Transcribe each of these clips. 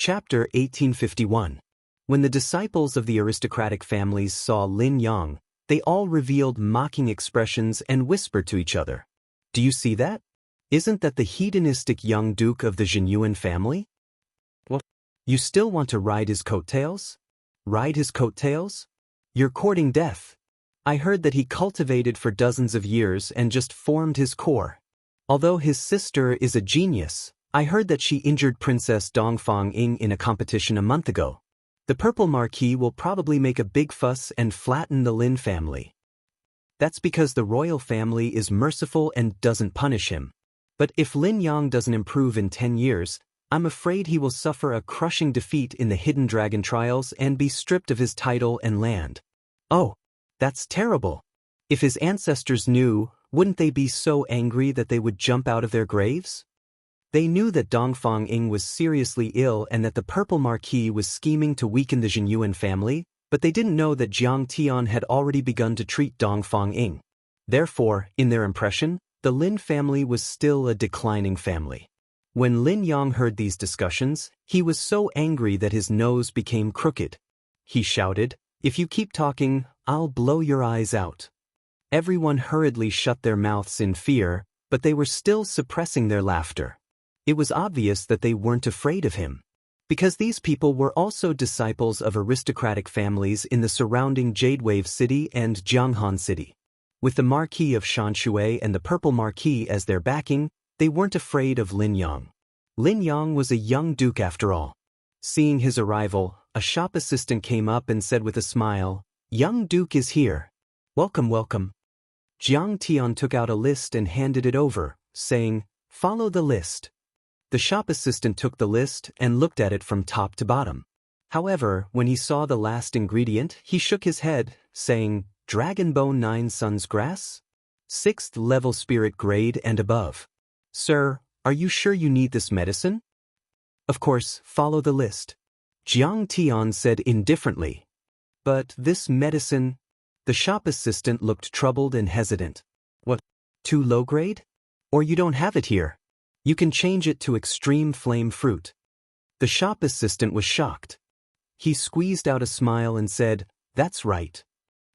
Chapter 1851. When the disciples of the aristocratic families saw Lin Yang, they all revealed mocking expressions and whispered to each other. Do you see that? Isn't that the hedonistic young duke of the Jinyuan family? What? You still want to ride his coattails? Ride his coattails? You're courting death. I heard that he cultivated for dozens of years and just formed his core. Although his sister is a genius, I heard that she injured Princess Dongfang Ying in a competition a month ago. The Purple Marquis will probably make a big fuss and flatten the Lin family. That's because the royal family is merciful and doesn't punish him. But if Lin Yang doesn't improve in 10 years, I'm afraid he will suffer a crushing defeat in the Hidden Dragon trials and be stripped of his title and land. Oh, that's terrible. If his ancestors knew, wouldn't they be so angry that they would jump out of their graves? They knew that Dongfang Ying was seriously ill and that the Purple Marquis was scheming to weaken the Jinyuan family, but they didn't know that Jiang Tian had already begun to treat Dongfang Ying. Therefore, in their impression, the Lin family was still a declining family. When Lin Yang heard these discussions, he was so angry that his nose became crooked. He shouted, "If you keep talking, I'll blow your eyes out." Everyone hurriedly shut their mouths in fear, but they were still suppressing their laughter. It was obvious that they weren't afraid of him, because these people were also disciples of aristocratic families in the surrounding Jadewave City and Jianghan City. With the Marquis of Shanshui and the Purple Marquis as their backing, they weren't afraid of Lin Yang. Lin Yang was a young duke after all. Seeing his arrival, a shop assistant came up and said with a smile, "Young duke is here. Welcome, welcome." Jiang Tian took out a list and handed it over, saying, "Follow the list." The shop assistant took the list and looked at it from top to bottom. However, when he saw the last ingredient, he shook his head, saying, "Dragon Bone 9 Suns Grass? 6th level spirit grade and above. Sir, are you sure you need this medicine?" "Of course, follow the list," Jiang Tian said indifferently. "But this medicine..." The shop assistant looked troubled and hesitant. "What? Too low grade? Or you don't have it here? You can change it to extreme flame fruit." The shop assistant was shocked. He squeezed out a smile and said, "That's right.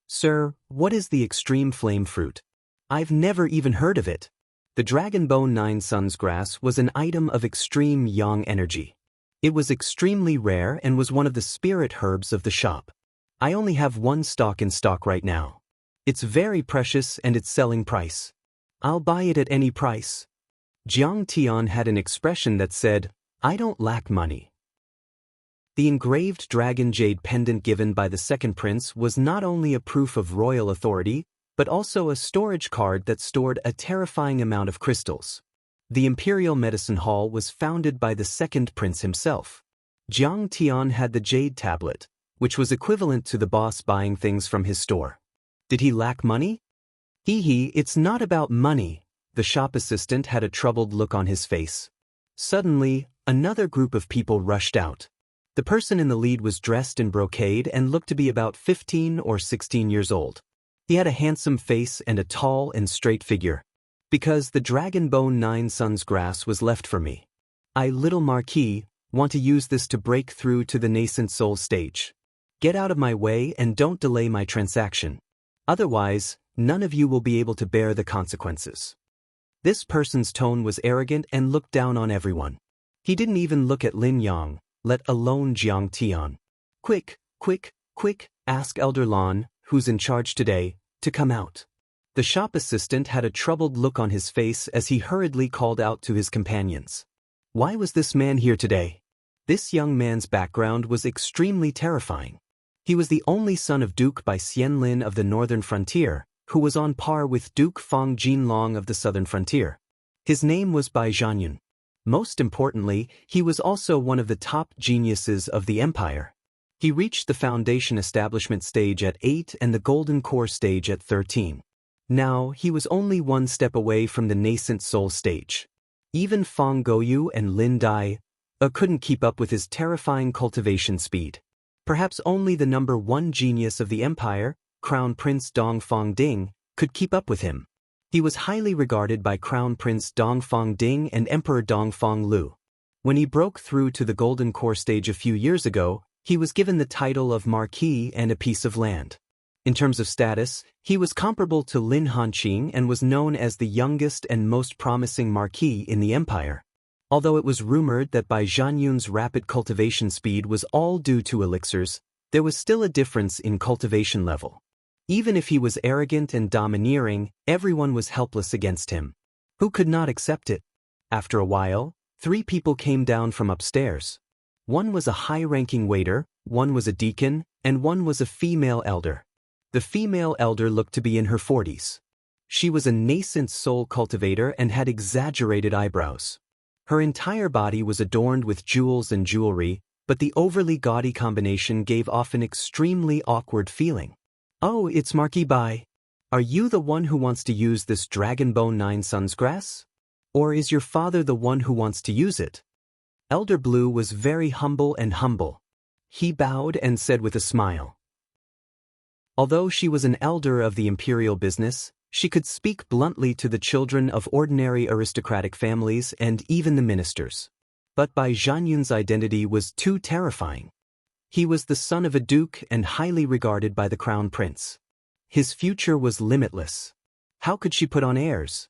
Sir, what is the extreme flame fruit? I've never even heard of it." The Dragon Bone 9 Suns Grass was an item of extreme yang energy. It was extremely rare and was one of the spirit herbs of the shop. "I only have one stock in stock right now. It's very precious and its selling price. I'll buy it at any price." Jiang Tian had an expression that said, "I don't lack money." The engraved dragon jade pendant given by the second prince was not only a proof of royal authority, but also a storage card that stored a terrifying amount of crystals. The Imperial Medicine Hall was founded by the second prince himself. Jiang Tian had the jade tablet, which was equivalent to the boss buying things from his store. Did he lack money? It's not about money. The shop assistant had a troubled look on his face. Suddenly, another group of people rushed out. The person in the lead was dressed in brocade and looked to be about 15 or 16 years old. He had a handsome face and a tall and straight figure. "Because the Dragon Bone 9 Suns Grass was left for me. I, little Marquis, want to use this to break through to the nascent soul stage. Get out of my way and don't delay my transaction. Otherwise, none of you will be able to bear the consequences." This person's tone was arrogant and looked down on everyone. He didn't even look at Lin Yang, let alone Jiang Tian. Quick, ask Elder Lan, who's in charge today, to come out." The shop assistant had a troubled look on his face as he hurriedly called out to his companions. Why was this man here today? This young man's background was extremely terrifying. He was the only son of Duke Bai Xianlin of the northern frontier, who was on par with Duke Fang Jinlong of the southern frontier. His name was Bai Zhanyun. Most importantly, he was also one of the top geniuses of the empire. He reached the foundation establishment stage at 8 and the golden core stage at 13. Now, he was only one step away from the nascent soul stage. Even Fang Goyu and Lin Dai couldn't keep up with his terrifying cultivation speed. Perhaps only the number one genius of the empire, Crown Prince Dongfang Ding, could keep up with him. He was highly regarded by Crown Prince Dongfang Ding and Emperor Dongfang Lu. When he broke through to the Golden Core stage a few years ago, he was given the title of Marquis and a piece of land. In terms of status, he was comparable to Lin Hanqing and was known as the youngest and most promising marquis in the empire. Although it was rumored that Bai Zhanyun's rapid cultivation speed was all due to elixirs, there was still a difference in cultivation level. Even if he was arrogant and domineering, everyone was helpless against him. Who could not accept it? After a while, 3 people came down from upstairs. One was a high-ranking waiter, one was a deacon, and one was a female elder. The female elder looked to be in her 40s. She was a nascent soul cultivator and had exaggerated eyebrows. Her entire body was adorned with jewels and jewelry, but the overly gaudy combination gave off an extremely awkward feeling. "Oh, it's Marquis Bai. Are you the one who wants to use this Dragonbone 9 Suns grass? Or is your father the one who wants to use it?" Elder Blue was very humble and humble. He bowed and said with a smile. Although she was an elder of the imperial business, she could speak bluntly to the children of ordinary aristocratic families and even the ministers. But Bai Zhanyun's identity was too terrifying. He was the son of a duke and highly regarded by the crown prince. His future was limitless. How could she put on airs?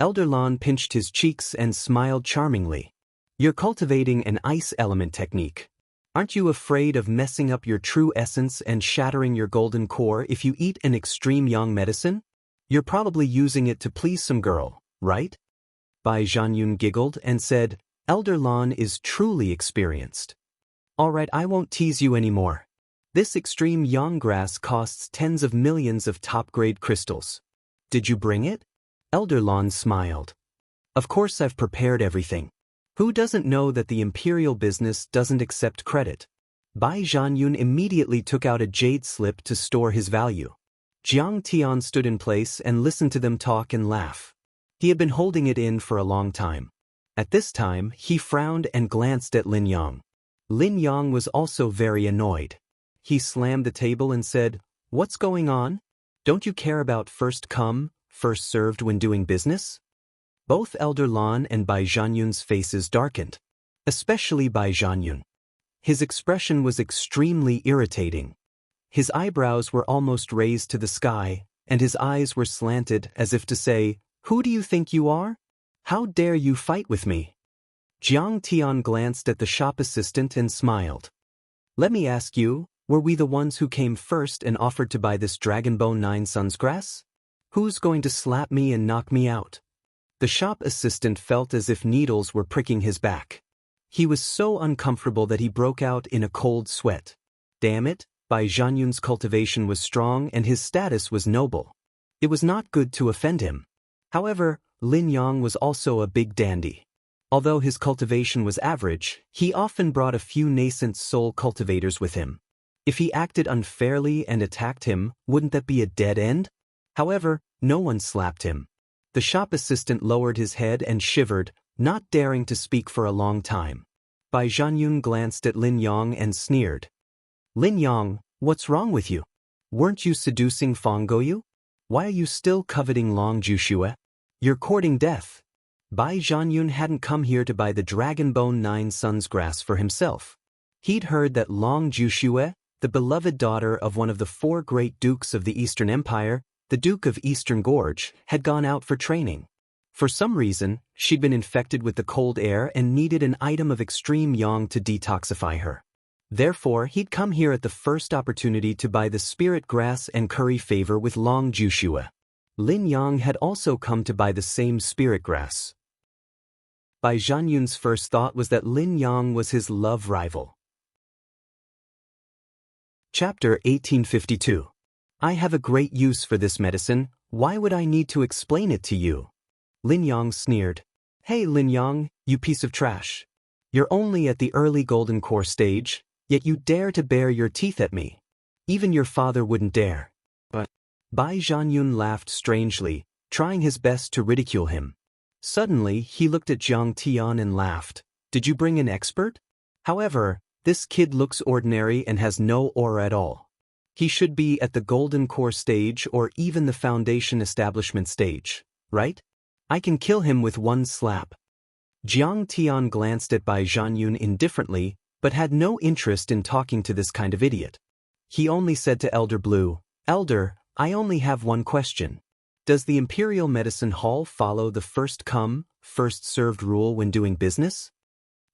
Elder Lan pinched his cheeks and smiled charmingly. "You're cultivating an ice element technique. Aren't you afraid of messing up your true essence and shattering your golden core if you eat an extreme yang medicine? You're probably using it to please some girl, right?" Bai Zhanyun giggled and said, "Elder Lan is truly experienced. All right, I won't tease you anymore. This extreme yang grass costs tens of millions of top-grade crystals. Did you bring it?" Elder Lan smiled. "Of course I've prepared everything. Who doesn't know that the imperial business doesn't accept credit?" Bai Zhanyun immediately took out a jade slip to store his value. Jiang Tian stood in place and listened to them talk and laugh. He had been holding it in for a long time. At this time, he frowned and glanced at Lin Yang. Lin Yang was also very annoyed. He slammed the table and said, "What's going on? Don't you care about first come, first served when doing business?" Both Elder Lan and Bai Zhanyun's faces darkened. Especially Bai Zhanyun. His expression was extremely irritating. His eyebrows were almost raised to the sky, and his eyes were slanted as if to say, "Who do you think you are? How dare you fight with me?" Jiang Tian glanced at the shop assistant and smiled. "Let me ask you, were we the ones who came first and offered to buy this Dragonbone 9 Suns grass? Who's going to slap me and knock me out?" The shop assistant felt as if needles were pricking his back. He was so uncomfortable that he broke out in a cold sweat. Damn it, Bai Zhanyun's cultivation was strong and his status was noble. It was not good to offend him. However, Lin Yang was also a big dandy. Although his cultivation was average, he often brought a few nascent soul cultivators with him. If he acted unfairly and attacked him, wouldn't that be a dead end? However, no one slapped him. The shop assistant lowered his head and shivered, not daring to speak for a long time. Bai Zhanyun glanced at Lin Yang and sneered. "Lin Yang, what's wrong with you? Weren't you seducing Fang Goyu? Why are you still coveting Long Jushue? You're courting death." Bai Zhanyun hadn't come here to buy the Dragonbone 9 Suns grass for himself. He'd heard that Long Jushue, the beloved daughter of one of the 4 great dukes of the Eastern Empire, the Duke of Eastern Gorge, had gone out for training. For some reason, she'd been infected with the cold air and needed an item of extreme yang to detoxify her. Therefore, he'd come here at the first opportunity to buy the spirit grass and curry favor with Long Jushue. Lin Yang had also come to buy the same spirit grass. Bai Zhanyun's first thought was that Lin Yang was his love rival. Chapter 1852. I have a great use for this medicine, why would I need to explain it to you? Lin Yang sneered. Hey Lin Yang, you piece of trash. You're only at the early golden core stage, yet you dare to bare your teeth at me. Even your father wouldn't dare. But Bai Zhanyun laughed strangely, trying his best to ridicule him. Suddenly, he looked at Jiang Tian and laughed. Did you bring an expert? However, this kid looks ordinary and has no aura at all. He should be at the golden core stage or even the foundation establishment stage, right? I can kill him with one slap. Jiang Tian glanced at Bai Zhanyun indifferently, but had no interest in talking to this kind of idiot. He only said to Elder Blue, "Elder, I only have one question. Does the Imperial Medicine Hall follow the first come, first served rule when doing business?"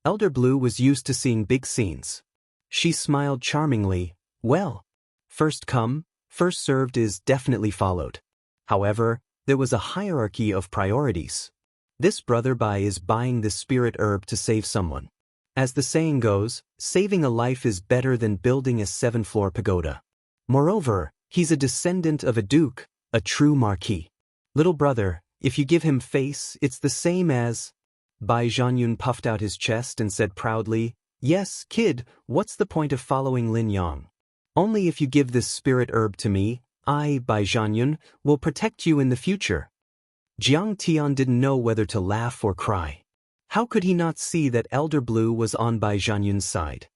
Elder Blue was used to seeing big scenes. She smiled charmingly. "Well, first come, first served is definitely followed. However, there was a hierarchy of priorities. This brother Bai is buying this spirit herb to save someone. As the saying goes, saving a life is better than building a 7-floor pagoda. Moreover, he's a descendant of a duke, a true marquis. Little brother, if you give him face, it's the same as—" Bai Zhanyun puffed out his chest and said proudly, "Yes, kid, what's the point of following Lin Yang? Only if you give this spirit herb to me, I, Bai Zhanyun, will protect you in the future." Jiang Tian didn't know whether to laugh or cry. How could he not see that Elder Blue was on Bai Zhanyun's side?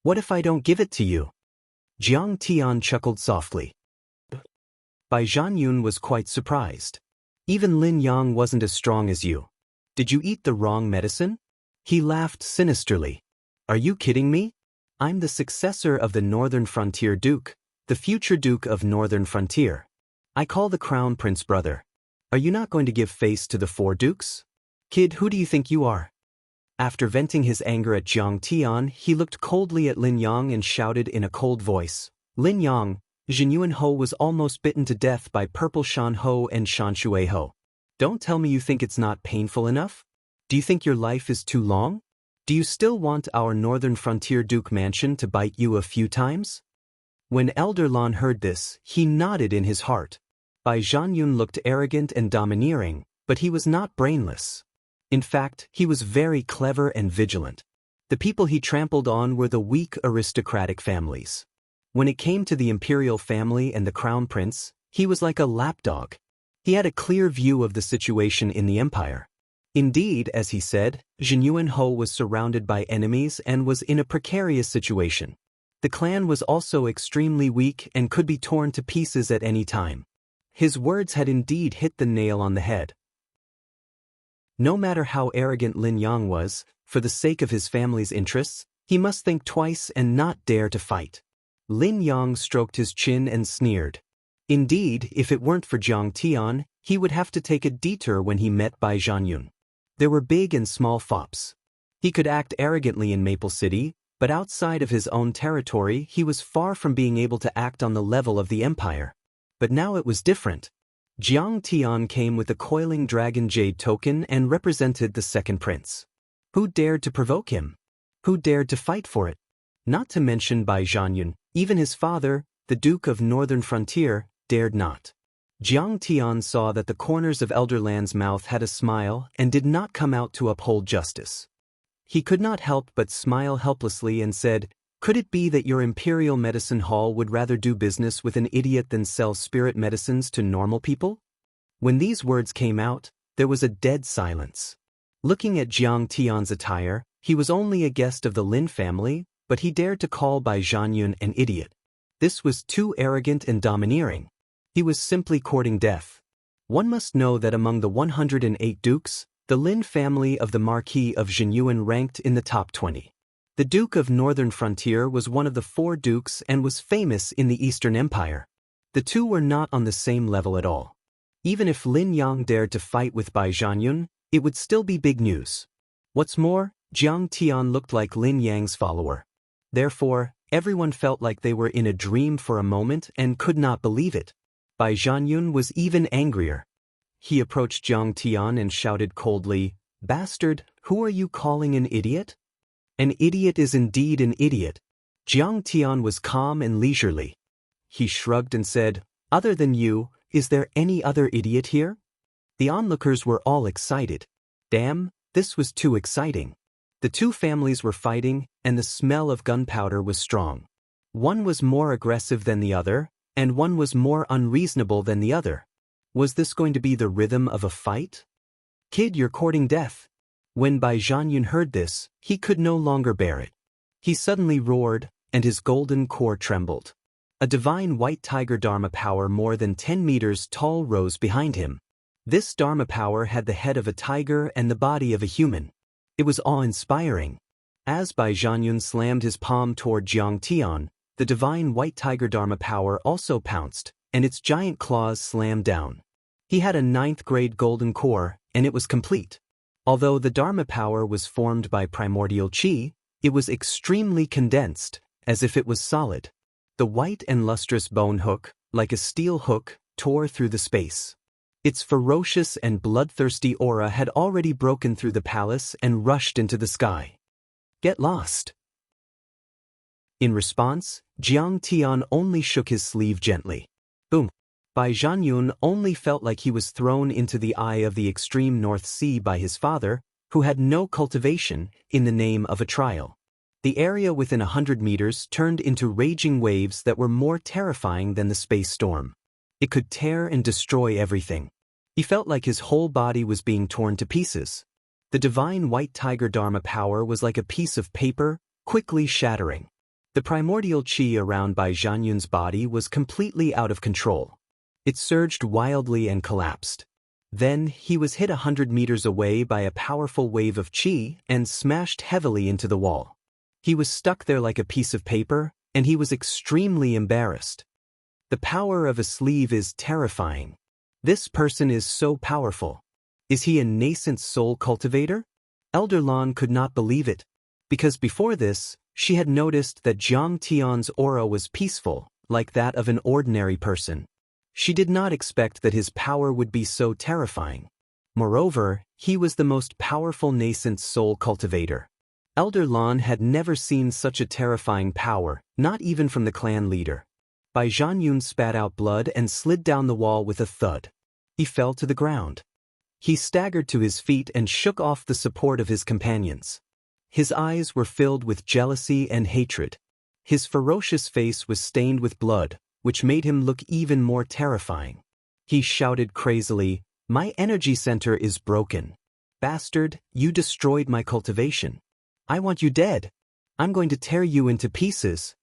"What if I don't give it to you?" Jiang Tian chuckled softly. Bai Zhanyun was quite surprised. "Even Lin Yang wasn't as strong as you. Did you eat the wrong medicine?" He laughed sinisterly. "Are you kidding me? I'm the successor of the Northern Frontier Duke, the future Duke of Northern Frontier. I call the Crown Prince brother. Are you not going to give face to the 4 dukes? Kid, who do you think you are?" After venting his anger at Jiang Tian, he looked coldly at Lin Yang and shouted in a cold voice, "Lin Yang, Zhenyuan Ho was almost bitten to death by Purple Shan Ho and Shan Shui Ho. Don't tell me you think it's not painful enough? Do you think your life is too long? Do you still want our Northern Frontier Duke mansion to bite you a few times?" When Elder Lan heard this, he nodded in his heart. Bai Zhanyun looked arrogant and domineering, but he was not brainless. In fact, he was very clever and vigilant. The people he trampled on were the weak aristocratic families. When it came to the imperial family and the crown prince, he was like a lapdog. He had a clear view of the situation in the empire. Indeed, as he said, Zhenyuan Ho was surrounded by enemies and was in a precarious situation. The clan was also extremely weak and could be torn to pieces at any time. His words had indeed hit the nail on the head. No matter how arrogant Lin Yang was, for the sake of his family's interests, he must think twice and not dare to fight. Lin Yang stroked his chin and sneered. Indeed, if it weren't for Jiang Tian, he would have to take a detour when he met Bai Zhanyun. There were big and small fops. He could act arrogantly in Maple City, but outside of his own territory he was far from being able to act on the level of the empire. But now it was different. Jiang Tian came with a coiling dragon jade token and represented the second prince. Who dared to provoke him? Who dared to fight for it? Not to mention Bai Zhanyun, even his father, the Duke of Northern Frontier, dared not. Jiang Tian saw that the corners of Elder Lan's mouth had a smile and did not come out to uphold justice. He could not help but smile helplessly and said, "Could it be that your Imperial Medicine Hall would rather do business with an idiot than sell spirit medicines to normal people?" When these words came out, there was a dead silence. Looking at Jiang Tian's attire, he was only a guest of the Lin family, but he dared to call Bai Zhanyun an idiot. This was too arrogant and domineering. He was simply courting death. One must know that among the 108 dukes, the Lin family of the Marquis of Zhenyuan ranked in the top 20. The Duke of Northern Frontier was one of the 4 dukes and was famous in the Eastern Empire. The two were not on the same level at all. Even if Lin Yang dared to fight with Bai Zhanyun, it would still be big news. What's more, Jiang Tian looked like Lin Yang's follower. Therefore, everyone felt like they were in a dream for a moment and could not believe it. Bai Zhanyun was even angrier. He approached Jiang Tian and shouted coldly, "Bastard, who are you calling an idiot?" "An idiot is indeed an idiot." Jiang Tian was calm and leisurely. He shrugged and said, "Other than you, is there any other idiot here?" The onlookers were all excited. Damn, this was too exciting. The two families were fighting, and the smell of gunpowder was strong. One was more aggressive than the other, and one was more unreasonable than the other. Was this going to be the rhythm of a fight? "Kid, you're courting death." When Bai Zhanyun heard this, he could no longer bear it. He suddenly roared, and his golden core trembled. A divine white tiger Dharma power more than 10 meters tall rose behind him. This Dharma power had the head of a tiger and the body of a human. It was awe-inspiring. As Bai Zhanyun slammed his palm toward Jiang Tian, the divine white tiger Dharma power also pounced, and its giant claws slammed down. He had a 9th-grade golden core, and it was complete. Although the Dharma power was formed by primordial chi, it was extremely condensed, as if it was solid. The white and lustrous bone hook, like a steel hook, tore through the space. Its ferocious and bloodthirsty aura had already broken through the palace and rushed into the sky. Get lost. In response, Jiang Tian only shook his sleeve gently. Boom. Bai Zhanyun only felt like he was thrown into the eye of the extreme North Sea by his father, who had no cultivation, in the name of a trial. The area within 100 meters turned into raging waves that were more terrifying than the space storm. It could tear and destroy everything. He felt like his whole body was being torn to pieces. The divine white tiger Dharma power was like a piece of paper, quickly shattering. The primordial chi around Bai Zhanyun's body was completely out of control. It surged wildly and collapsed. Then he was hit 100 meters away by a powerful wave of chi and smashed heavily into the wall. He was stuck there like a piece of paper, and he was extremely embarrassed. The power of a sleeve is terrifying. This person is so powerful. Is he a nascent soul cultivator? Elder Lan could not believe it, because before this, she had noticed that Jiang Tian's aura was peaceful, like that of an ordinary person. She did not expect that his power would be so terrifying. Moreover, he was the most powerful nascent soul cultivator. Elder Lan had never seen such a terrifying power, not even from the clan leader. Bai Zhanyun spat out blood and slid down the wall with a thud. He fell to the ground. He staggered to his feet and shook off the support of his companions. His eyes were filled with jealousy and hatred. His ferocious face was stained with blood, which made him look even more terrifying. He shouted crazily, "My energy center is broken. Bastard, you destroyed my cultivation. I want you dead. I'm going to tear you into pieces."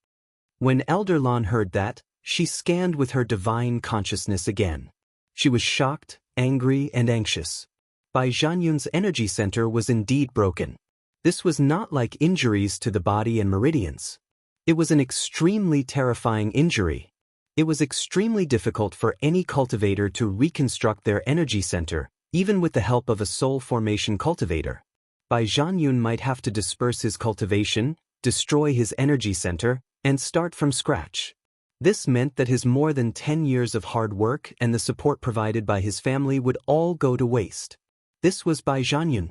When Elder Lan heard that, she scanned with her divine consciousness again. She was shocked, angry, and anxious. Bai Zhanyun's energy center was indeed broken. This was not like injuries to the body and meridians. It was an extremely terrifying injury. It was extremely difficult for any cultivator to reconstruct their energy center, even with the help of a soul formation cultivator. Bai Zhanyun might have to disperse his cultivation, destroy his energy center, and start from scratch. This meant that his more than 10 years of hard work and the support provided by his family would all go to waste. This was Bai Zhanyun,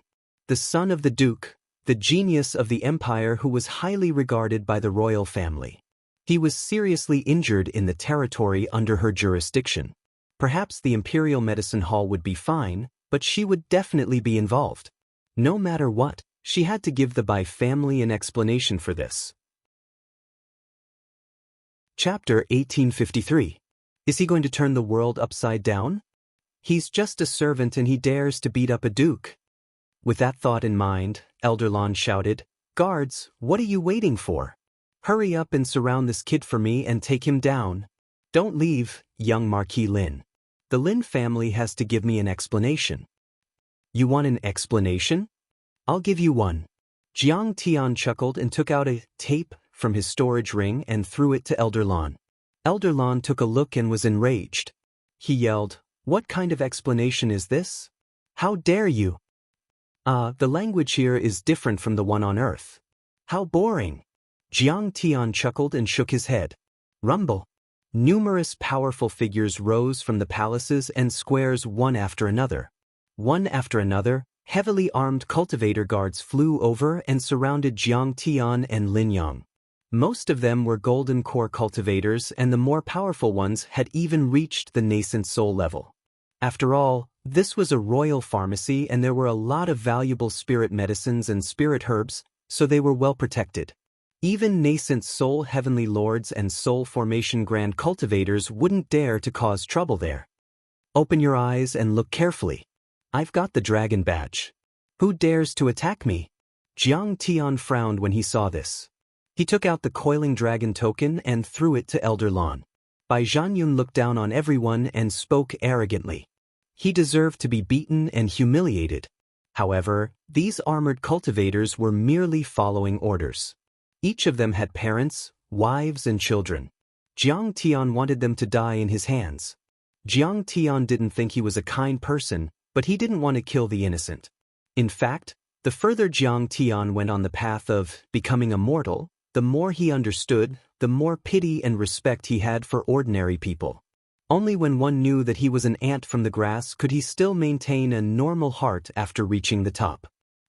the son of the duke, the genius of the empire who was highly regarded by the royal family. He was seriously injured in the territory under her jurisdiction. Perhaps the Imperial Medicine Hall would be fine, but she would definitely be involved. No matter what, she had to give the Bai family an explanation for this. Chapter 1853. Is he going to turn the world upside down? He's just a servant and he dares to beat up a duke. With that thought in mind, Elder Lan shouted, "Guards, what are you waiting for? Hurry up and surround this kid for me and take him down. Don't leave, young Marquis Lin. The Lin family has to give me an explanation." "You want an explanation? I'll give you one." Jiang Tian chuckled and took out a tape from his storage ring and threw it to Elder Lan. Elder Lan took a look and was enraged. He yelled, "What kind of explanation is this? How dare you? The language here is different from the one on Earth. How boring." Jiang Tian chuckled and shook his head. Rumble. Numerous powerful figures rose from the palaces and squares one after another. One after another, heavily armed cultivator guards flew over and surrounded Jiang Tian and Lin Yang. Most of them were golden core cultivators, and the more powerful ones had even reached the nascent soul level. After all, this was a royal pharmacy and there were a lot of valuable spirit medicines and spirit herbs, so they were well protected. Even nascent soul heavenly lords and soul formation grand cultivators wouldn't dare to cause trouble there. Open your eyes and look carefully. I've got the dragon badge. Who dares to attack me? Jiang Tian frowned when he saw this. He took out the coiling dragon token and threw it to Elder Lan. Bai Zhanyun looked down on everyone and spoke arrogantly. He deserved to be beaten and humiliated. However, these armored cultivators were merely following orders. Each of them had parents, wives and children. Jiang Tian wanted them to die in his hands. Jiang Tian didn't think he was a kind person, but he didn't want to kill the innocent. In fact, the further Jiang Tian went on the path of becoming immortal, the more he understood, the more pity and respect he had for ordinary people. Only when one knew that he was an ant from the grass could he still maintain a normal heart after reaching the top.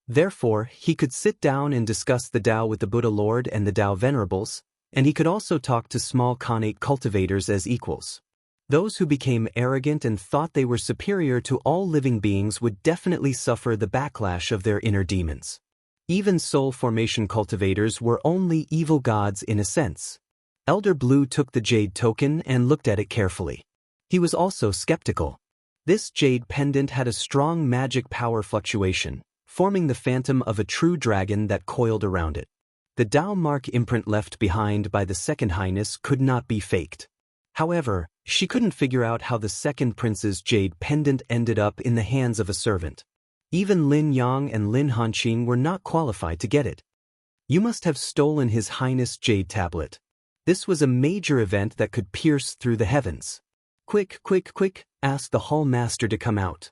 Therefore, he could sit down and discuss the Tao with the Buddha Lord and the Tao Venerables, and he could also talk to small Khanate cultivators as equals. Those who became arrogant and thought they were superior to all living beings would definitely suffer the backlash of their inner demons. Even soul formation cultivators were only evil gods in a sense. Elder Blue took the jade token and looked at it carefully. He was also skeptical. This jade pendant had a strong magic power fluctuation, forming the phantom of a true dragon that coiled around it. The Tao mark imprint left behind by the Second Highness could not be faked. However, she couldn't figure out how the second prince's jade pendant ended up in the hands of a servant. Even Lin Yang and Lin Hanqing were not qualified to get it. You must have stolen His Highness' jade tablet. This was a major event that could pierce through the heavens. Quick, quick, quick, ask the hall master to come out.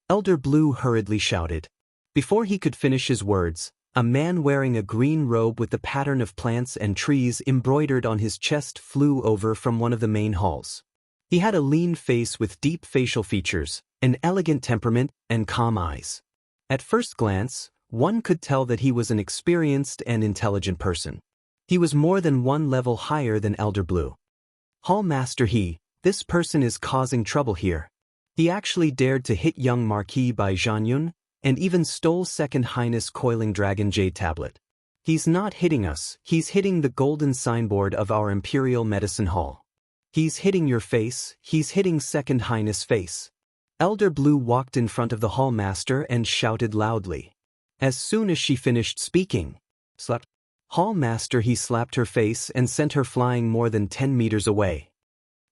Elder Blue hurriedly shouted. Before he could finish his words, a man wearing a green robe with the pattern of plants and trees embroidered on his chest flew over from one of the main halls. He had a lean face with deep facial features, an elegant temperament, and calm eyes. At first glance, one could tell that he was an experienced and intelligent person. He was more than one level higher than Elder Blue. Hall Master this person is causing trouble here. He actually dared to hit young Marquis Bai Zhanyun, and even stole Second Highness Coiling Dragon Jade Tablet. He's not hitting us, he's hitting the golden signboard of our Imperial Medicine Hall. He's hitting your face, he's hitting Second Highness' face. Elder Blue walked in front of the Hall Master and shouted loudly. As soon as she finished speaking, slap. Hall Master slapped her face and sent her flying more than 10 meters away.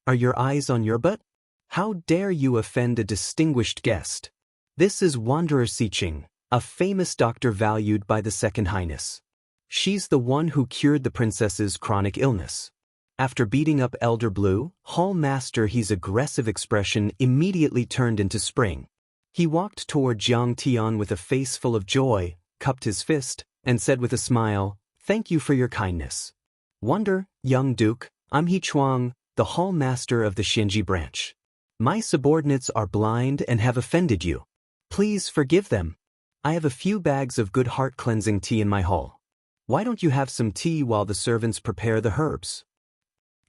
Are your eyes on your butt? How dare you offend a distinguished guest? This is Wanderer Siqing, a famous doctor valued by the Second Highness. She's the one who cured the princess's chronic illness. After beating up Elder Blue, Hall Master He's aggressive expression immediately turned into spring. He walked toward Jiang Tian with a face full of joy, cupped his fist, and said with a smile, "Thank you for your kindness. Wonder, young Duke, I'm He Chuang, the Hall Master of the Xinji branch. My subordinates are blind and have offended you. Please forgive them. I have a few bags of good heart-cleansing tea in my hall. Why don't you have some tea while the servants prepare the herbs?"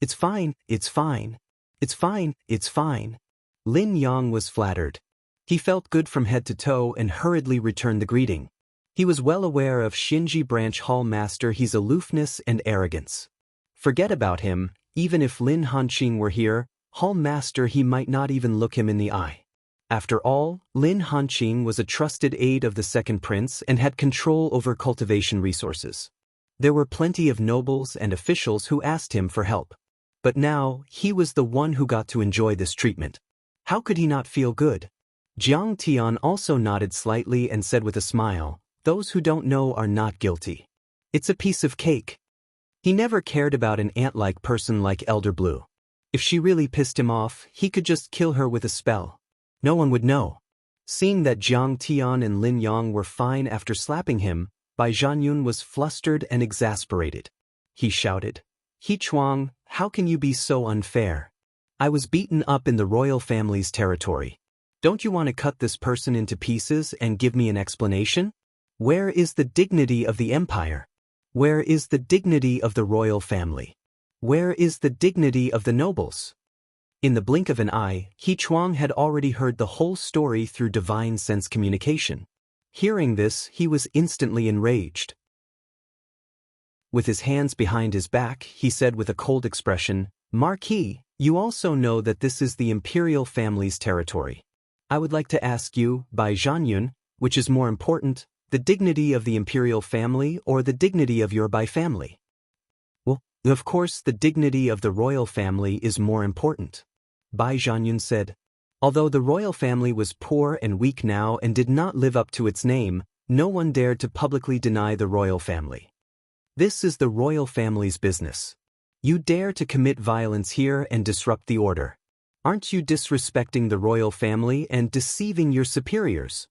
It's fine, it's fine. It's fine, it's fine. Lin Yang was flattered. He felt good from head to toe and hurriedly returned the greeting. He was well aware of Xinji branch Hall Master He's aloofness and arrogance. Forget about him, even if Lin Hanqing were here, Hall Master He might not even look him in the eye. After all, Lin Hanqing was a trusted aide of the second prince and had control over cultivation resources. There were plenty of nobles and officials who asked him for help. But now, he was the one who got to enjoy this treatment. How could he not feel good? Jiang Tian also nodded slightly and said with a smile, "Those who don't know are not guilty. It's a piece of cake." He never cared about an ant-like person like Elder Blue. If she really pissed him off, he could just kill her with a spell. No one would know. Seeing that Jiang Tian and Lin Yang were fine after slapping him, Bai Zhanyun was flustered and exasperated. He shouted, "He Chuang, how can you be so unfair? I was beaten up in the royal family's territory. Don't you want to cut this person into pieces and give me an explanation? Where is the dignity of the empire? Where is the dignity of the royal family? Where is the dignity of the nobles?" In the blink of an eye, He Chuang had already heard the whole story through divine sense communication. Hearing this, he was instantly enraged. With his hands behind his back, he said with a cold expression, "Marquis, you also know that this is the imperial family's territory. I would like to ask you, Bai Zhanyun, which is more important, the dignity of the imperial family or the dignity of your Bai family?" "Well, of course the dignity of the royal family is more important," Bai Zhanyun said. Although the royal family was poor and weak now and did not live up to its name, no one dared to publicly deny the royal family. This is the royal family's business. You dare to commit violence here and disrupt the order. Aren't you disrespecting the royal family and deceiving your superiors?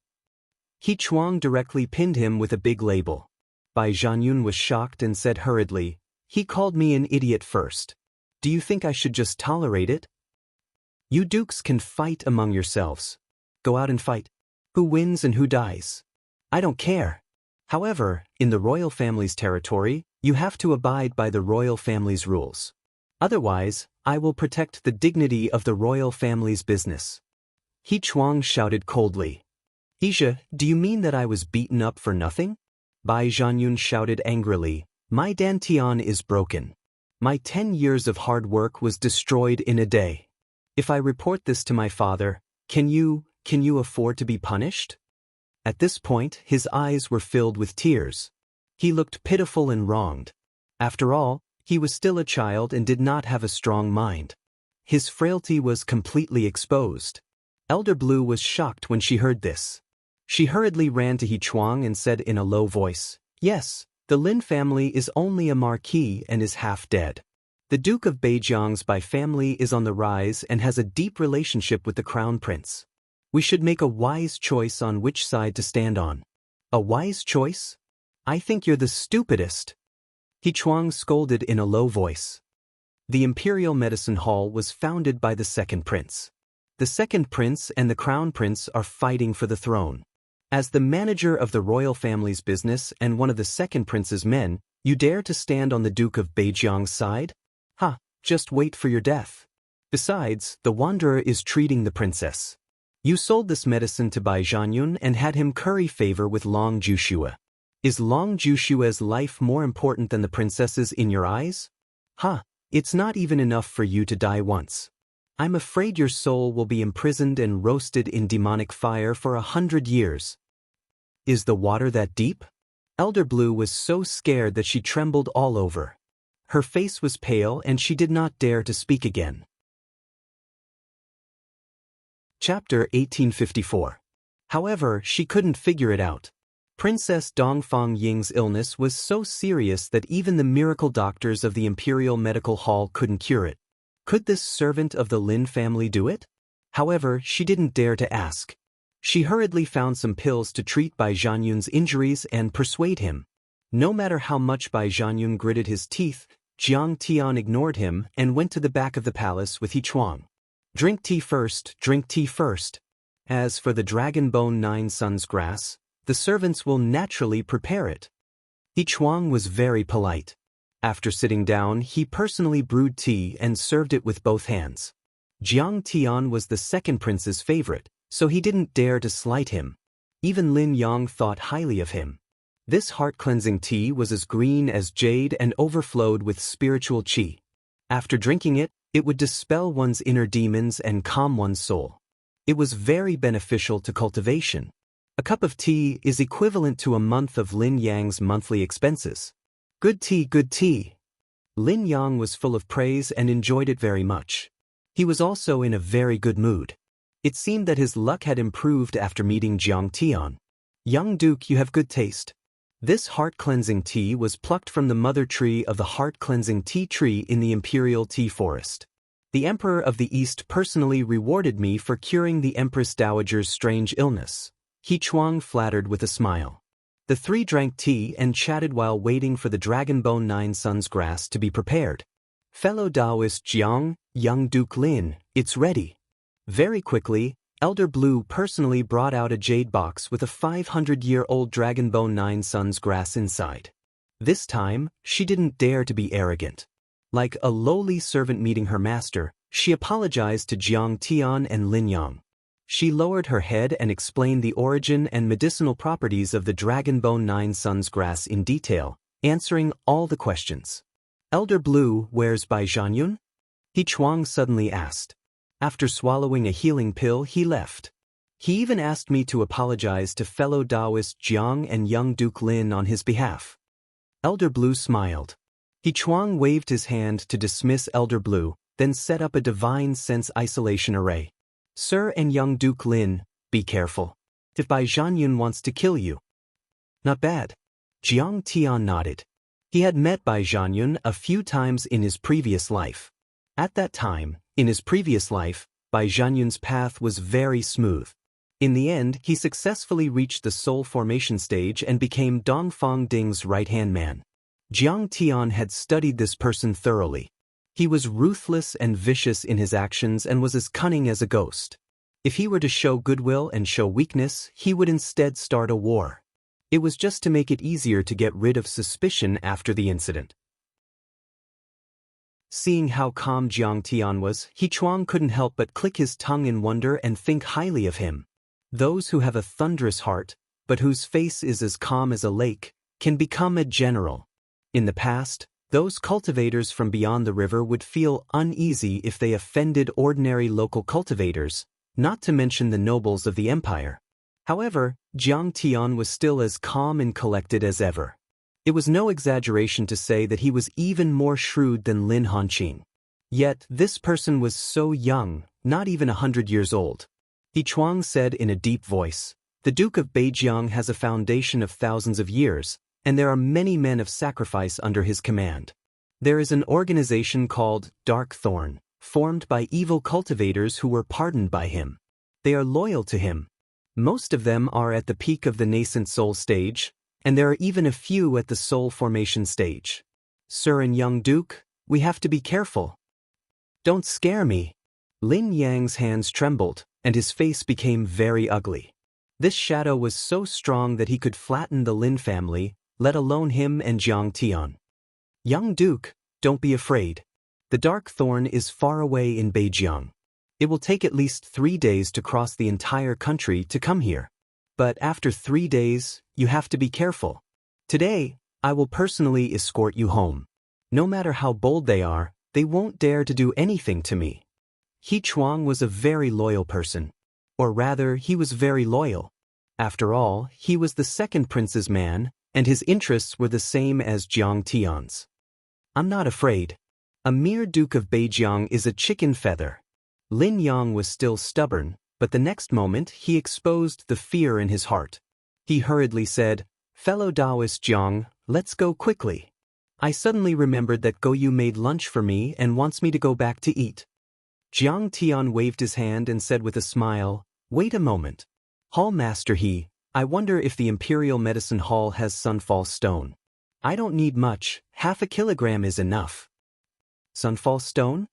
He Chuang directly pinned him with a big label. Bai Zhanyun was shocked and said hurriedly, "He called me an idiot first. Do you think I should just tolerate it? You dukes can fight among yourselves. Go out and fight. Who wins and who dies? I don't care. However, in the royal family's territory, you have to abide by the royal family's rules. Otherwise, I will protect the dignity of the royal family's business." He Chuang shouted coldly. "Ija, do you mean that I was beaten up for nothing?" Bai Zhanyun shouted angrily, "My dantian is broken. My 10 years of hard work was destroyed in a day. If I report this to my father, can you afford to be punished?" At this point, his eyes were filled with tears. He looked pitiful and wronged. After all, he was still a child and did not have a strong mind. His frailty was completely exposed. Elder Blue was shocked when she heard this. She hurriedly ran to He Chuang and said in a low voice, "Yes, the Lin family is only a marquis and is half dead. The Duke of Beijiang's by family is on the rise and has a deep relationship with the Crown Prince. We should make a wise choice on which side to stand on." "A wise choice? I think you're the stupidest." He Chuang scolded in a low voice. The Imperial Medicine Hall was founded by the second prince. The second prince and the crown prince are fighting for the throne. As the manager of the royal family's business and one of the second prince's men, you dare to stand on the Duke of Beijiang's side? Ha, just wait for your death. Besides, the wanderer is treating the princess. You sold this medicine to Bai Zhanyun and had him curry favor with Long Jushua. Is Long Jushua's life more important than the princess's in your eyes? Ha, it's not even enough for you to die once. I'm afraid your soul will be imprisoned and roasted in demonic fire for 100 years. Is the water that deep? Elder Blue was so scared that she trembled all over. Her face was pale and she did not dare to speak again. Chapter 1854. However, she couldn't figure it out. Princess Dongfang Ying's illness was so serious that even the miracle doctors of the Imperial Medical Hall couldn't cure it. Could this servant of the Lin family do it? However, she didn't dare to ask. She hurriedly found some pills to treat Bai Zhanyun's injuries and persuade him. No matter how much Bai Zhanyun gritted his teeth, Jiang Tian ignored him and went to the back of the palace with He Chuang. "Drink tea first, drink tea first. As for the dragon bone 9 suns grass, the servants will naturally prepare it." He Chuang was very polite. After sitting down, he personally brewed tea and served it with both hands. Jiang Tian was the second prince's favorite, so he didn't dare to slight him. Even Lin Yang thought highly of him. This heart-cleansing tea was as green as jade and overflowed with spiritual qi. After drinking it, it would dispel one's inner demons and calm one's soul. It was very beneficial to cultivation. A cup of tea is equivalent to a month of Lin Yang's monthly expenses. Good tea, good tea. Lin Yang was full of praise and enjoyed it very much. He was also in a very good mood. It seemed that his luck had improved after meeting Jiang Tian. "Young Duke, you have good taste." This heart-cleansing tea was plucked from the mother tree of the heart-cleansing tea tree in the imperial tea forest. The Emperor of the East personally rewarded me for curing the Empress Dowager's strange illness. He Chuang flattered with a smile. The three drank tea and chatted while waiting for the dragon bone 9 suns grass to be prepared. "Fellow Taoist Jiang, young Duke Lin, it's ready." Very quickly, Elder Blue personally brought out a jade box with a 500-year-old dragon bone 9 suns grass inside. This time, she didn't dare to be arrogant. Like a lowly servant meeting her master, she apologized to Jiang Tian and Lin Yang. She lowered her head and explained the origin and medicinal properties of the dragon bone 9 suns grass in detail, answering all the questions. "Elder Blue, where's Bai Zhanyun?" He Chuang suddenly asked. After swallowing a healing pill, he left. He even asked me to apologize to fellow Taoist Jiang and young Duke Lin on his behalf. Elder Blue smiled. He Chuang waved his hand to dismiss Elder Blue, then set up a divine sense isolation array. Sir and young Duke Lin, be careful. If Bai Zhanyun wants to kill you. Not bad. Jiang Tian nodded. He had met Bai Zhanyun a few times in his previous life. At that time, in his previous life, Bai Zhanyun's path was very smooth. In the end, he successfully reached the soul formation stage and became Dongfang Ding's right-hand man. Jiang Tian had studied this person thoroughly. He was ruthless and vicious in his actions and was as cunning as a ghost. If he were to show goodwill and show weakness, he would instead start a war. It was just to make it easier to get rid of suspicion after the incident. Seeing how calm Jiang Tian was, He Chuang couldn't help but click his tongue in wonder and think highly of him. Those who have a thunderous heart, but whose face is as calm as a lake, can become a general. In the past, those cultivators from beyond the river would feel uneasy if they offended ordinary local cultivators, not to mention the nobles of the empire. However, Jiang Tian was still as calm and collected as ever. It was no exaggeration to say that he was even more shrewd than Lin Hanqing. Yet, this person was so young, not even 100 years old. He Chuang said in a deep voice, "The Duke of Beijiang has a foundation of thousands of years, and there are many men of sacrifice under his command. There is an organization called Dark Thorn, formed by evil cultivators who were pardoned by him. They are loyal to him. Most of them are at the peak of the nascent soul stage, and there are even a few at the soul formation stage. Sir and young Duke, we have to be careful." "Don't scare me." Lin Yang's hands trembled, and his face became very ugly. This shadow was so strong that he could flatten the Lin family, let alone him and Jiang Tian. "Young Duke, don't be afraid. The Dark Thorn is far away in Beijiang. It will take at least 3 days to cross the entire country to come here. But after 3 days, you have to be careful. Today, I will personally escort you home. No matter how bold they are, they won't dare to do anything to me." He Chuang was a very loyal person. Or rather, he was very loyal. After all, he was the second prince's man, and his interests were the same as Jiang Tian's. "I'm not afraid. A mere Duke of Beijiang is a chicken feather." Lin Yang was still stubborn, but the next moment he exposed the fear in his heart. He hurriedly said, "Fellow Taoist Jiang, let's go quickly. I suddenly remembered that Goyu made lunch for me and wants me to go back to eat." Jiang Tian waved his hand and said with a smile, "Wait a moment. Hall Master He, I wonder if the Imperial Medicine Hall has Sunfall Stone. I don't need much, 1/2 kilogram is enough." "Sunfall Stone?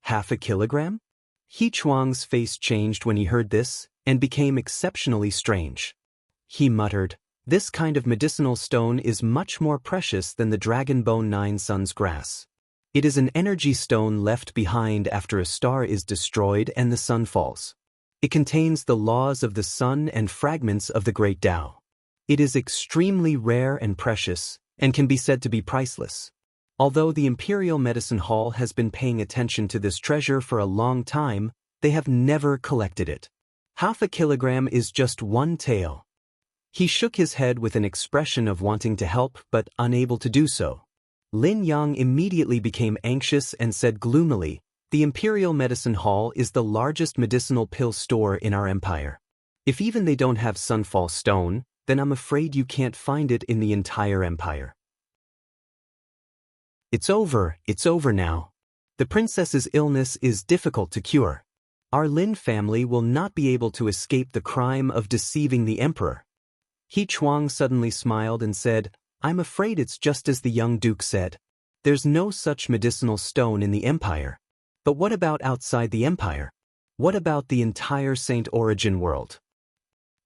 1/2 kilogram?" He Chuang's face changed when he heard this, and became exceptionally strange. He muttered, "This kind of medicinal stone is much more precious than the Dragon Bone 9 Suns grass. It is an energy stone left behind after a star is destroyed and the sun falls. It contains the laws of the sun and fragments of the great Tao. It is extremely rare and precious, and can be said to be priceless. Although the Imperial Medicine Hall has been paying attention to this treasure for a long time, they have never collected it. 1/2 kilogram is just one tael." He shook his head with an expression of wanting to help but unable to do so. Lin Yang immediately became anxious and said gloomily, "The Imperial Medicine Hall is the largest medicinal pill store in our empire. If even they don't have Sunfall Stone, then I'm afraid you can't find it in the entire empire." It's over now. The princess's illness is difficult to cure. Our Lin family will not be able to escape the crime of deceiving the emperor." He Chuang suddenly smiled and said, "I'm afraid it's just as the young duke said. There's no such medicinal stone in the empire. But what about outside the empire? What about the entire Saint Origin world?"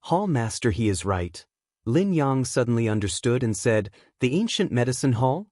"Hall Master He is right." Lin Yang suddenly understood and said, "The ancient medicine hall?"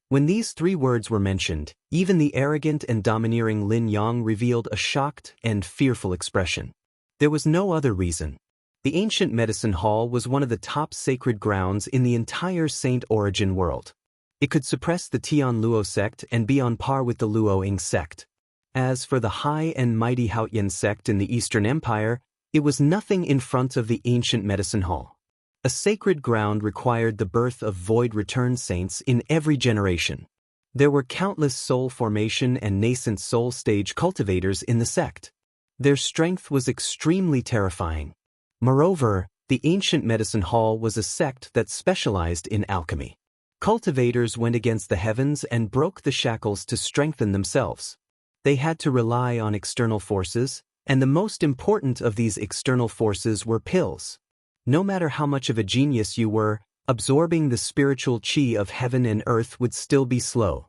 When these 3 words were mentioned, even the arrogant and domineering Lin Yang revealed a shocked and fearful expression. There was no other reason. The ancient medicine hall was one of the top sacred grounds in the entire Saint Origin world. It could suppress the Tian Luo sect and be on par with the Luo Ying sect. As for the high and mighty Haoyan sect in the Eastern Empire, it was nothing in front of the ancient medicine hall. A sacred ground required the birth of void return saints in every generation. There were countless soul formation and nascent soul stage cultivators in the sect. Their strength was extremely terrifying. Moreover, the ancient medicine hall was a sect that specialized in alchemy. Cultivators went against the heavens and broke the shackles to strengthen themselves. They had to rely on external forces, and the most important of these external forces were pills. No matter how much of a genius you were, absorbing the spiritual chi of heaven and earth would still be slow.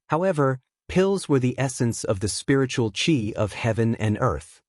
However, pills were the essence of the spiritual chi of heaven and earth.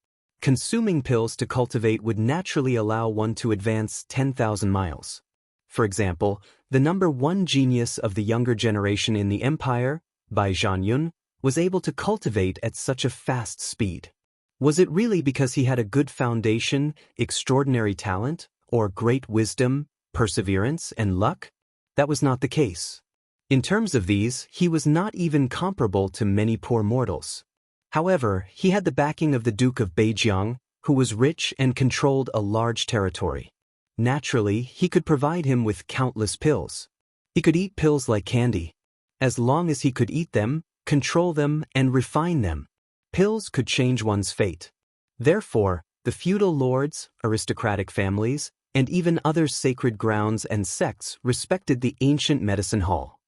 Consuming pills to cultivate would naturally allow one to advance 10,000 miles. For example, the number one genius of the younger generation in the empire, Bai Zhanyun, was able to cultivate at such a fast speed. Was it really because he had a good foundation, extraordinary talent, or great wisdom, perseverance, and luck? That was not the case. In terms of these, he was not even comparable to many poor mortals. However, he had the backing of the Duke of Beijiang, who was rich and controlled a large territory. Naturally, he could provide him with countless pills. He could eat pills like candy. As long as he could eat them, control them, and refine them, pills could change one's fate. Therefore, the feudal lords, aristocratic families, and even other sacred grounds and sects respected the ancient medicine hall.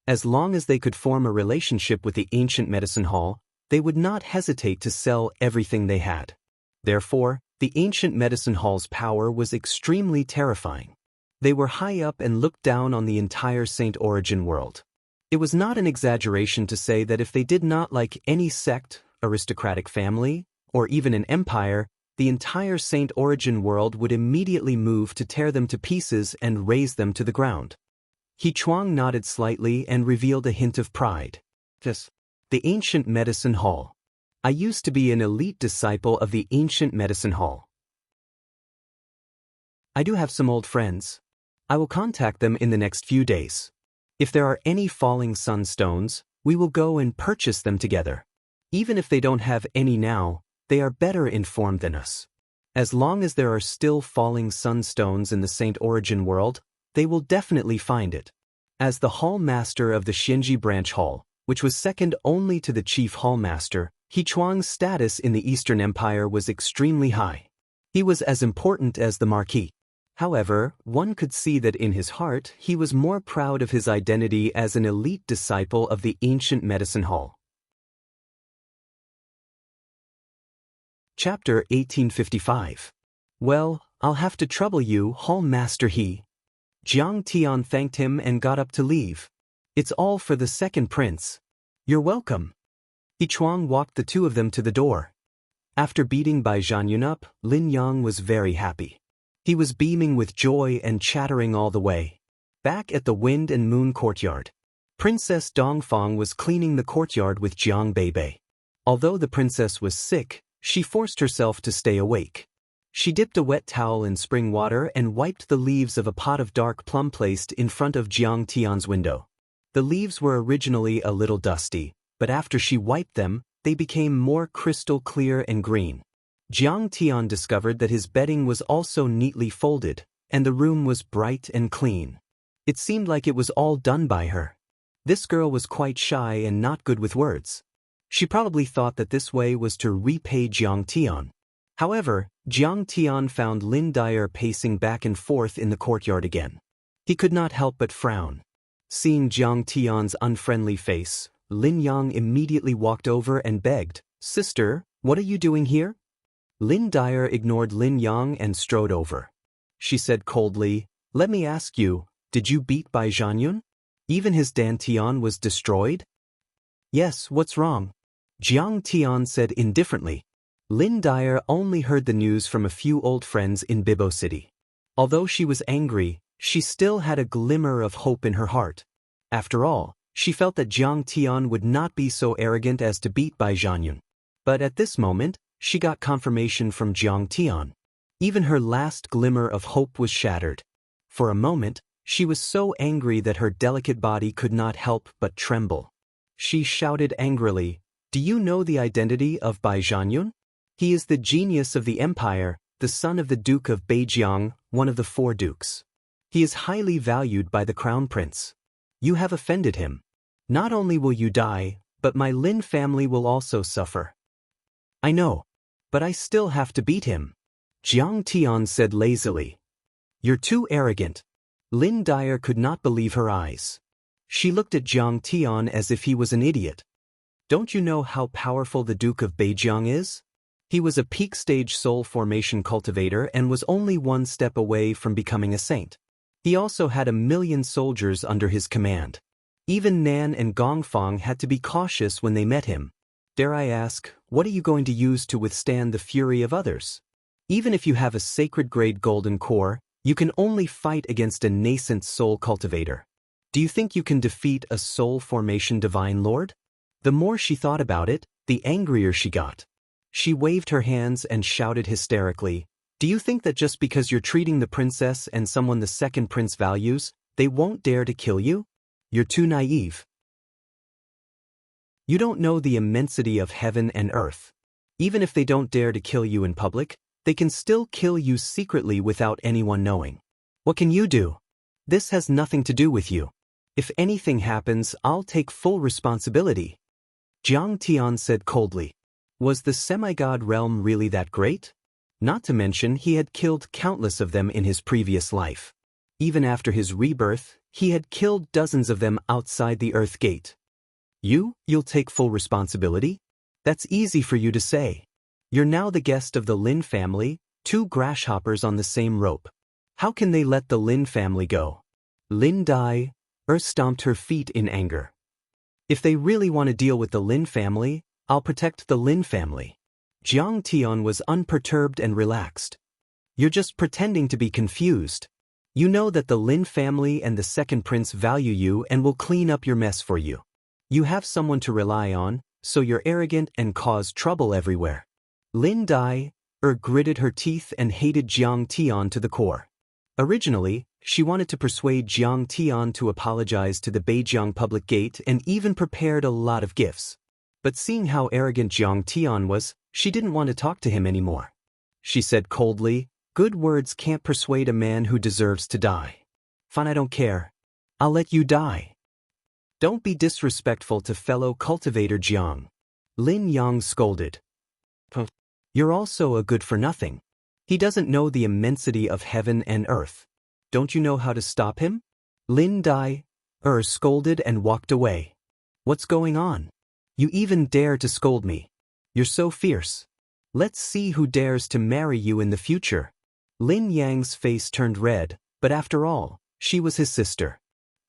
As long as they could form a relationship with the ancient medicine hall, they would not hesitate to sell everything they had. Therefore, the ancient medicine hall's power was extremely terrifying. They were high up and looked down on the entire Saint Origin world. It was not an exaggeration to say that if they did not like any sect, aristocratic family, or even an empire, the entire Saint Origin world would immediately move to tear them to pieces and raze them to the ground. He Chuang nodded slightly and revealed a hint of pride. The ancient medicine hall. I used to be an elite disciple of the ancient medicine hall. I do have some old friends. I will contact them in the next few days. If there are any falling sunstones, we will go and purchase them together. Even if they don't have any now, they are better informed than us. As long as there are still falling sunstones in the Saint Origin world, they will definitely find it. As the hall master of the Xianji branch hall, which was second only to the chief hallmaster, He Chuang's status in the Eastern Empire was extremely high. He was as important as the Marquis. However, one could see that in his heart he was more proud of his identity as an elite disciple of the ancient medicine hall. Chapter 1855. Well, I'll have to trouble you, Hall Master He. Jiang Tian thanked him and got up to leave. It's all for the second prince. You're welcome. He Chuang walked the two of them to the door. After beating Bai Zhanyun up, Lin Yang was very happy. He was beaming with joy and chattering all the way. Back at the Wind and Moon courtyard, Princess Dongfang was cleaning the courtyard with Jiang Beibei. Although the princess was sick, she forced herself to stay awake. She dipped a wet towel in spring water and wiped the leaves of a pot of dark plum placed in front of Jiang Tian's window. The leaves were originally a little dusty, but after she wiped them, they became more crystal clear and green. Jiang Tian discovered that his bedding was also neatly folded, and the room was bright and clean. It seemed like it was all done by her. This girl was quite shy and not good with words. She probably thought that this way was to repay Jiang Tian. However, Jiang Tian found Lin Dyer pacing back and forth in the courtyard again. He could not help but frown. Seeing Jiang Tian's unfriendly face, Lin Yang immediately walked over and begged, "Sister, what are you doing here?" Lin Dyer ignored Lin Yang and strode over. She said coldly, "Let me ask you, did you beat Bai Zhanyun? Even his dantian was destroyed?" "Yes, what's wrong?" Jiang Tian said indifferently. Lin Dyer only heard the news from a few old friends in Bibo City. Although she was angry, she still had a glimmer of hope in her heart. After all, she felt that Jiang Tian would not be so arrogant as to beat Bai Zhanyun. But at this moment, she got confirmation from Jiang Tian. Even her last glimmer of hope was shattered. For a moment, she was so angry that her delicate body could not help but tremble. She shouted angrily, "Do you know the identity of Bai Zhanyun? He is the genius of the empire, the son of the Duke of Beijiang, one of the 4 dukes. He is highly valued by the crown prince. You have offended him. Not only will you die, but my Lin family will also suffer." "I know." But I still have to beat him. Jiang Tian said lazily. You're too arrogant. Lin Dyer could not believe her eyes. She looked at Jiang Tian as if he was an idiot. Don't you know how powerful the Duke of Beijiang is? He was a peak-stage soul formation cultivator and was only one step away from becoming a saint. He also had 1,000,000 soldiers under his command. Even Nan and Gongfang had to be cautious when they met him. Dare I ask, what are you going to use to withstand the fury of others? Even if you have a sacred-grade golden core, you can only fight against a nascent soul cultivator. Do you think you can defeat a soul formation divine lord? The more she thought about it, the angrier she got. She waved her hands and shouted hysterically, Do you think that just because you're treating the princess and someone the second prince values, they won't dare to kill you? You're too naive. You don't know the immensity of heaven and earth. Even if they don't dare to kill you in public, they can still kill you secretly without anyone knowing. What can you do? This has nothing to do with you. If anything happens, I'll take full responsibility. Jiang Tian said coldly. Was the semi-god realm really that great? Not to mention he had killed countless of them in his previous life. Even after his rebirth, he had killed dozens of them outside the Earth Gate. You'll take full responsibility? That's easy for you to say. You're now the guest of the Lin family, 2 grasshoppers on the same rope. How can they let the Lin family go? Lin Dai stomped her feet in anger. If they really want to deal with the Lin family, I'll protect the Lin family. Jiang Tian was unperturbed and relaxed. You're just pretending to be confused. You know that the Lin family and the second prince value you and will clean up your mess for you. You have someone to rely on, so you're arrogant and cause trouble everywhere. Lin Dai gritted her teeth and hated Jiang Tian to the core. Originally, she wanted to persuade Jiang Tian to apologize to the Beijiang public gate and even prepared a lot of gifts. But seeing how arrogant Jiang Tian was, she didn't want to talk to him anymore. She said coldly, Good words can't persuade a man who deserves to die. Fine, I don't care. I'll let you die. Don't be disrespectful to fellow cultivator Jiang. Lin Yang scolded. You're also a good-for-nothing. He doesn't know the immensity of heaven and earth. Don't you know how to stop him? Lin Dai scolded and walked away. What's going on? You even dare to scold me. You're so fierce. Let's see who dares to marry you in the future. Lin Yang's face turned red, but after all, she was his sister.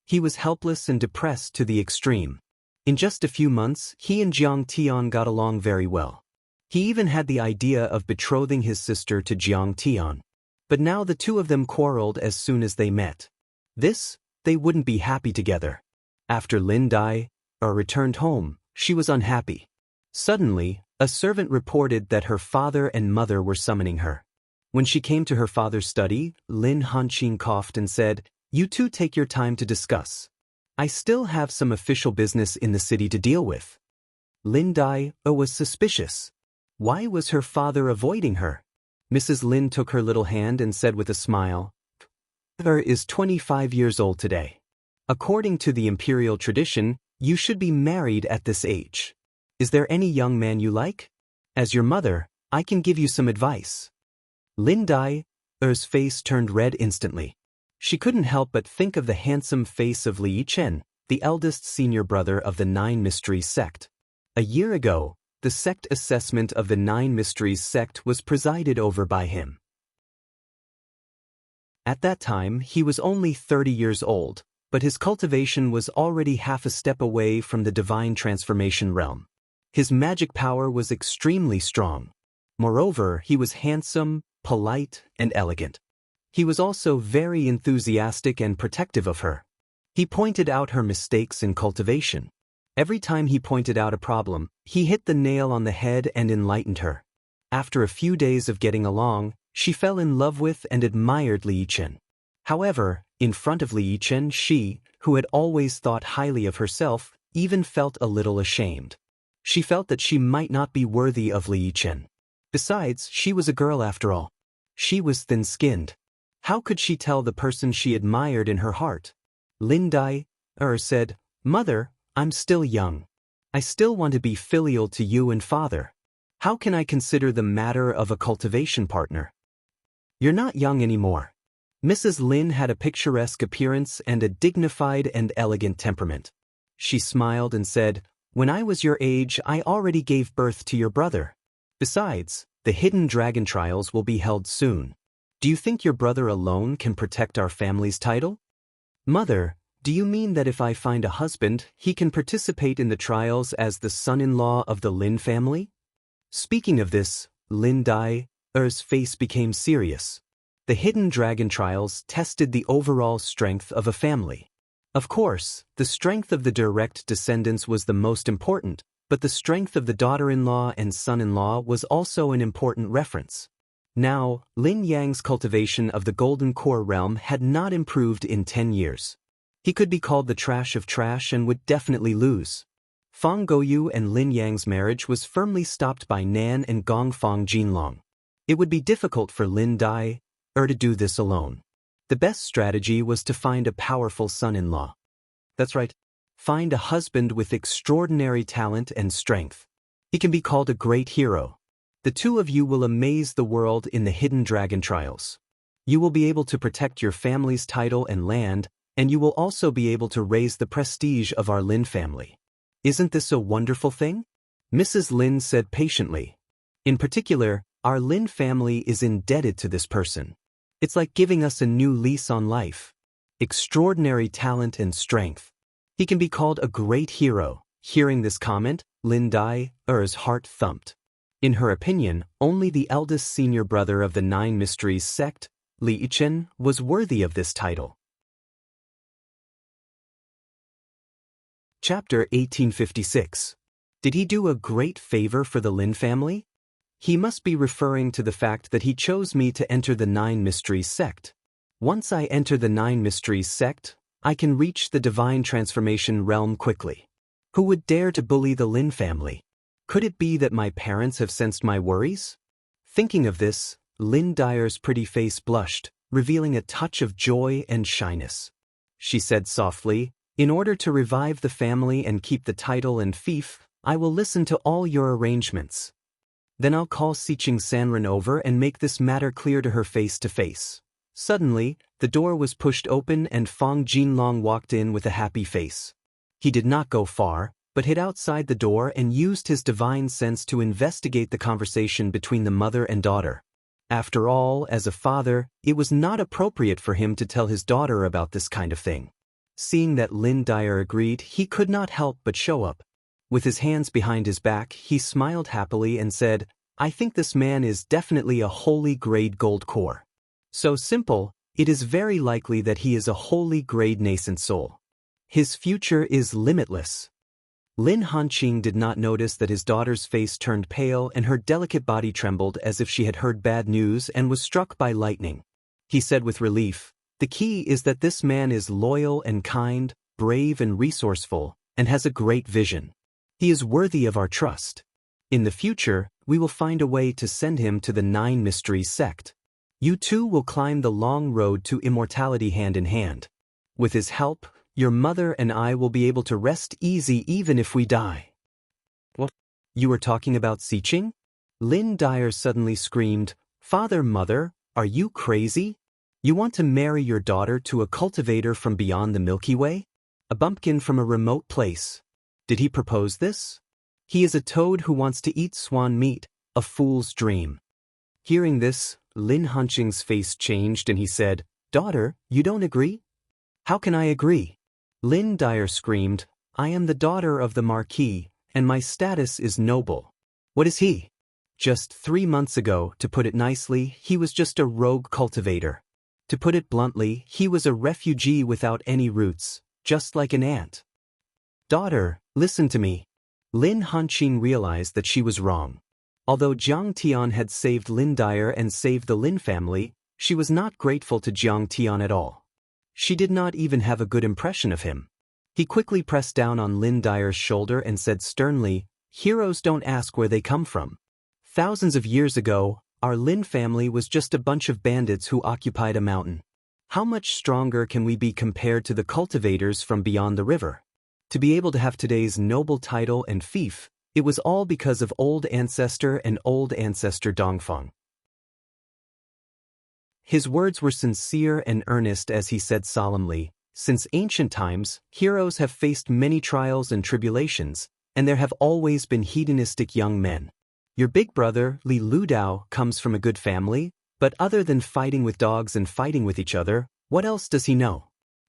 He was helpless and depressed to the extreme. In just a few months, he and Jiang Tian got along very well. He even had the idea of betrothing his sister to Jiang Tian. But now the two of them quarreled as soon as they met. They wouldn't be happy together. After Lin Dai returned home, she was unhappy. Suddenly, a servant reported that her father and mother were summoning her. When she came to her father's study, Lin Hanqing coughed and said, You two take your time to discuss. I still have some official business in the city to deal with. Lin Dai was suspicious. Why was her father avoiding her? Mrs. Lin took her little hand and said with a smile, Father is 25 years old today. According to the imperial tradition, you should be married at this age. Is there any young man you like? As your mother, I can give you some advice. Lin Dai's face turned red instantly. She couldn't help but think of the handsome face of Li Yichen, the eldest senior brother of the Nine Mysteries sect. A year ago, the sect assessment of the Nine Mysteries sect was presided over by him. At that time, he was only 30 years old, but his cultivation was already half a step away from the divine transformation realm. His magic power was extremely strong. Moreover, he was handsome, polite, and elegant. He was also very enthusiastic and protective of her. He pointed out her mistakes in cultivation. Every time he pointed out a problem, he hit the nail on the head and enlightened her. After a few days of getting along, she fell in love with and admired Li Yichen. However, in front of Li Yichen, she, who had always thought highly of herself, even felt a little ashamed. She felt that she might not be worthy of Li Yichen. Besides, she was a girl after all. She was thin-skinned. How could she tell the person she admired in her heart? Lin Dai said, Mother, I'm still young. I still want to be filial to you and father. How can I consider the matter of a cultivation partner? You're not young anymore. Mrs. Lin had a picturesque appearance and a dignified and elegant temperament. She smiled and said, "When I was your age, I already gave birth to your brother. Besides, the hidden dragon trials will be held soon. Do you think your brother alone can protect our family's title?" "Mother, do you mean that if I find a husband, he can participate in the trials as the son-in-law of the Lin family?" Speaking of this, Lin Dai's face became serious. The hidden dragon trials tested the overall strength of a family. Of course, the strength of the direct descendants was the most important, but the strength of the daughter-in-law and son-in-law was also an important reference. Now, Lin Yang's cultivation of the Golden Core realm had not improved in 10 years. He could be called the trash of trash and would definitely lose. Fang Goyu and Lin Yang's marriage was firmly stopped by Nan and Gongfang Jinlong. It would be difficult for Lin Dai to do this alone. The best strategy was to find a powerful son-in-law. That's right. Find a husband with extraordinary talent and strength. He can be called a great hero. The two of you will amaze the world in the hidden dragon trials. You will be able to protect your family's title and land, and you will also be able to raise the prestige of our Lin family. Isn't this a wonderful thing? Mrs. Lin said patiently. In particular, our Lin family is indebted to this person. It's like giving us a new lease on life. Extraordinary talent and strength. He can be called a great hero. Hearing this comment, Lin Dai's heart thumped. In her opinion, only the eldest senior brother of the Nine Mysteries sect, Li Yichen, was worthy of this title. Chapter 1856. Did he do a great favor for the Lin family? He must be referring to the fact that he chose me to enter the Nine Mysteries sect. Once I enter the Nine Mysteries sect, I can reach the divine transformation realm quickly. Who would dare to bully the Lin family? Could it be that my parents have sensed my worries? Thinking of this, Lin Dai's pretty face blushed, revealing a touch of joy and shyness. She said softly, "In order to revive the family and keep the title and fief, I will listen to all your arrangements. Then I'll call Siqing Sanren over and make this matter clear to her face to face." Suddenly, the door was pushed open and Fang Jinlong walked in with a happy face. He did not go far, but hid outside the door and used his divine sense to investigate the conversation between the mother and daughter. After all, as a father, it was not appropriate for him to tell his daughter about this kind of thing. Seeing that Lin Dai agreed, he could not help but show up. With his hands behind his back, he smiled happily and said, "I think this man is definitely a holy grade gold core. So simple, it is very likely that he is a holy grade nascent soul. His future is limitless." Lin Hanqing did not notice that his daughter's face turned pale and her delicate body trembled as if she had heard bad news and was struck by lightning. He said with relief, "The key is that this man is loyal and kind, brave and resourceful, and has a great vision. He is worthy of our trust. In the future, we will find a way to send him to the Nine Mysteries sect. You two will climb the long road to immortality hand in hand. With his help, your mother and I will be able to rest easy even if we die." "What? You were talking about Siqing?" Lin Dai suddenly screamed, "Father, mother, are you crazy? You want to marry your daughter to a cultivator from beyond the Milky Way? A bumpkin from a remote place? Did he propose this? He is a toad who wants to eat swan meat, a fool's dream." Hearing this, Lin Hanqing's face changed and he said, "Daughter, you don't agree?" "How can I agree?" Lin Dai screamed, "I am the daughter of the Marquis, and my status is noble. What is he? Just 3 months ago, to put it nicely, he was just a rogue cultivator. To put it bluntly, he was a refugee without any roots, just like an ant. Daughter, listen to me." Lin Hanqing realized that she was wrong. Although Jiang Tian had saved Lin Dai and saved the Lin family, she was not grateful to Jiang Tian at all. She did not even have a good impression of him. He quickly pressed down on Lin Dai's shoulder and said sternly, "Heroes don't ask where they come from. Thousands of years ago, our Lin family was just a bunch of bandits who occupied a mountain. How much stronger can we be compared to the cultivators from beyond the river? To be able to have today's noble title and fief, It was all because of old ancestor Dongfeng. His words were sincere and earnest as he said solemnly, "Since ancient times, heroes have faced many trials and tribulations, and there have always been hedonistic young men. Your big brother, Li Ludao, comes from a good family, but other than fighting with dogs and fighting with each other, what else does he know?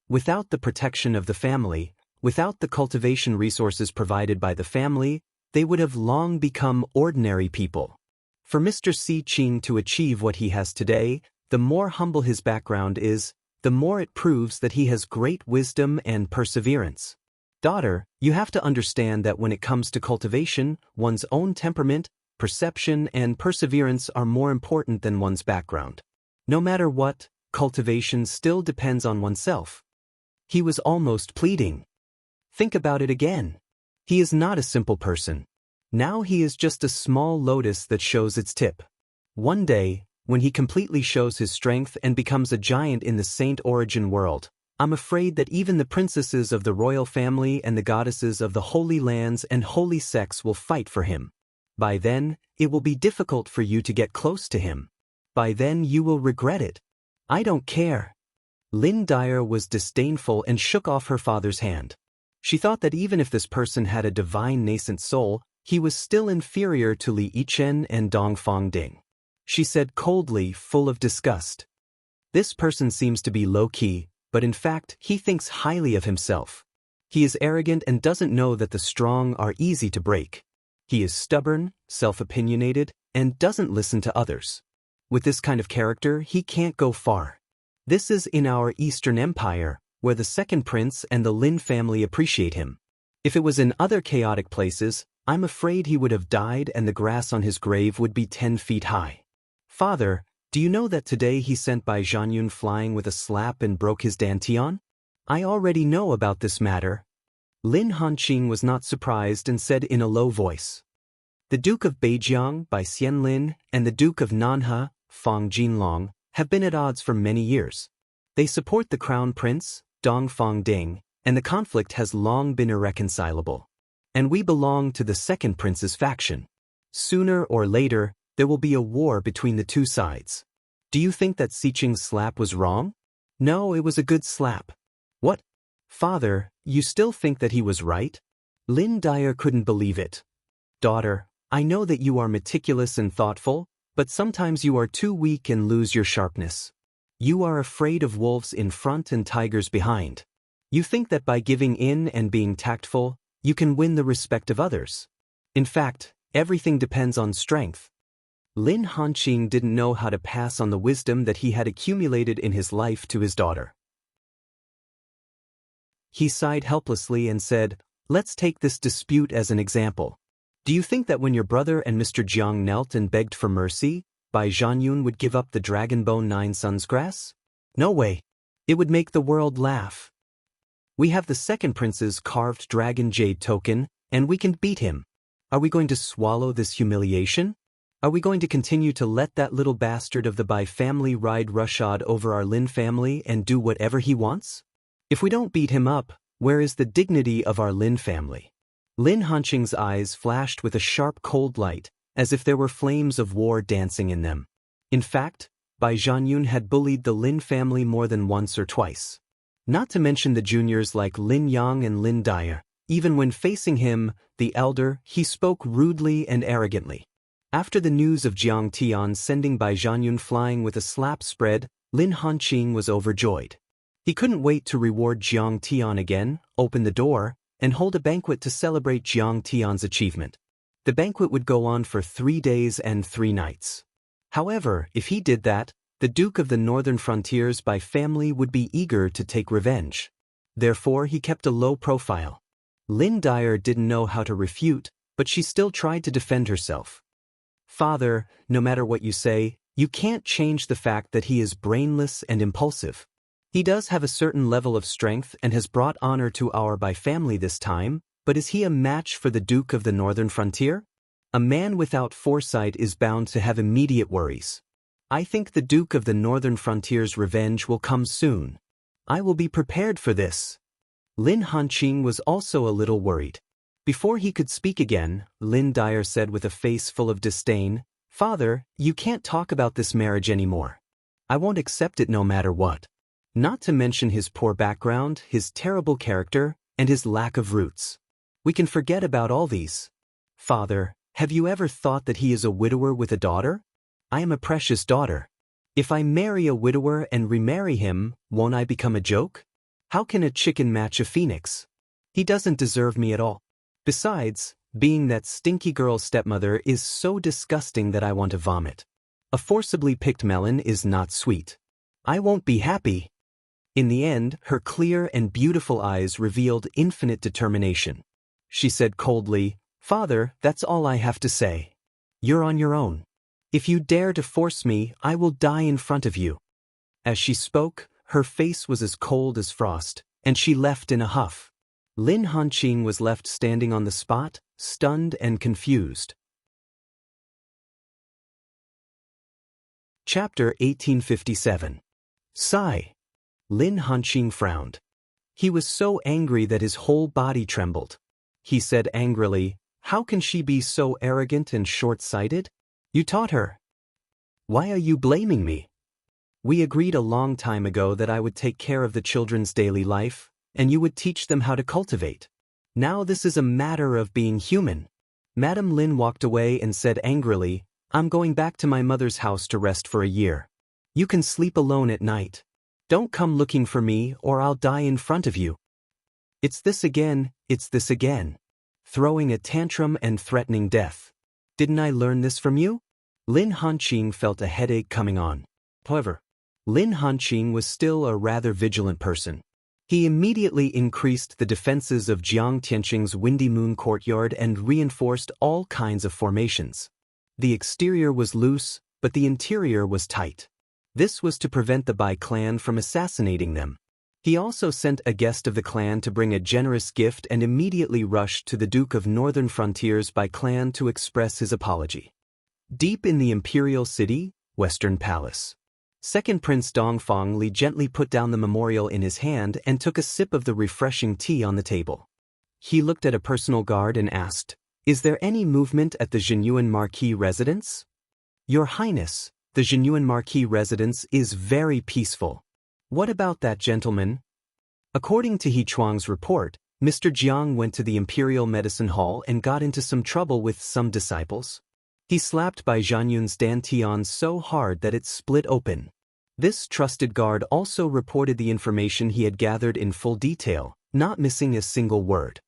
Without the protection of the family, without the cultivation resources provided by the family, they would have long become ordinary people. For Mr. Si Qing to achieve what he has today, the more humble his background is, the more it proves that he has great wisdom and perseverance. Daughter, you have to understand that when it comes to cultivation, one's own temperament, perception, and perseverance are more important than one's background. No matter what, cultivation still depends on oneself." He was almost pleading. Think about it again. He is not a simple person. Now he is just a small lotus that shows its tip. One day, when he completely shows his strength and becomes a giant in the Saint Origin world, I'm afraid that even the princesses of the royal family and the goddesses of the holy lands and holy sects will fight for him. By then, it will be difficult for you to get close to him. By then you will regret it. I don't care. Lin Dyer was disdainful and shook off her father's hand. She thought that even if this person had a divine nascent soul, he was still inferior to Li Yichen and Dongfang Ding. She said coldly, full of disgust, "This person seems to be low-key, but in fact he thinks highly of himself. He is arrogant and doesn't know that the strong are easy to break. He is stubborn, self-opinionated, and doesn't listen to others. With this kind of character, he can't go far. This is in our Eastern Empire, where the second prince and the Lin family appreciate him. If it was in other chaotic places, I'm afraid he would have died and the grass on his grave would be 10 feet high. Father, do you know that today he sent Bai Zhanyun flying with a slap and broke his dantian? I already know about this matter." Lin Hanqing was not surprised and said in a low voice, "The Duke of Beijiang, Bai Xianlin, and the Duke of Nanhe, Fang Jinlong, have been at odds for many years. They support the crown prince, Dongfang Ding, and the conflict has long been irreconcilable. And we belong to the second prince's faction. Sooner or later, there will be a war between the two sides. Do you think that Si Qing's slap was wrong? No, it was a good slap." "What? Father, you still think that he was right?" Lin Dyer couldn't believe it. "Daughter, I know that you are meticulous and thoughtful, but sometimes you are too weak and lose your sharpness. You are afraid of wolves in front and tigers behind. You think that by giving in and being tactful, you can win the respect of others. In fact, everything depends on strength." Lin Hanqing didn't know how to pass on the wisdom that he had accumulated in his life to his daughter. He sighed helplessly and said, "Let's take this dispute as an example. Do you think that when your brother and Mr. Jiang knelt and begged for mercy, Bai Zhanyun would give up the Dragon Bone 9 Suns grass? No way. It would make the world laugh. We have the second prince's carved dragon jade token, and we can beat him. Are we going to swallow this humiliation? Are we going to continue to let that little bastard of the Bai family ride roughshod over our Lin family and do whatever he wants? If we don't beat him up, where is the dignity of our Lin family?" Lin Hanqing's eyes flashed with a sharp cold light, as if there were flames of war dancing in them. In fact, Bai Zhanyun had bullied the Lin family more than once or twice. Not to mention the juniors like Lin Yang and Lin Dyer. Even when facing him, the elder, he spoke rudely and arrogantly. After the news of Jiang Tian sending Bai Zhanyun flying with a slap spread, Lin Hanqing was overjoyed. He couldn't wait to reward Jiang Tian again, open the door, and hold a banquet to celebrate Jiang Tian's achievement. The banquet would go on for 3 days and 3 nights. However, if he did that, the Duke of the Northern Frontiers by family would be eager to take revenge. Therefore, he kept a low profile. Lin Dyer didn't know how to refute, but she still tried to defend herself. "Father, no matter what you say, you can't change the fact that he is brainless and impulsive. He does have a certain level of strength and has brought honor to our Bai family this time, but is he a match for the Duke of the Northern Frontier? A man without foresight is bound to have immediate worries. I think the Duke of the Northern Frontier's revenge will come soon. I will be prepared for this." Lin Hanqing was also a little worried. Before he could speak again, Lin Dyer said with a face full of disdain, "Father, you can't talk about this marriage anymore. I won't accept it no matter what. Not to mention his poor background, his terrible character, and his lack of roots. We can forget about all these. Father, have you ever thought that he is a widower with a daughter? I am a precious daughter. If I marry a widower and remarry him, won't I become a joke? How can a chicken match a phoenix? He doesn't deserve me at all. Besides, being that stinky girl's stepmother is so disgusting that I want to vomit. A forcibly picked melon is not sweet. I won't be happy." In the end, her clear and beautiful eyes revealed infinite determination. She said coldly, "Father, that's all I have to say. You're on your own. If you dare to force me, I will die in front of you." As she spoke, her face was as cold as frost, and she left in a huff. Lin Hanqing was left standing on the spot, stunned and confused. Chapter 1857. Sigh. Lin Hanqing frowned. He was so angry that his whole body trembled. He said angrily, "How can she be so arrogant and short-sighted? You taught her. Why are you blaming me? We agreed a long time ago that I would take care of the children's daily life, and you would teach them how to cultivate. Now this is a matter of being human." Madame Lin walked away and said angrily, "I'm going back to my mother's house to rest for a year. You can sleep alone at night. Don't come looking for me or I'll die in front of you." It's this again. Throwing a tantrum and threatening death. Didn't I learn this from you? Lin Hanqing felt a headache coming on. However, Lin Hanqing was still a rather vigilant person. He immediately increased the defenses of Jiang Tianqing's Windy Moon courtyard and reinforced all kinds of formations. The exterior was loose, but the interior was tight. This was to prevent the Bai clan from assassinating them. He also sent a guest of the clan to bring a generous gift and immediately rushed to the Duke of Northern Frontiers Bai clan to express his apology. Deep in the imperial city, Western Palace. Second Prince Dongfang Li gently put down the memorial in his hand and took a sip of the refreshing tea on the table. He looked at a personal guard and asked, "Is there any movement at the Zhenyuan Marquis residence?" "Your Highness, the Zhenyuan Marquis residence is very peaceful. What about that gentleman?" According to He Chuang's report, Mr. Jiang went to the Imperial Medicine Hall and got into some trouble with some disciples. He slapped Bai Zhanyun's dantian so hard that it split open. This trusted guard also reported the information he had gathered in full detail, not missing a single word.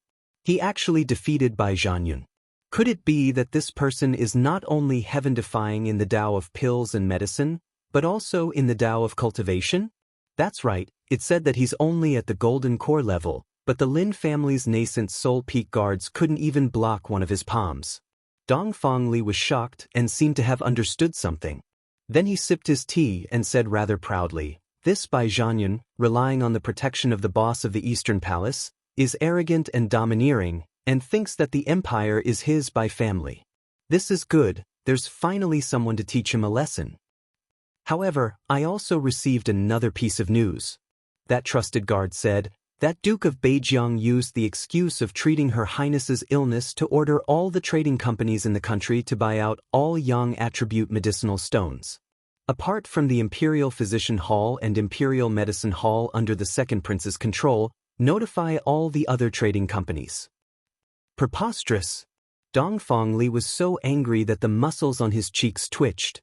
He actually defeated Bai Zhanyun. Could it be that this person is not only heaven-defying in the Tao of pills and medicine, but also in the Tao of cultivation? That's right, it said that he's only at the golden core level, but the Lin family's nascent soul peak guards couldn't even block one of his palms. Dongfang Li was shocked and seemed to have understood something. Then he sipped his tea and said rather proudly, "This Bai Zhanyun, relying on the protection of the boss of the Eastern Palace, is arrogant and domineering, and thinks that the empire is his by family. This is good, there's finally someone to teach him a lesson." However, I also received another piece of news. That trusted guard said, "That Duke of Beijiang used the excuse of treating Her Highness's illness to order all the trading companies in the country to buy out all Yang attribute medicinal stones. Apart from the Imperial Physician Hall and Imperial Medicine Hall under the Second Prince's control, notify all the other trading companies." Preposterous! Dongfang Li was so angry that the muscles on his cheeks twitched.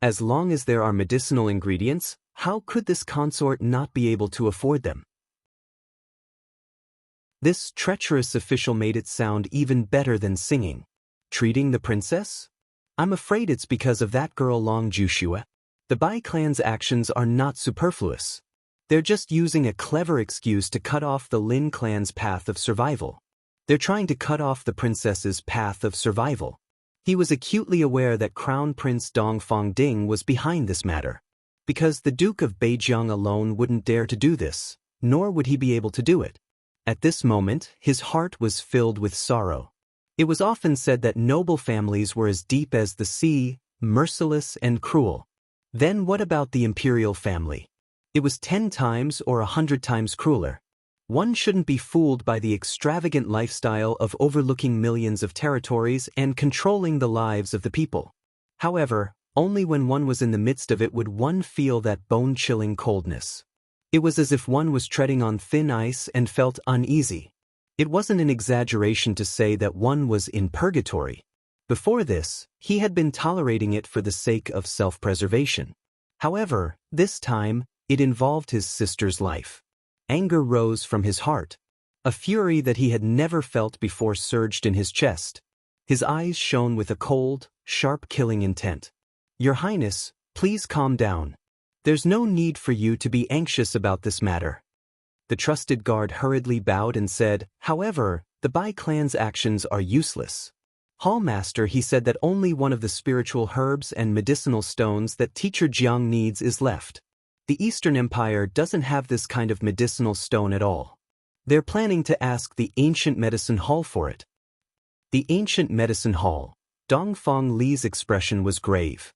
As long as there are medicinal ingredients, how could this consort not be able to afford them? This treacherous official made it sound even better than singing. Treating the princess? I'm afraid it's because of that girl Long Jushua. The Bai clan's actions are not superfluous. They're just using a clever excuse to cut off the Lin clan's path of survival. They're trying to cut off the princess's path of survival. He was acutely aware that Crown Prince Dongfang Ding was behind this matter. Because the Duke of Beijiang alone wouldn't dare to do this, nor would he be able to do it. At this moment, his heart was filled with sorrow. It was often said that noble families were as deep as the sea, merciless and cruel. Then what about the imperial family? It was 10 times or 100 times crueler. One shouldn't be fooled by the extravagant lifestyle of overlooking millions of territories and controlling the lives of the people. However, only when one was in the midst of it would one feel that bone-chilling coldness. It was as if one was treading on thin ice and felt uneasy. It wasn't an exaggeration to say that one was in purgatory. Before this, he had been tolerating it for the sake of self-preservation. However, this time, it involved his sister's life. Anger rose from his heart. A fury that he had never felt before surged in his chest. His eyes shone with a cold, sharp killing intent. "Your Highness, please calm down. There's no need for you to be anxious about this matter." The trusted guard hurriedly bowed and said, "However, the Bai clan's actions are useless. Hallmaster, he said that only one of the spiritual herbs and medicinal stones that Teacher Jiang needs is left. The Eastern Empire doesn't have this kind of medicinal stone at all. They're planning to ask the Ancient Medicine Hall for it." The Ancient Medicine Hall. Dongfang Li's expression was grave.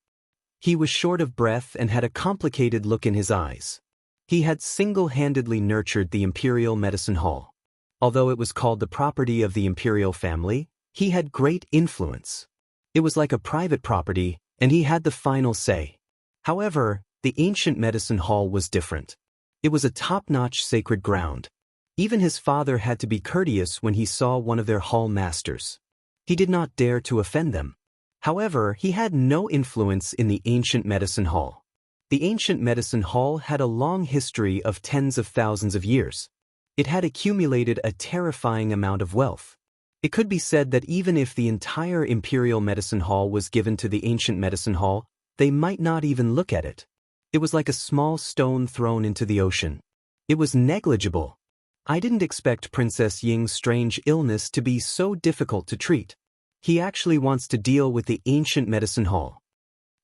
He was short of breath and had a complicated look in his eyes. He had single-handedly nurtured the Imperial Medicine Hall. Although it was called the property of the Imperial family, he had great influence. It was like a private property, and he had the final say. However, the Ancient Medicine Hall was different. It was a top-notch sacred ground. Even his father had to be courteous when he saw one of their hall masters. He did not dare to offend them. However, he had no influence in the Ancient Medicine Hall. The Ancient Medicine Hall had a long history of tens of thousands of years. It had accumulated a terrifying amount of wealth. It could be said that even if the entire Imperial Medicine Hall was given to the Ancient Medicine Hall, they might not even look at it. It was like a small stone thrown into the ocean. It was negligible. "I didn't expect Princess Ying's strange illness to be so difficult to treat. He actually wants to deal with the Ancient Medicine Hall."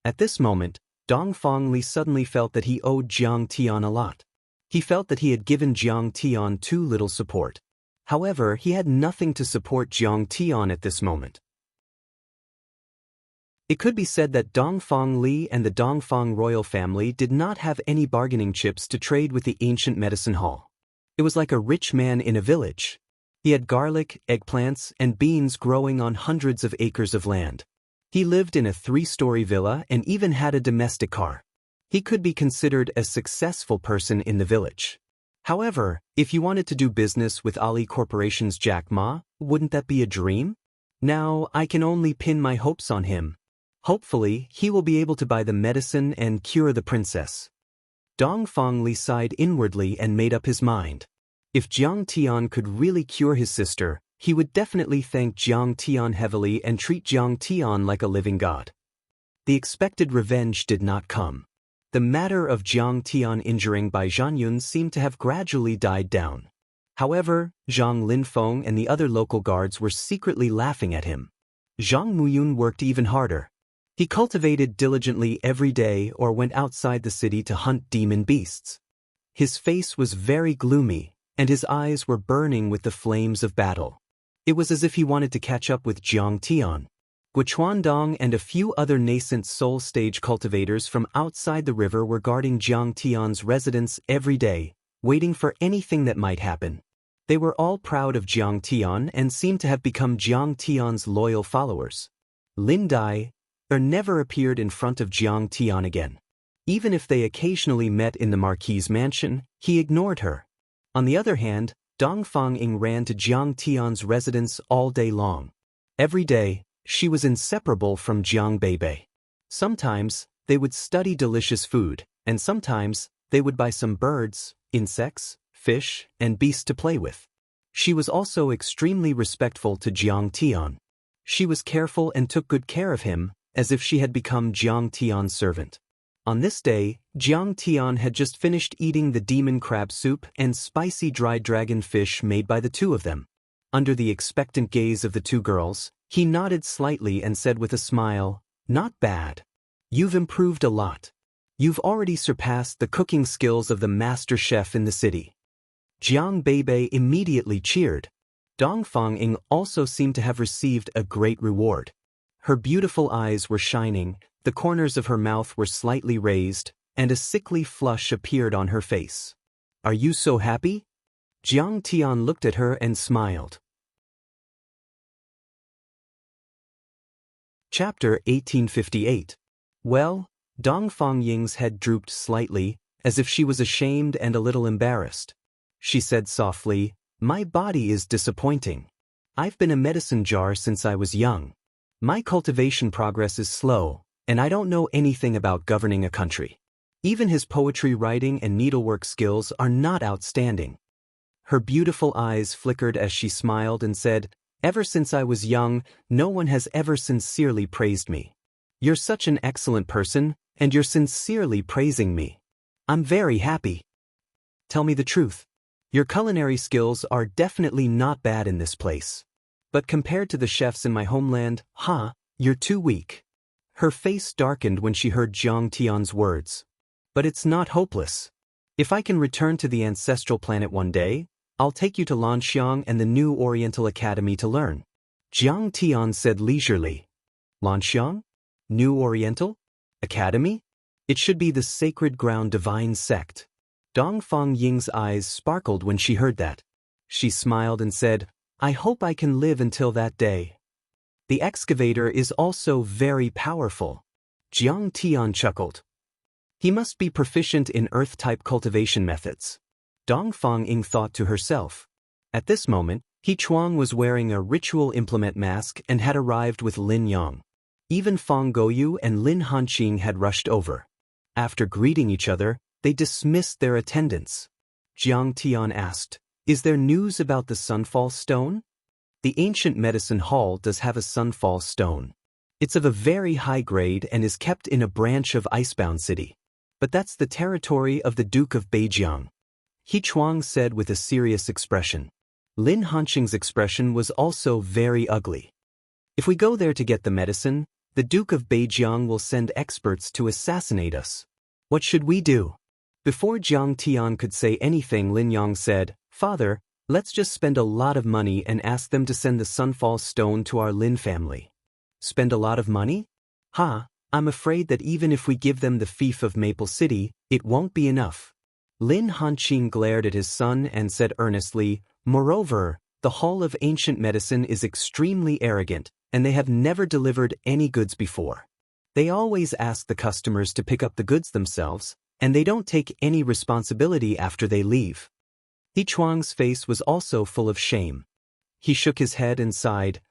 At this moment, Dongfang Li suddenly felt that he owed Jiang Tian a lot. He felt that he had given Jiang Tian too little support. However, he had nothing to support Jiang Tian at this moment. It could be said that Dongfang Li and the Dongfang royal family did not have any bargaining chips to trade with the Ancient Medicine Hall. It was like a rich man in a village. He had garlic, eggplants, and beans growing on hundreds of acres of land. He lived in a 3-story villa and even had a domestic car. He could be considered a successful person in the village. However, if you wanted to do business with Ali Corporation's Jack Ma, wouldn't that be a dream? Now, I can only pin my hopes on him. Hopefully, he will be able to buy the medicine and cure the princess. Dongfang Li sighed inwardly and made up his mind. If Jiang Tian could really cure his sister, he would definitely thank Jiang Tian heavily and treat Jiang Tian like a living god. The expected revenge did not come. The matter of Jiang Tian injuring Bai Zhanyun seemed to have gradually died down. However, Zhang Linfeng and the other local guards were secretly laughing at him. Zhang Muyun worked even harder. He cultivated diligently every day or went outside the city to hunt demon beasts. His face was very gloomy, and his eyes were burning with the flames of battle. It was as if he wanted to catch up with Jiang Tian. Guochuandong and a few other nascent soul stage cultivators from outside the river were guarding Jiang Tian's residence every day, waiting for anything that might happen. They were all proud of Jiang Tian and seemed to have become Jiang Tian's loyal followers. Lin Dai never appeared in front of Jiang Tian again. Even if they occasionally met in the Marquis's mansion, he ignored her. On the other hand, Dongfang Ying ran to Jiang Tian's residence all day long. Every day, she was inseparable from Jiang Beibei. Sometimes, they would study delicious food, and sometimes, they would buy some birds, insects, fish, and beasts to play with. She was also extremely respectful to Jiang Tian. She was careful and took good care of him, as if she had become Jiang Tian's servant. On this day, Jiang Tian had just finished eating the demon crab soup and spicy dried dragon fish made by the two of them. Under the expectant gaze of the two girls, he nodded slightly and said with a smile, "Not bad. You've improved a lot. You've already surpassed the cooking skills of the master chef in the city." Jiang Beibei immediately cheered. Dongfang Ying also seemed to have received a great reward. Her beautiful eyes were shining, the corners of her mouth were slightly raised, and a sickly flush appeared on her face. "Are you so happy?" Jiang Tian looked at her and smiled. Chapter 1858. Well, Dong Fangying's head drooped slightly, as if she was ashamed and a little embarrassed. She said softly, "My body is disappointing. I've been a medicine jar since I was young. My cultivation progress is slow, and I don't know anything about governing a country. Even his poetry writing and needlework skills are not outstanding." Her beautiful eyes flickered as she smiled and said, "Ever since I was young, no one has ever sincerely praised me. You're such an excellent person, and you're sincerely praising me. I'm very happy. Tell me the truth. Your culinary skills are definitely not bad in this place. But compared to the chefs in my homeland, you're too weak." Her face darkened when she heard Jiang Tian's words. "But it's not hopeless. If I can return to the ancestral planet one day, I'll take you to Lanxiang and the New Oriental Academy to learn." Jiang Tian said leisurely. "Lanxiang? New Oriental? Academy? It should be the Sacred Ground Divine Sect." Dong Fangying's eyes sparkled when she heard that. She smiled and said, "I hope I can live until that day." "The excavator is also very powerful." Jiang Tian chuckled. "He must be proficient in earth-type cultivation methods." Dong Fangying thought to herself. At this moment, He Chuang was wearing a ritual implement mask and had arrived with Lin Yang. Even Fang Goyu and Lin Hanqing had rushed over. After greeting each other, they dismissed their attendants. Jiang Tian asked, "Is there news about the Sunfall Stone?" The ancient medicine hall does have a Sunfall Stone. It's of a very high grade and is kept in a branch of Icebound City. But that's the territory of the Duke of Beijiang. He Chuang said with a serious expression. Lin Hanqing's expression was also very ugly. "If we go there to get the medicine, the Duke of Beijiang will send experts to assassinate us. What should we do?" Before Jiang Tian could say anything, Lin Yang said, "Father, let's just spend a lot of money and ask them to send the Sunfall Stone to our Lin family." "Spend a lot of money? I'm afraid that even if we give them the fief of Maple City, it won't be enough." Lin Hanqing glared at his son and said earnestly, "Moreover, the Hall of Ancient Medicine is extremely arrogant, and they have never delivered any goods before. They always ask the customers to pick up the goods themselves, and they don't take any responsibility after they leave." He Chuang's face was also full of shame. He shook his head and sighed,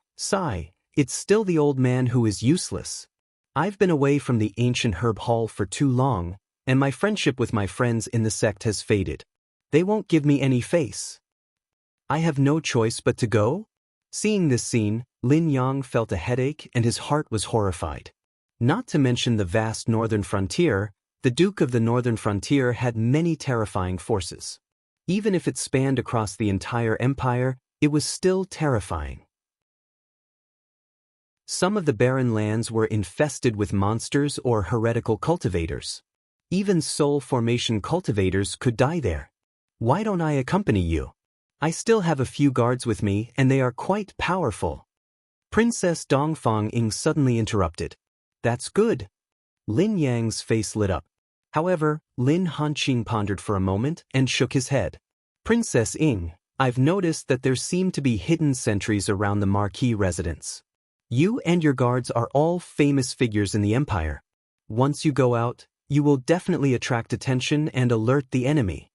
"It's still the old man who is useless. I've been away from the ancient herb hall for too long, and my friendship with my friends in the sect has faded. They won't give me any face. I have no choice but to go?" Seeing this scene, Lin Yang felt a headache and his heart was horrified. Not to mention the vast northern frontier, the Duke of the Northern Frontier had many terrifying forces. Even if it spanned across the entire empire, it was still terrifying. Some of the barren lands were infested with monsters or heretical cultivators. Even soul formation cultivators could die there. "Why don't I accompany you? I still have a few guards with me and they are quite powerful." Princess Dong Fangying suddenly interrupted. "That's good." Lin Yang's face lit up. However, Lin Hanqing pondered for a moment and shook his head. "Princess Ying, I've noticed that there seem to be hidden sentries around the marquis residence. You and your guards are all famous figures in the empire. Once you go out, you will definitely attract attention and alert the enemy."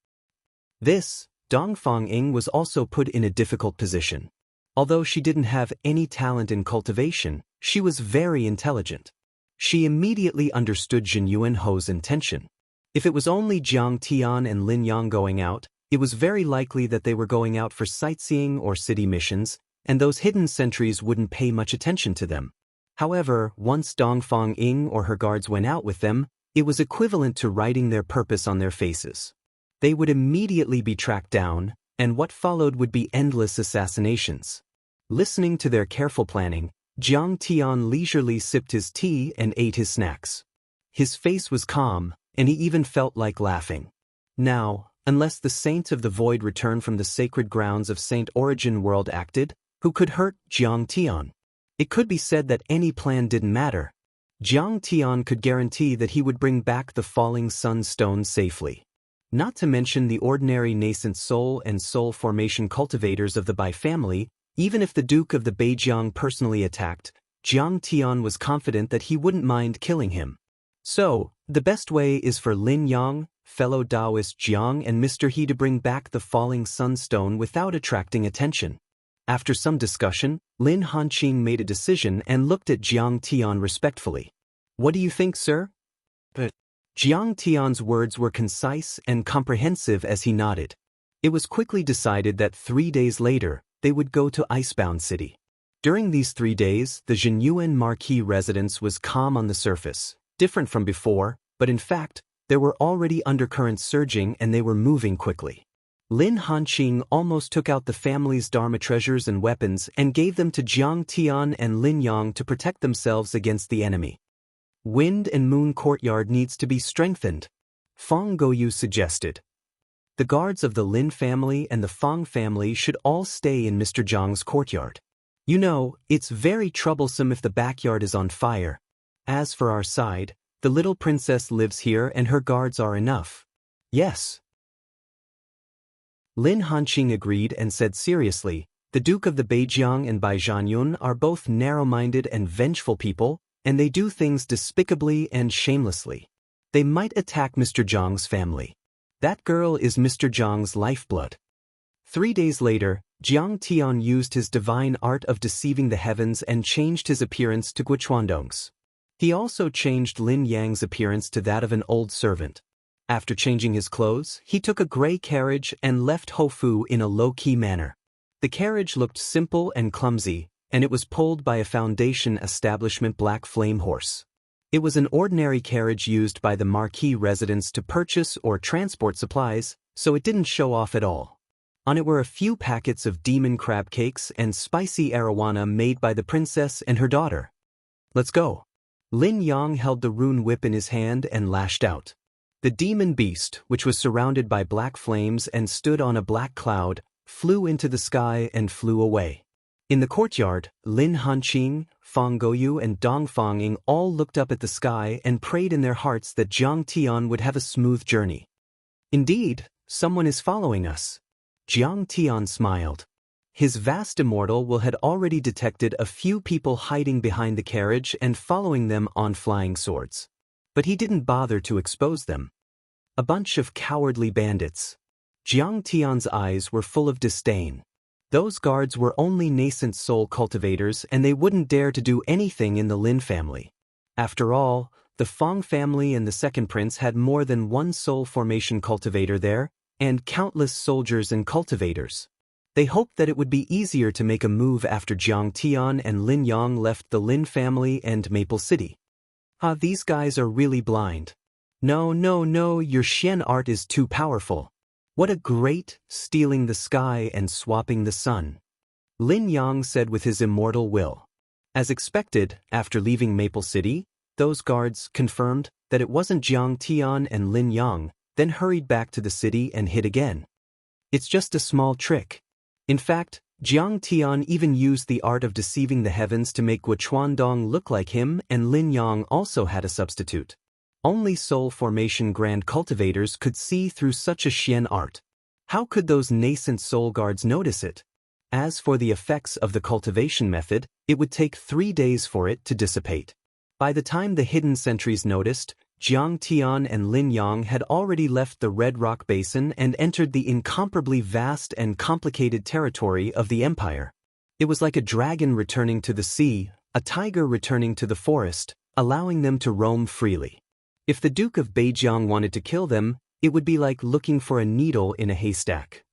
This, Dong Fangying was also put in a difficult position. Although she didn't have any talent in cultivation, she was very intelligent. She immediately understood Jin Yuanho's intention. If it was only Jiang Tian and Lin Yang going out, it was very likely that they were going out for sightseeing or city missions, and those hidden sentries wouldn't pay much attention to them. However, once Dong Fangying or her guards went out with them, it was equivalent to writing their purpose on their faces. They would immediately be tracked down, and what followed would be endless assassinations. Listening to their careful planning, Jiang Tian leisurely sipped his tea and ate his snacks. His face was calm, and he even felt like laughing. Now, unless the Saint of the Void returned from the sacred grounds of Saint Origin World acted, who could hurt Jiang Tian? It could be said that any plan didn't matter. Jiang Tian could guarantee that he would bring back the falling sun stone safely. Not to mention the ordinary nascent soul and soul formation cultivators of the Bai family. Even if the Duke of the Beijiang personally attacked, Jiang Tian was confident that he wouldn't mind killing him. So, the best way is for Lin Yang, fellow Taoist Jiang, and Mr. He to bring back the falling sunstone without attracting attention. After some discussion, Lin Hanqing made a decision and looked at Jiang Tian respectfully. "What do you think, sir?" But Jiang Tian's words were concise and comprehensive as he nodded. It was quickly decided that 3 days later, they would go to Icebound City. During these 3 days, the Zhenyuan Marquis residence was calm on the surface, different from before, but in fact, there were already undercurrents surging and they were moving quickly. Lin Hanqing almost took out the family's Dharma treasures and weapons and gave them to Jiang Tian and Lin Yang to protect themselves against the enemy. Wind and Moon Courtyard needs to be strengthened, Fang Goyu suggested. The guards of the Lin family and the Fang family should all stay in Mr. Zhang's courtyard. You know, it's very troublesome if the backyard is on fire. As for our side, the little princess lives here and her guards are enough. Yes. Lin Hanqing agreed and said seriously, the Duke of the Beijiang and Bai Zhanyun are both narrow-minded and vengeful people, and they do things despicably and shamelessly. They might attack Mr. Zhang's family. That girl is Mr. Zhang's lifeblood. 3 days later, Jiang Tian used his divine art of deceiving the heavens and changed his appearance to Guochuandong's. He also changed Lin Yang's appearance to that of an old servant. After changing his clothes, he took a gray carriage and left Hofu in a low-key manner. The carriage looked simple and clumsy, and it was pulled by a Foundation establishment black flame horse. It was an ordinary carriage used by the Marquis residents to purchase or transport supplies, so it didn't show off at all. On it were a few packets of demon crab cakes and spicy arowana made by the princess and her daughter. "Let's go." Lin Yang held the rune whip in his hand and lashed out. The demon beast, which was surrounded by black flames and stood on a black cloud, flew into the sky and flew away. In the courtyard, Lin Hanqing, Fang Goyu and Dong Fangying all looked up at the sky and prayed in their hearts that Jiang Tian would have a smooth journey. "Indeed, someone is following us." Jiang Tian smiled. His vast immortal will had already detected a few people hiding behind the carriage and following them on flying swords. But he didn't bother to expose them. A bunch of cowardly bandits. Jiang Tian's eyes were full of disdain. Those guards were only nascent soul cultivators and they wouldn't dare to do anything in the Lin family. After all, the Fang family and the second prince had more than one soul formation cultivator there, and countless soldiers and cultivators. They hoped that it would be easier to make a move after Jiang Tian and Lin Yang left the Lin family and Maple City. These guys are really blind. No, your Xian art is too powerful. What a great, stealing the sky and swapping the sun. Lin Yang said with his immortal will. As expected, after leaving Maple City, those guards confirmed that it wasn't Jiang Tian and Lin Yang, then hurried back to the city and hid again. It's just a small trick. In fact, Jiang Tian even used the art of deceiving the heavens to make Guochuandong look like him, and Lin Yang also had a substitute. Only soul formation grand cultivators could see through such a Xian art. How could those nascent soul guards notice it? As for the effects of the cultivation method, it would take 3 days for it to dissipate. By the time the hidden sentries noticed, Jiang Tian and Lin Yang had already left the Red Rock Basin and entered the incomparably vast and complicated territory of the empire. It was like a dragon returning to the sea, a tiger returning to the forest, allowing them to roam freely. If the Duke of Beijiang wanted to kill them, it would be like looking for a needle in a haystack.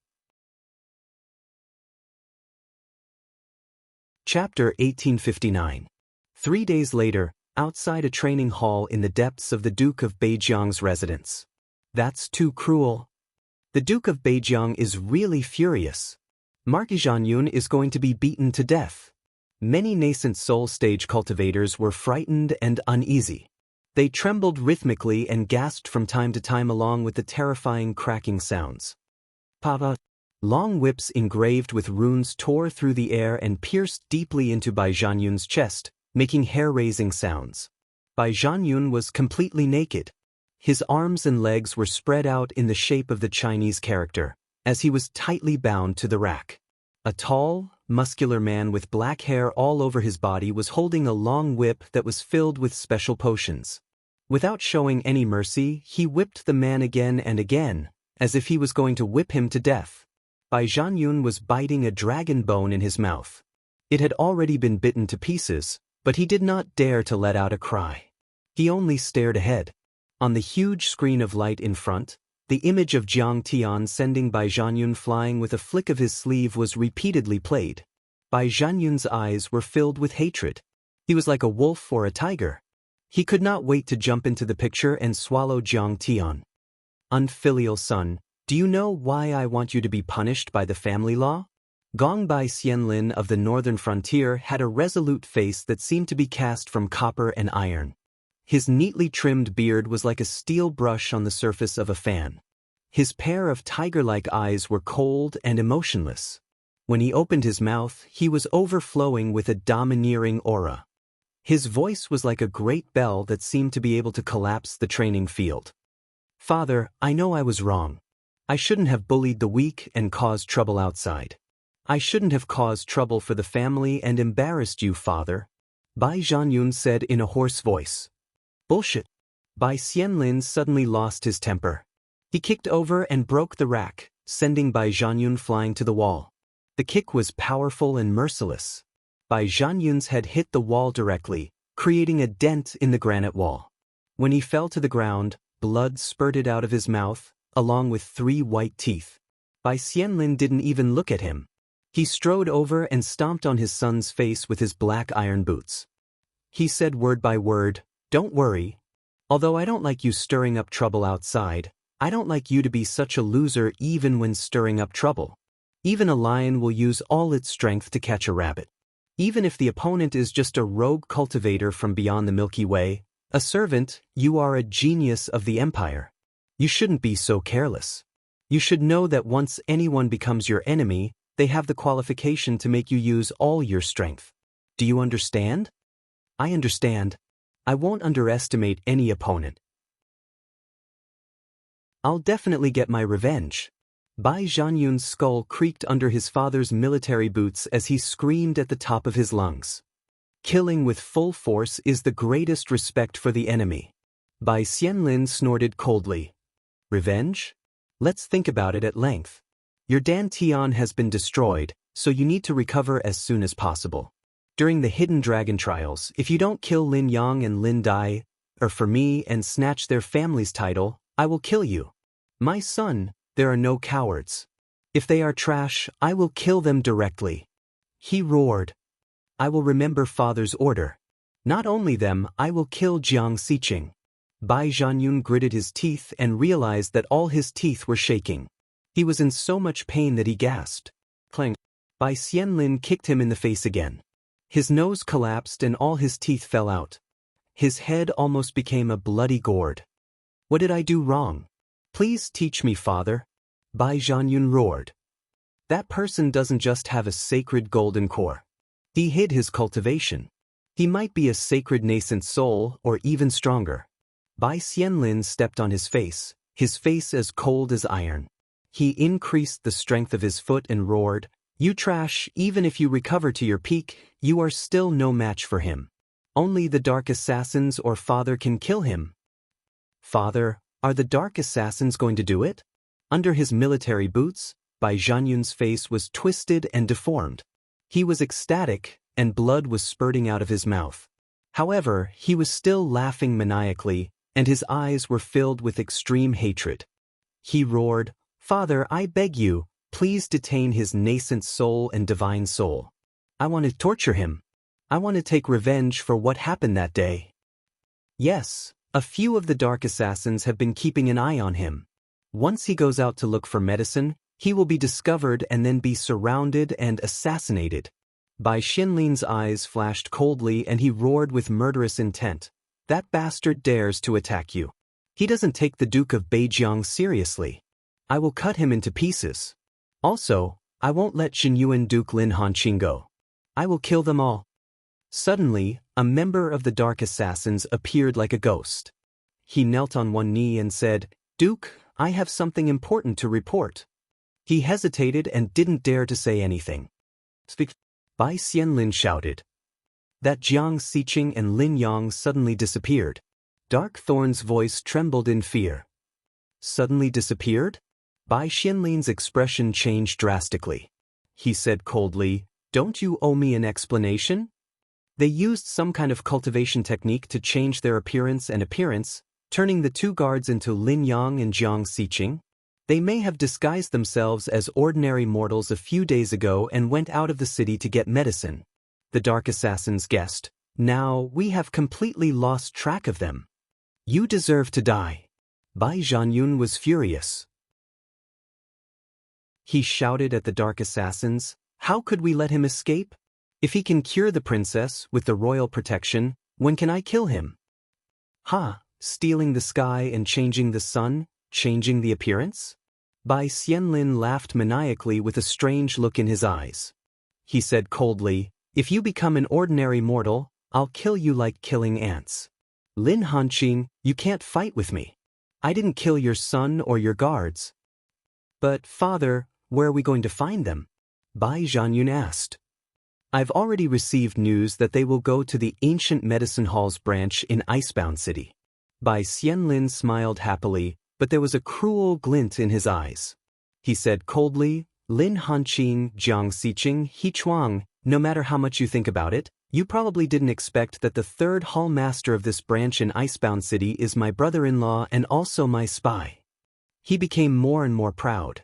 Chapter 1859. 3 days later, outside a training hall in the depths of the Duke of Beijiang's residence. That's too cruel. The Duke of Beijiang is really furious. Marquis Zhanyun is going to be beaten to death. Many nascent soul stage cultivators were frightened and uneasy. They trembled rhythmically and gasped from time to time along with the terrifying cracking sounds. Papa. Long whips engraved with runes tore through the air and pierced deeply into Bai Zhanyun's chest, making hair-raising sounds. Bai Zhanyun was completely naked. His arms and legs were spread out in the shape of the Chinese character, as he was tightly bound to the rack. A tall, muscular man with black hair all over his body was holding a long whip that was filled with special potions. Without showing any mercy, he whipped the man again and again, as if he was going to whip him to death. Bai Zhanyun was biting a dragon bone in his mouth. It had already been bitten to pieces, but he did not dare to let out a cry. He only stared ahead. On the huge screen of light in front, the image of Jiang Tian sending Bai Zhanyun flying with a flick of his sleeve was repeatedly played. Bai Zhanyun's eyes were filled with hatred. He was like a wolf or a tiger. He could not wait to jump into the picture and swallow Jiang Tian. Unfilial son, do you know why I want you to be punished by the family law? Gong Bai Xianlin of the northern frontier had a resolute face that seemed to be cast from copper and iron. His neatly trimmed beard was like a steel brush on the surface of a fan. His pair of tiger-like eyes were cold and emotionless. When he opened his mouth, he was overflowing with a domineering aura. His voice was like a great bell that seemed to be able to collapse the training field. Father, I know I was wrong. I shouldn't have bullied the weak and caused trouble outside. I shouldn't have caused trouble for the family and embarrassed you, father. Bai Zhanyun said in a hoarse voice. Bullshit. Bai Xianlin suddenly lost his temper. He kicked over and broke the rack, sending Bai Zhanyun flying to the wall. The kick was powerful and merciless. Bai Zhanyun's head hit the wall directly, creating a dent in the granite wall. When he fell to the ground, blood spurted out of his mouth, along with 3 white teeth. Bai Xianlin didn't even look at him. He strode over and stomped on his son's face with his black iron boots. He said word by word, "Don't worry. Although I don't like you stirring up trouble outside, I don't like you to be such a loser even when stirring up trouble. Even a lion will use all its strength to catch a rabbit. Even if the opponent is just a rogue cultivator from beyond the Milky Way, a servant, you are a genius of the empire. You shouldn't be so careless. You should know that once anyone becomes your enemy, they have the qualification to make you use all your strength. Do you understand?" "I understand. I won't underestimate any opponent. I'll definitely get my revenge." Bai Zhanyun's skull creaked under his father's military boots as he screamed at the top of his lungs. Killing with full force is the greatest respect for the enemy. Bai Xianlin snorted coldly. "Revenge? Let's think about it at length. Your Dan Tian has been destroyed, so you need to recover as soon as possible. During the Hidden Dragon trials, if you don't kill Lin Yang and Lin Dai, or for me and snatch their family's title, I will kill you. My son, there are no cowards. If they are trash, I will kill them directly." He roared. "I will remember father's order. Not only them, I will kill Jiang Xiqing." Bai Zhanyun gritted his teeth and realized that all his teeth were shaking. He was in so much pain that he gasped. Clang. Bai Xianlin kicked him in the face again. His nose collapsed and all his teeth fell out. His head almost became a bloody gourd. "What did I do wrong? Please teach me, father." Bai Zhanyun roared. "That person doesn't just have a sacred golden core. He hid his cultivation. He might be a sacred nascent soul or even stronger." Bai Xianlin stepped on his face as cold as iron. He increased the strength of his foot and roared, "You trash, even if you recover to your peak, you are still no match for him. Only the Dark Assassins or father can kill him." "Father, are the Dark Assassins going to do it?" Under his military boots, Bai Zhanyun's face was twisted and deformed. He was ecstatic, and blood was spurting out of his mouth. However, he was still laughing maniacally, and his eyes were filled with extreme hatred. He roared, "Father, I beg you, please detain his nascent soul and divine soul. I want to torture him. I want to take revenge for what happened that day." Yes, a few of the Dark Assassins have been keeping an eye on him. Once he goes out to look for medicine, he will be discovered and then be surrounded and assassinated. Bai Xianlin's eyes flashed coldly and he roared with murderous intent. "That bastard dares to attack you. He doesn't take the Duke of Beijiang seriously. I will cut him into pieces. Also, I won't let Xinyuan Duke Lin Hanqing go. I will kill them all." Suddenly, a member of the Dark Assassins appeared like a ghost. He knelt on one knee and said, "Duke, I have something important to report." He hesitated and didn't dare to say anything. "Speak." Bai Xianlin shouted. That Jiang Xiqing and Lin Yang suddenly disappeared. Dark Thorn's voice trembled in fear. Suddenly disappeared? Bai Xianlin's expression changed drastically. He said coldly, "Don't you owe me an explanation?" They used some kind of cultivation technique to change their appearance, turning the two guards into Lin Yang and Jiang Xiqing. They may have disguised themselves as ordinary mortals a few days ago and went out of the city to get medicine. The Dark Assassins guessed. Now we have completely lost track of them. You deserve to die. Bai Zhanyun was furious. He shouted at the Dark Assassins, "How could we let him escape? If he can cure the princess with the royal protection, when can I kill him? Ha, stealing the sky and changing the sun, changing the appearance?" Bai Xianlin laughed maniacally with a strange look in his eyes. He said coldly, "If you become an ordinary mortal, I'll kill you like killing ants. Lin Hanqing, you can't fight with me. I didn't kill your son or your guards." "But, father, where are we going to find them?" Bai Zhanyun asked. "I've already received news that they will go to the Ancient Medicine Hall's branch in Icebound City." Bai Xianlin smiled happily, but there was a cruel glint in his eyes. He said coldly, "Lin Hanqing, Jiang Xiqing, He Chuang, no matter how much you think about it, you probably didn't expect that the third hall master of this branch in Icebound City is my brother-in-law and also my spy." He became more and more proud.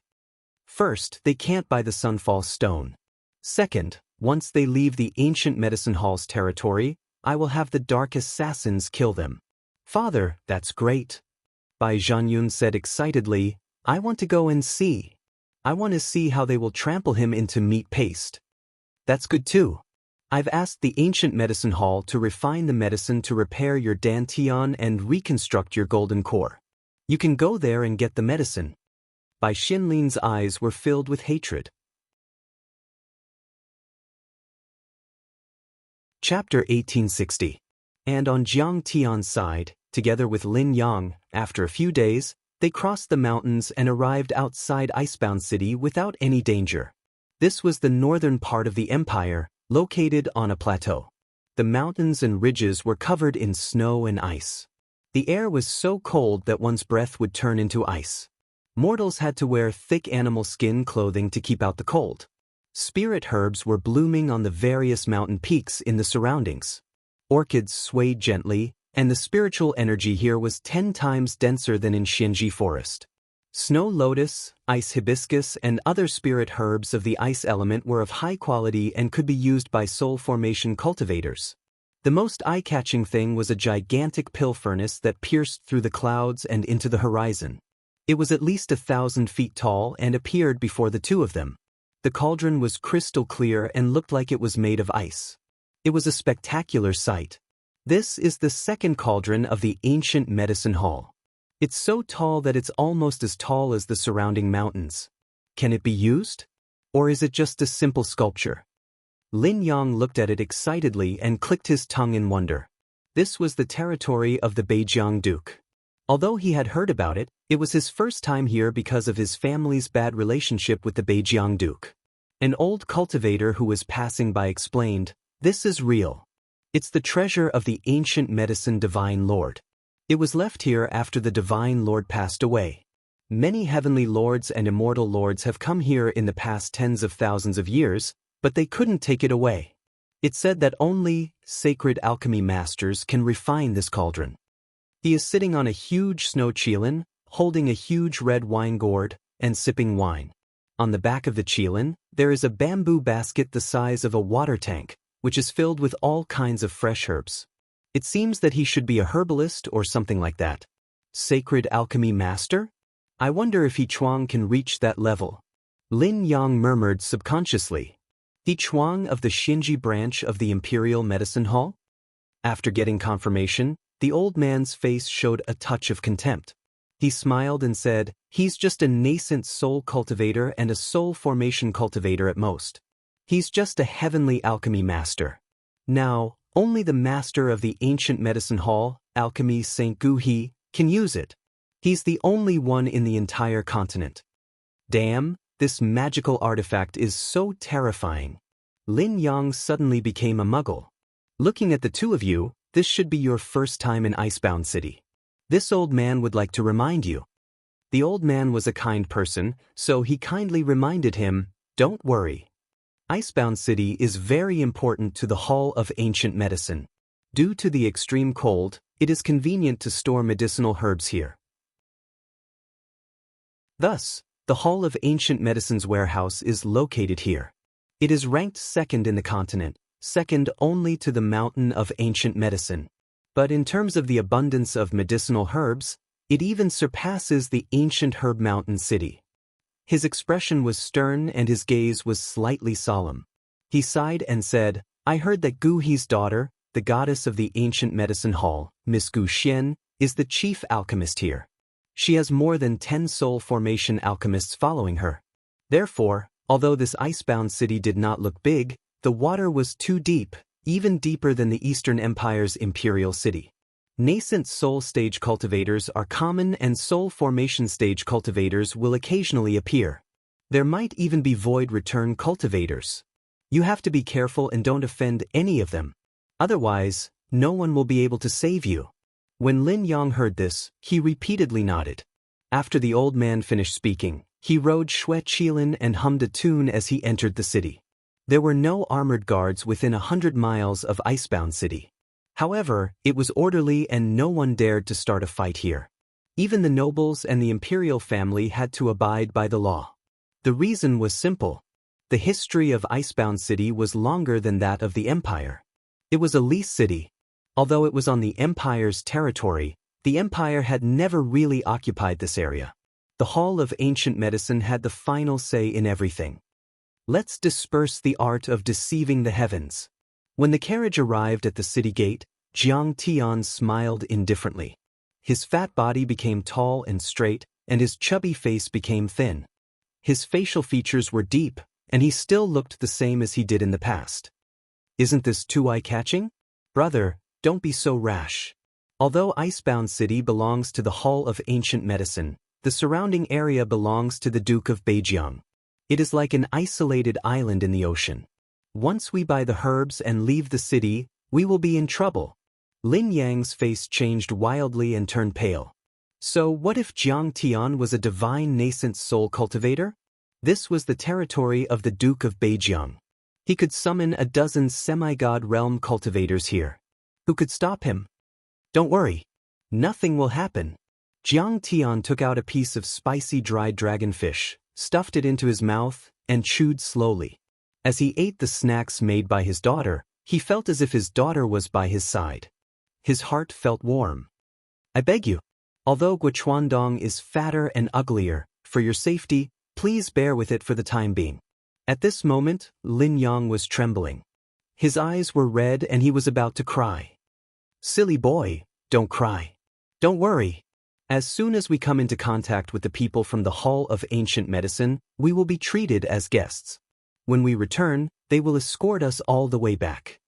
First, they can't buy the Sunfall Stone. Second, once they leave the Ancient Medicine Hall's territory, I will have the Dark Assassins kill them. "Father, that's great." Bai Zhanyun said excitedly, "I want to go and see. I want to see how they will trample him into meat paste." "That's good too. I've asked the Ancient Medicine Hall to refine the medicine to repair your dantian and reconstruct your golden core. You can go there and get the medicine." Bai Xianlin's eyes were filled with hatred. Chapter 1860. And on Jiang Tian's side, together with Lin Yang, after a few days, they crossed the mountains and arrived outside Icebound City without any danger. This was the northern part of the empire, located on a plateau. The mountains and ridges were covered in snow and ice. The air was so cold that one's breath would turn into ice. Mortals had to wear thick animal skin clothing to keep out the cold. Spirit herbs were blooming on the various mountain peaks in the surroundings. Orchids swayed gently, and the spiritual energy here was 10 times denser than in Xianji Forest. Snow lotus, ice hibiscus, and other spirit herbs of the ice element were of high quality and could be used by soul formation cultivators. The most eye-catching thing was a gigantic pill furnace that pierced through the clouds and into the horizon. It was at least 1,000 feet tall and appeared before the two of them. The cauldron was crystal clear and looked like it was made of ice. It was a spectacular sight. This is the second cauldron of the Ancient Medicine Hall. It's so tall that it's almost as tall as the surrounding mountains. Can it be used? Or is it just a simple sculpture? Lin Yang looked at it excitedly and clicked his tongue in wonder. This was the territory of the Beijiang Duke. Although he had heard about it, it was his first time here because of his family's bad relationship with the Beijiang Duke. An old cultivator who was passing by explained, "This is real. It's the treasure of the ancient medicine Divine Lord. It was left here after the Divine Lord passed away. Many heavenly lords and immortal lords have come here in the past tens of thousands of years, but they couldn't take it away. It's said that only sacred alchemy masters can refine this cauldron." He is sitting on a huge snow qilin, holding a huge red wine gourd, and sipping wine. On the back of the qilin, there is a bamboo basket the size of a water tank, which is filled with all kinds of fresh herbs. It seems that he should be a herbalist or something like that. Sacred alchemy master? I wonder if He Chuang can reach that level. Lin Yang murmured subconsciously. He Chuang of the Xinji branch of the Imperial Medicine Hall? After getting confirmation, the old man's face showed a touch of contempt. He smiled and said, "He's just a nascent soul cultivator and a soul formation cultivator at most. He's just a heavenly alchemy master. Now, only the master of the Ancient Medicine Hall, Alchemy St. Gu He, can use it. He's the only one in the entire continent. Damn, this magical artifact is so terrifying. Lin Yang suddenly became a muggle. Looking at the two of you, this should be your first time in Icebound City. This old man would like to remind you. The old man was a kind person, so he kindly reminded him, don't worry. Icebound City is very important to the Hall of Ancient Medicine. Due to the extreme cold, it is convenient to store medicinal herbs here. Thus, the Hall of Ancient Medicine's warehouse is located here. It is ranked second in the continent, second only to the Mountain of Ancient Medicine. But in terms of the abundance of medicinal herbs, it even surpasses the ancient Herb Mountain City. His expression was stern and his gaze was slightly solemn. He sighed and said, I heard that Gu He's daughter, the goddess of the ancient medicine hall, Miss Gu Xian, is the chief alchemist here. She has more than 10 soul formation alchemists following her. Therefore, although this icebound city did not look big, the water was too deep, even deeper than the Eastern Empire's imperial city. Nascent soul stage cultivators are common and soul formation stage cultivators will occasionally appear. There might even be void return cultivators. You have to be careful and don't offend any of them. Otherwise, no one will be able to save you. When Lin Yang heard this, he repeatedly nodded. After the old man finished speaking, he rode Xue Qilin and hummed a tune as he entered the city. There were no armored guards within 100 miles of Icebound City. However, it was orderly and no one dared to start a fight here. Even the nobles and the imperial family had to abide by the law. The reason was simple. The history of Icebound City was longer than that of the Empire. It was a leased city. Although it was on the Empire's territory, the Empire had never really occupied this area. The Hall of Ancient Medicine had the final say in everything. Let's disperse the art of deceiving the heavens. When the carriage arrived at the city gate, Jiang Tian smiled indifferently. His fat body became tall and straight, and his chubby face became thin. His facial features were deep, and he still looked the same as he did in the past. Isn't this too eye-catching? Brother, don't be so rash. Although Icebound City belongs to the Hall of Ancient Medicine, the surrounding area belongs to the Duke of Beijiang. It is like an isolated island in the ocean. Once we buy the herbs and leave the city, we will be in trouble. Lin Yang's face changed wildly and turned pale. So what if Jiang Tian was a divine nascent soul cultivator? This was the territory of the Duke of Beijiang. He could summon a dozen semi-god realm cultivators here. Who could stop him? Don't worry. Nothing will happen. Jiang Tian took out a piece of spicy dried dragonfish, stuffed it into his mouth, and chewed slowly. As he ate the snacks made by his daughter, he felt as if his daughter was by his side. His heart felt warm. I beg you. Although Guochuandong is fatter and uglier, for your safety, please bear with it for the time being. At this moment, Lin Yang was trembling. His eyes were red and he was about to cry. Silly boy, don't cry. Don't worry. As soon as we come into contact with the people from the Hall of Ancient Medicine, we will be treated as guests. When we return, they will escort us all the way back.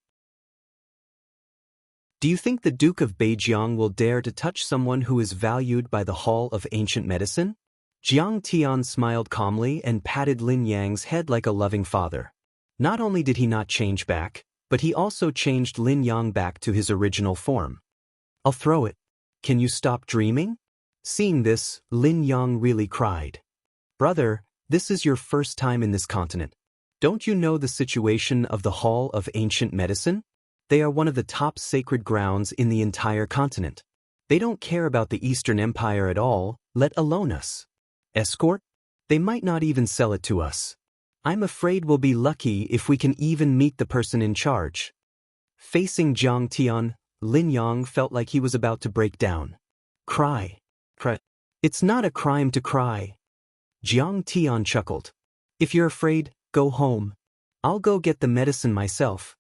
Do you think the Duke of Beijiang will dare to touch someone who is valued by the Hall of Ancient Medicine? Jiang Tian smiled calmly and patted Lin Yang's head like a loving father. Not only did he not change back, but he also changed Lin Yang back to his original form. I'll throw it. Can you stop dreaming? Seeing this, Lin Yang really cried. Brother, this is your first time in this continent. Don't you know the situation of the Hall of Ancient Medicine? They are one of the top sacred grounds in the entire continent. They don't care about the Eastern Empire at all, let alone us. Escort? They might not even sell it to us. I'm afraid we'll be lucky if we can even meet the person in charge. Facing Jiang Tian, Lin Yang felt like he was about to break down. Cry. It's not a crime to cry. Jiang Tian chuckled. If you're afraid, go home. I'll go get the medicine myself.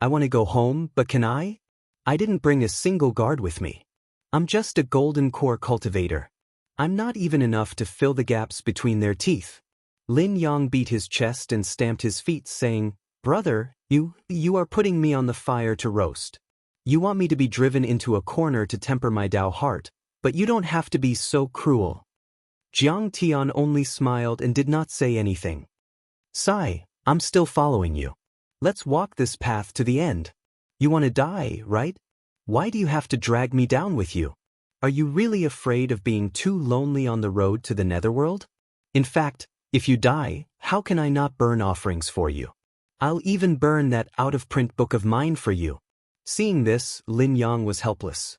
I want to go home, but can I? I didn't bring a single guard with me. I'm just a golden core cultivator. I'm not even enough to fill the gaps between their teeth. Lin Yang beat his chest and stamped his feet, saying, Brother, you are putting me on the fire to roast. You want me to be driven into a corner to temper my Tao heart, But you don't have to be so cruel. Jiang Tian only smiled and did not say anything. Sai, I'm still following you. Let's walk this path to the end. You want to die, right? Why do you have to drag me down with you? Are you really afraid of being too lonely on the road to the netherworld? In fact, if you die, how can I not burn offerings for you? I'll even burn that out-of-print book of mine for you. Seeing this, Lin Yang was helpless.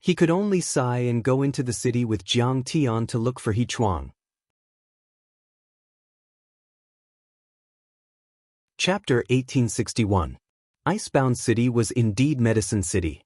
He could only sigh and go into the city with Jiang Tian to look for He Chuang. Chapter 1861. Icebound City was indeed Medicine City.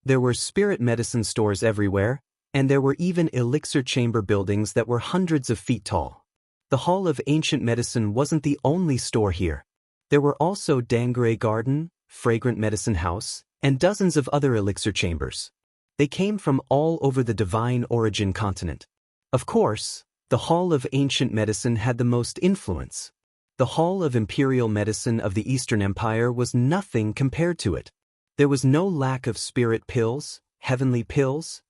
There were spirit medicine stores everywhere, and there were even elixir chamber buildings that were hundreds of feet tall. The Hall of Ancient Medicine wasn't the only store here. There were also Dangere Garden, Fragrant Medicine House, and dozens of other elixir chambers. They came from all over the Divine Origin continent. Of course, the Hall of Ancient Medicine had the most influence. The Hall of Imperial Medicine of the Eastern Empire was nothing compared to it. There was no lack of spirit pills, heavenly pills,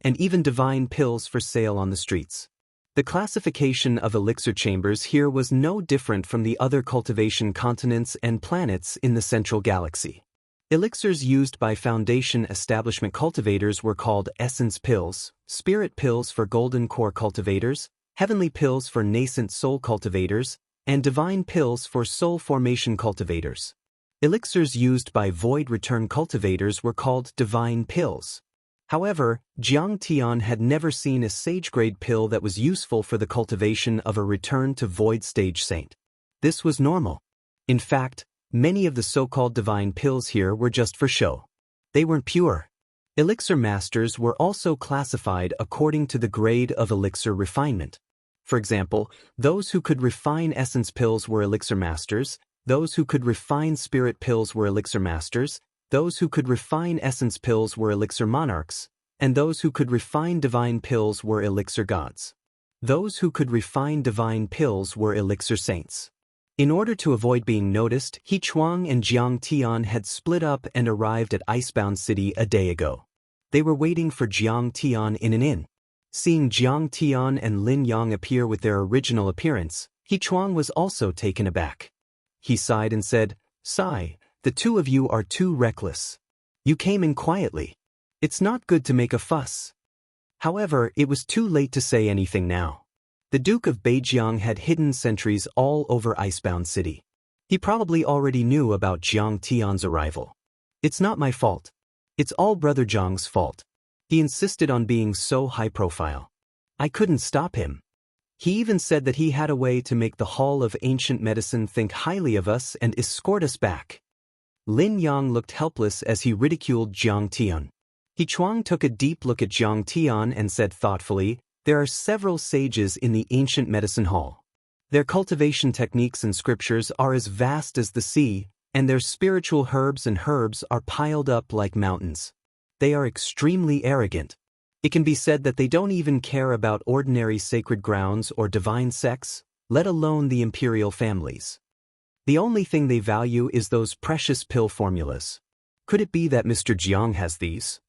and even divine pills for sale on the streets. The classification of elixir chambers here was no different from the other cultivation continents and planets in the central galaxy. Elixirs used by Foundation establishment cultivators were called essence pills, spirit pills for golden core cultivators, heavenly pills for nascent soul cultivators, and divine pills for soul formation cultivators. Elixirs used by void return cultivators were called divine pills. However, Jiang Tian had never seen a sage-grade pill that was useful for the cultivation of a return to void stage saint. This was normal. In fact, many of the so-called divine pills here were just for show. They weren't pure. Elixir masters were also classified according to the grade of elixir refinement. For example, those who could refine essence pills were elixir masters, those who could refine spirit pills were elixir masters, those who could refine essence pills were elixir monarchs, and those who could refine divine pills were elixir gods. Those who could refine divine pills were elixir saints. In order to avoid being noticed, He Chuang and Jiang Tian had split up and arrived at Icebound City a day ago. They were waiting for Jiang Tian in an inn. Seeing Jiang Tian and Lin Yang appear with their original appearance, He Chuang was also taken aback. He sighed and said, "Sai, the two of you are too reckless. You came in quietly. It's not good to make a fuss." However, it was too late to say anything now. The Duke of Beijiang had hidden sentries all over Icebound City. He probably already knew about Jiang Tian's arrival. "It's not my fault. It's all Brother Jiang's fault. He insisted on being so high profile. I couldn't stop him. He even said that he had a way to make the Hall of Ancient Medicine think highly of us and escort us back." Lin Yang looked helpless as he ridiculed Jiang Tian. He Chuang took a deep look at Jiang Tian and said thoughtfully, "There are several sages in the Ancient Medicine Hall. Their cultivation techniques and scriptures are as vast as the sea, and their spiritual herbs are piled up like mountains. They are extremely arrogant. It can be said that they don't even care about ordinary sacred grounds or divine sects, let alone the imperial families. The only thing they value is those precious pill formulas. Could it be that Mr. Jiang has these?"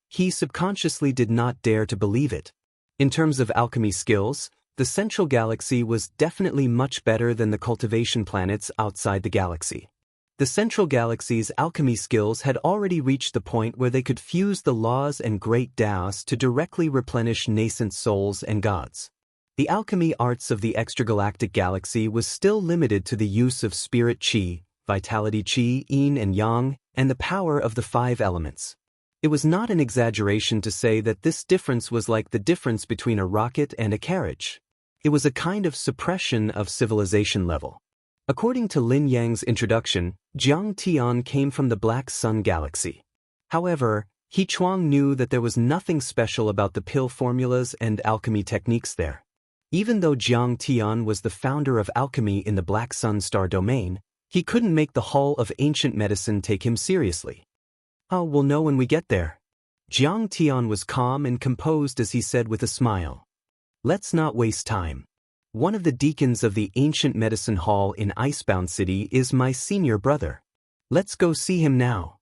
He subconsciously did not dare to believe it. In terms of alchemy skills, the central galaxy was definitely much better than the cultivation planets outside the galaxy. The central galaxy's alchemy skills had already reached the point where they could fuse the laws and great Taoists to directly replenish nascent souls and gods. The alchemy arts of the extragalactic galaxy was still limited to the use of spirit qi, vitality qi, yin and yang, and the power of the 5 elements. It was not an exaggeration to say that this difference was like the difference between a rocket and a carriage. It was a kind of suppression of civilization level. According to Lin Yang's introduction, Jiang Tian came from the Black Sun Galaxy. However, He Chuang knew that there was nothing special about the pill formulas and alchemy techniques there. Even though Jiang Tian was the founder of alchemy in the Black Sun star domain, he couldn't make the Hall of Ancient Medicine take him seriously. "Oh, we'll know when we get there." Jiang Tian was calm and composed as he said with a smile, "Let's not waste time. One of the deacons of the Ancient Medicine Hall in Icebound City is my senior brother. Let's go see him now."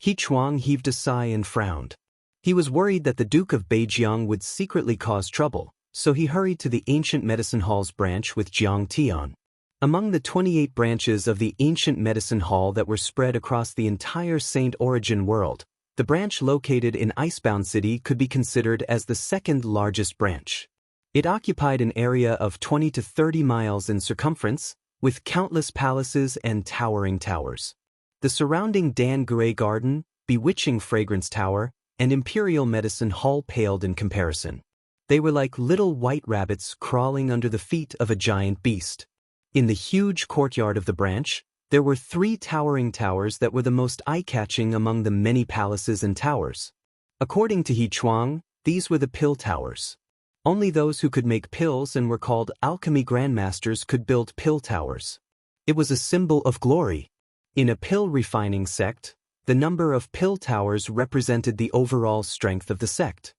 He Chuang heaved a sigh and frowned. He was worried that the Duke of Beijiang would secretly cause trouble, so he hurried to the ancient medicine hall's branch with Jiang Tian. Among the 28 branches of the ancient medicine hall that were spread across the entire Saint Origin world, the branch located in Icebound City could be considered as the second largest branch. It occupied an area of 20 to 30 miles in circumference, with countless palaces and towering towers. The surrounding Dan Gray Garden, Bewitching Fragrance Tower, and Imperial Medicine Hall paled in comparison. They were like little white rabbits crawling under the feet of a giant beast. In the huge courtyard of the branch, there were 3 towering towers that were the most eye-catching among the many palaces and towers. According to He Chuang, these were the pill towers. Only those who could make pills and were called alchemy grandmasters could build pill towers. It was a symbol of glory. In a pill refining sect, the number of pill towers represented the overall strength of the sect.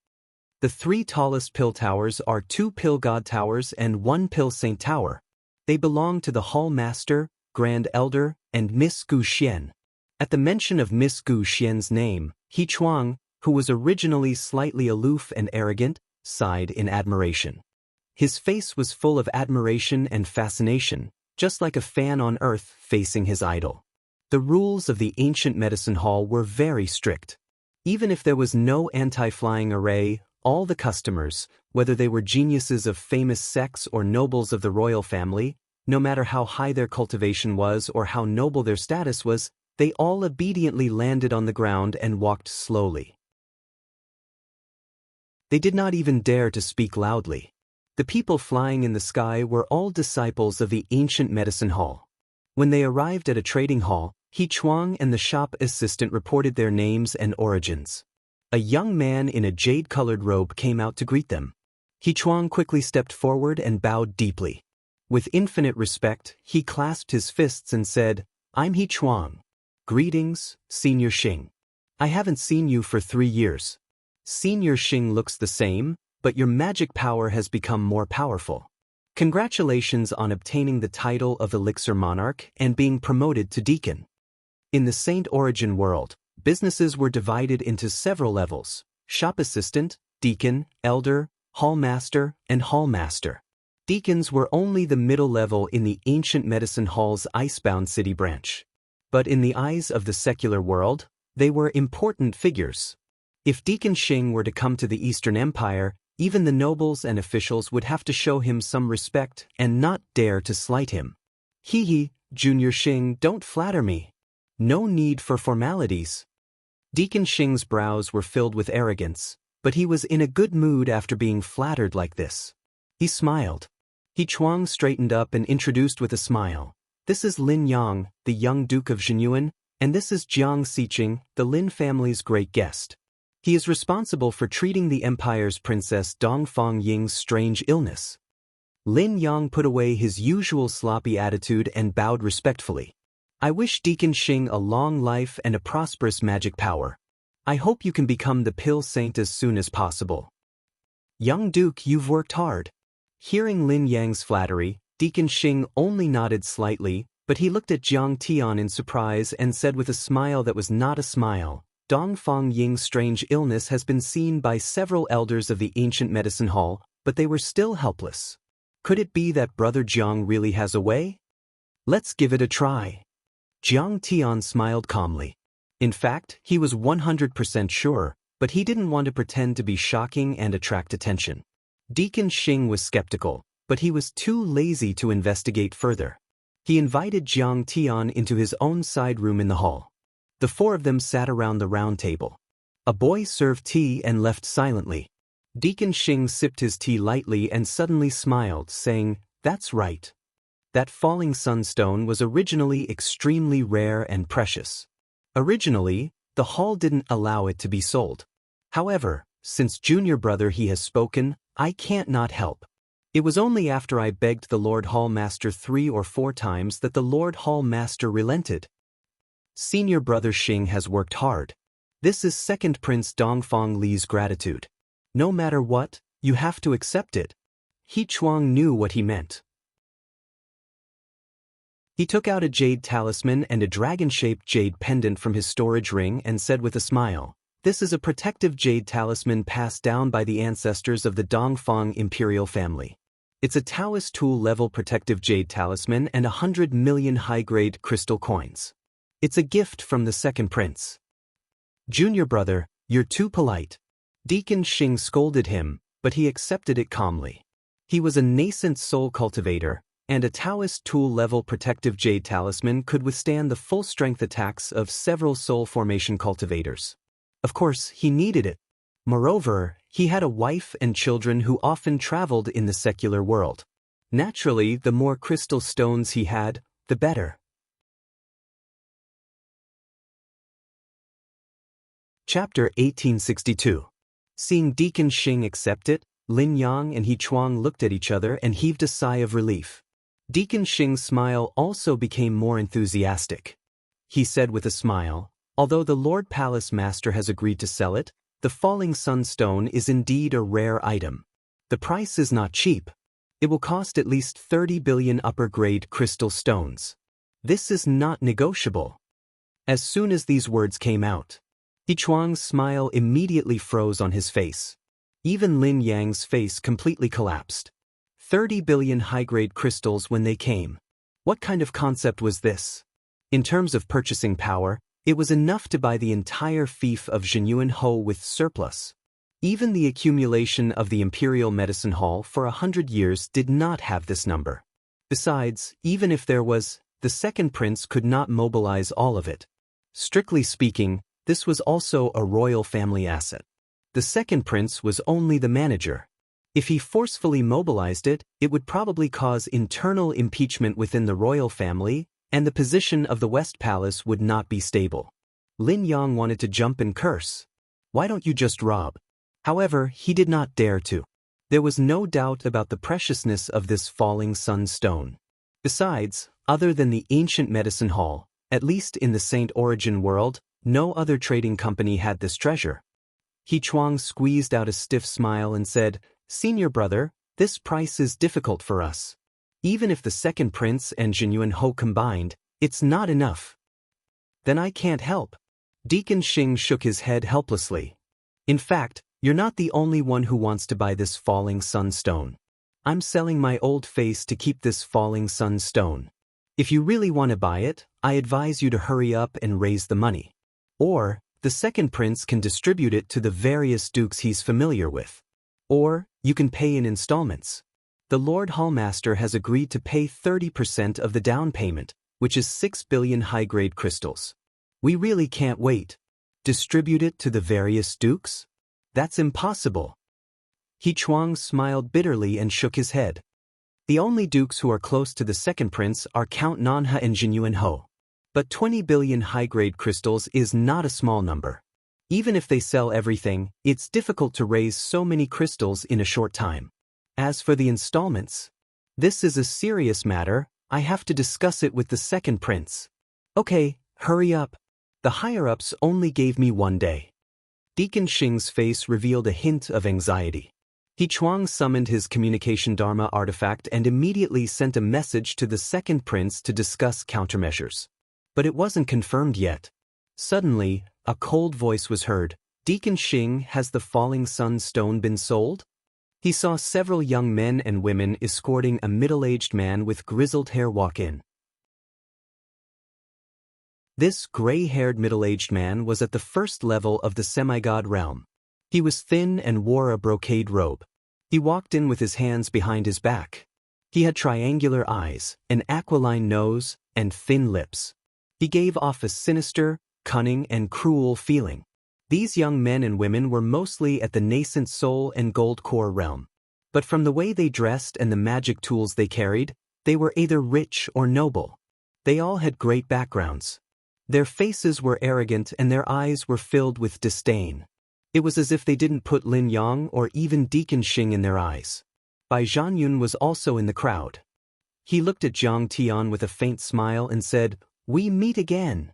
The 3 tallest pill towers are 2 pill god towers and 1 pill saint tower. They belong to the Hall Master, Grand Elder, and Miss Gu Xian. At the mention of Miss Gu Xian's name, He Chuang, who was originally slightly aloof and arrogant, sighed in admiration. His face was full of admiration and fascination, just like a fan on earth facing his idol. The rules of the ancient medicine hall were very strict. Even if there was no anti-flying array, all the customers, whether they were geniuses of famous sects or nobles of the royal family, no matter how high their cultivation was or how noble their status was, they all obediently landed on the ground and walked slowly. They did not even dare to speak loudly. The people flying in the sky were all disciples of the ancient medicine hall. When they arrived at a trading hall, He Chuang and the shop assistant reported their names and origins. A young man in a jade-colored robe came out to greet them. He Chuang quickly stepped forward and bowed deeply. With infinite respect, he clasped his fists and said, "I'm He Chuang. Greetings, Senior Xing. I haven't seen you for 3 years. Senior Xing looks the same, but your magic power has become more powerful. Congratulations on obtaining the title of Elixir Monarch and being promoted to Deacon." In the Saint Origin world, businesses were divided into several levels: shop assistant, deacon, elder, hall master, and hall master. Deacons were only the middle level in the ancient medicine hall's Icebound City branch. But in the eyes of the secular world, they were important figures. If Deacon Xing were to come to the Eastern Empire, even the nobles and officials would have to show him some respect and not dare to slight him. "Hee, Junior Xing, don't flatter me. No need for formalities." Deacon Xing's brows were filled with arrogance, but he was in a good mood after being flattered like this. He smiled. He Chuang straightened up and introduced with a smile. "This is Lin Yang, the young Duke of Zhenyuan, and this is Jiang Xiqing, the Lin family's great guest. He is responsible for treating the Empire's Princess Dongfang Ying's strange illness." Lin Yang put away his usual sloppy attitude and bowed respectfully. "I wish Deacon Xing a long life and a prosperous magic power. I hope you can become the Pill Saint as soon as possible." "Young Duke, you've worked hard." Hearing Lin Yang's flattery, Deacon Xing only nodded slightly, but he looked at Jiang Tian in surprise and said with a smile that was not a smile, "Dongfang Ying's strange illness has been seen by several elders of the ancient medicine hall, but they were still helpless. Could it be that Brother Jiang really has a way? Let's give it a try." Jiang Tian smiled calmly. In fact, he was 100% sure, but he didn't want to pretend to be shocking and attract attention. Deacon Xing was skeptical, but he was too lazy to investigate further. He invited Jiang Tian into his own side room in the hall. The 4 of them sat around the round table. A boy served tea and left silently. Deacon Xing sipped his tea lightly and suddenly smiled, saying, "That's right. That falling sunstone was originally extremely rare and precious. Originally, the hall didn't allow it to be sold. However, since Junior Brother he has spoken, I can't not help. It was only after I begged the Lord Hall Master 3 or 4 times that the Lord Hall Master relented. Senior Brother Xing has worked hard. This is Second Prince Dongfang Li's gratitude. No matter what, you have to accept it." He Chuang knew what he meant. He took out a jade talisman and a dragon-shaped jade pendant from his storage ring and said with a smile, "This is a protective jade talisman passed down by the ancestors of the Dongfang imperial family. It's a Taoist tool-level protective jade talisman and 100 million high-grade crystal coins. It's a gift from the second prince." "Junior brother, you're too polite." Deacon Xing scolded him, but he accepted it calmly. He was a nascent soul cultivator, and a Taoist tool-level protective jade talisman could withstand the full-strength attacks of several soul formation cultivators. Of course, he needed it. Moreover, he had a wife and children who often traveled in the secular world. Naturally, the more crystal stones he had, the better. Chapter 1862. Seeing Deacon Xing accept it, Lin Yang and He Chuang looked at each other and heaved a sigh of relief. Deacon Xing's smile also became more enthusiastic. He said with a smile, "Although the Lord Palace Master has agreed to sell it, the Falling Sun Stone is indeed a rare item. The price is not cheap. It will cost at least 30 billion upper-grade crystal stones. This is not negotiable." As soon as these words came out, He Chuang's smile immediately froze on his face. Even Lin Yang's face completely collapsed. 30 billion high-grade crystals when they came. What kind of concept was this? In terms of purchasing power, it was enough to buy the entire fief of Zhenyuan Ho with surplus. Even the accumulation of the Imperial Medicine Hall for 100 years did not have this number. Besides, even if there was, the second prince could not mobilize all of it. Strictly speaking, this was also a royal family asset. The second prince was only the manager. If he forcefully mobilized it, it would probably cause internal impeachment within the royal family, and the position of the West Palace would not be stable. Lin Yang wanted to jump and curse. "Why don't you just rob?" However, he did not dare to. There was no doubt about the preciousness of this Falling Sun Stone. Besides, other than the ancient medicine hall, at least in the Saint Origin world, no other trading company had this treasure. He Chuang squeezed out a stiff smile and said, "Senior brother, this price is difficult for us. Even if the second prince and Zhenyuan Ho combined, it's not enough." "Then I can't help." Deacon Xing shook his head helplessly. "In fact, you're not the only one who wants to buy this Falling Sun Stone. I'm selling my old face to keep this Falling Sun Stone. If you really want to buy it, I advise you to hurry up and raise the money. Or, the second prince can distribute it to the various dukes he's familiar with. Or, you can pay in installments. The Lord Hallmaster has agreed to pay 30% of the down payment, which is 6 billion high-grade crystals. We really can't wait. Distribute it to the various dukes? That's impossible." He Chuang smiled bitterly and shook his head. "The only dukes who are close to the second prince are Count Nanha and Zhenyuan Ho. But 20 billion high-grade crystals is not a small number. Even if they sell everything, it's difficult to raise so many crystals in a short time. As for the installments, this is a serious matter. I have to discuss it with the second prince." "Okay, hurry up. The higher-ups only gave me 1 day." Deacon Xing's face revealed a hint of anxiety. He Chuang summoned his communication Dharma artifact and immediately sent a message to the second prince to discuss countermeasures. But it wasn't confirmed yet. Suddenly, a cold voice was heard. "Deacon Xing, has the Falling Sun Stone been sold?" He saw several young men and women escorting a middle-aged man with grizzled hair walk in. This gray-haired middle-aged man was at the first level of the semi-god realm. He was thin and wore a brocade robe. He walked in with his hands behind his back. He had triangular eyes, an aquiline nose, and thin lips. He gave off a sinister, cunning, and cruel feeling. These young men and women were mostly at the nascent soul and gold core realm. But from the way they dressed and the magic tools they carried, they were either rich or noble. They all had great backgrounds. Their faces were arrogant and their eyes were filled with disdain. It was as if they didn't put Lin Yang or even Deacon Xing in their eyes. Bai Zhanyun was also in the crowd. He looked at Jiang Tian with a faint smile and said, "We meet again."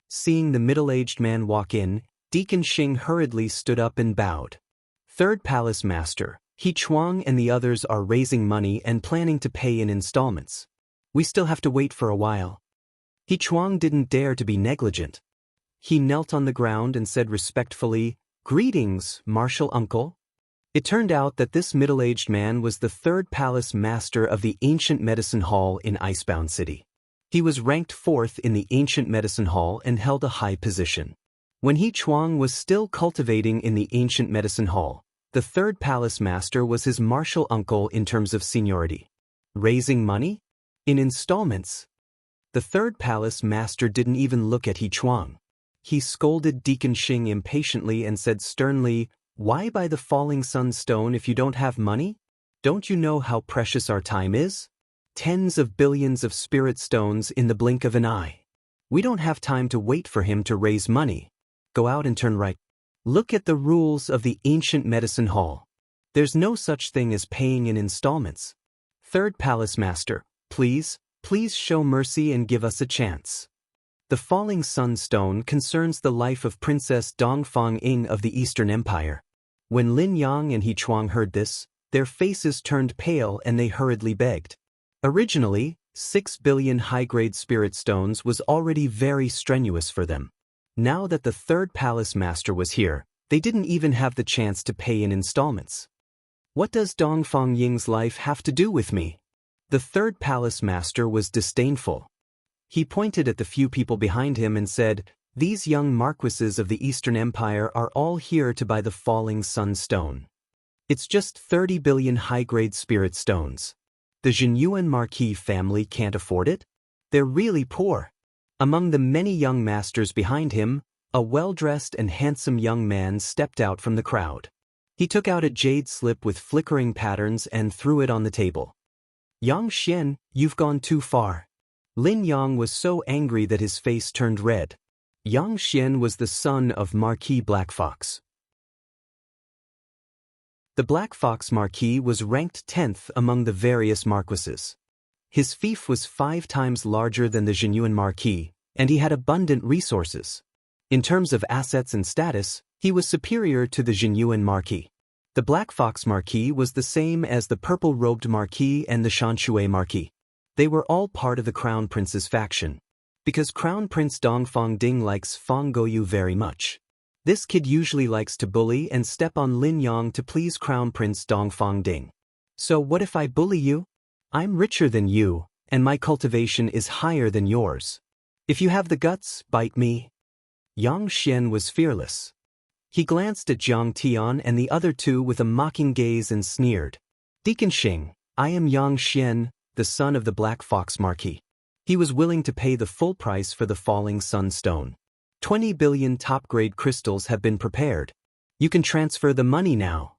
Seeing the middle-aged man walk in, Deacon Xing hurriedly stood up and bowed. "Third Palace Master, He Chuang and the others are raising money and planning to pay in installments. We still have to wait for a while. He Chuang didn't dare to be negligent. He knelt on the ground and said respectfully, "Greetings, Martial Uncle." It turned out that this middle-aged man was the third palace master of the ancient medicine hall in Icebound City. He was ranked 4th in the ancient medicine hall and held a high position. When He Chuang was still cultivating in the ancient medicine hall, the third palace master was his martial uncle in terms of seniority. Raising money? In installments. The third palace master didn't even look at He Chuang. He scolded Deacon Xing impatiently and said sternly, "Why buy the falling sun stone if you don't have money? Don't you know how precious our time is? Tens of billions of spirit stones in the blink of an eye. We don't have time to wait for him to raise money. Go out and turn right. Look at the rules of the ancient medicine hall. There's no such thing as paying in installments. Third palace master, please show mercy and give us a chance." The falling sun stone concerns the life of Princess Dongfang Ying of the Eastern Empire. When Lin Yang and He Chuang heard this, their faces turned pale and they hurriedly begged. Originally, 6 billion high-grade spirit stones was already very strenuous for them. Now that the third palace master was here, they didn't even have the chance to pay in installments. "What does Dongfang Ying's life have to do with me?" The third palace master was disdainful. He pointed at the few people behind him and said, "These young marquises of the Eastern Empire are all here to buy the falling sun stone. It's just 30 billion high-grade spirit stones. The Jinyuan Marquis family can't afford it? They're really poor." Among the many young masters behind him, a well-dressed and handsome young man stepped out from the crowd. He took out a jade slip with flickering patterns and threw it on the table. "Yang Xian, you've gone too far." Lin Yang was so angry that his face turned red. Yang Xian was the son of Marquis Black Fox. The Black Fox Marquis was ranked 10th among the various marquises. His fief was 5 times larger than the Jinyuan Marquis, and he had abundant resources. In terms of assets and status, he was superior to the Jinyuan Marquis. The Black Fox Marquis was the same as the Purple-Robed Marquis and the Shanshui Marquis. They were all part of the Crown Prince's faction. Because Crown Prince Dongfang Ding likes Fang Goyu very much. This kid usually likes to bully and step on Lin Yang to please Crown Prince Dongfang Ding. "So what if I bully you? I'm richer than you, and my cultivation is higher than yours. If you have the guts, bite me." Yang Xian was fearless. He glanced at Jiang Tian and the other two with a mocking gaze and sneered. "Deacon Xing, I am Yang Xian, the son of the Black Fox Marquis." He was willing to pay the full price for the falling sun stone. 20 billion top-grade crystals have been prepared. You can transfer the money now.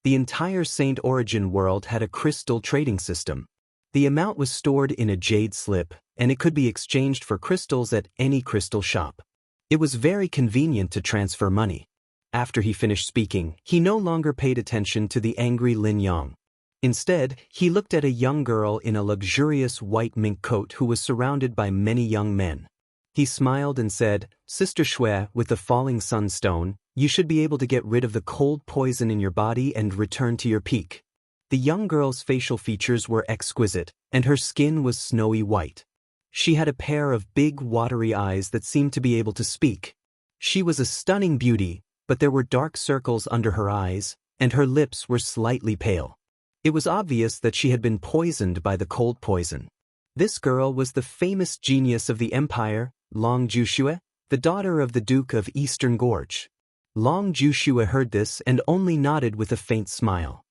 The entire Saint Origin world had a crystal trading system. The amount was stored in a jade slip, and it could be exchanged for crystals at any crystal shop. It was very convenient to transfer money. After he finished speaking, he no longer paid attention to the angry Lin Yang. Instead, he looked at a young girl in a luxurious white mink coat who was surrounded by many young men. He smiled and said, "Sister Shui, with the falling sun stone, you should be able to get rid of the cold poison in your body and return to your peak." The young girl's facial features were exquisite, and her skin was snowy white. She had a pair of big, watery eyes that seemed to be able to speak. She was a stunning beauty, but there were dark circles under her eyes, and her lips were slightly pale. It was obvious that she had been poisoned by the cold poison. This girl was the famous genius of the empire, Long Jushue, the daughter of the Duke of Eastern Gorge. Long Jushue heard this and only nodded with a faint smile.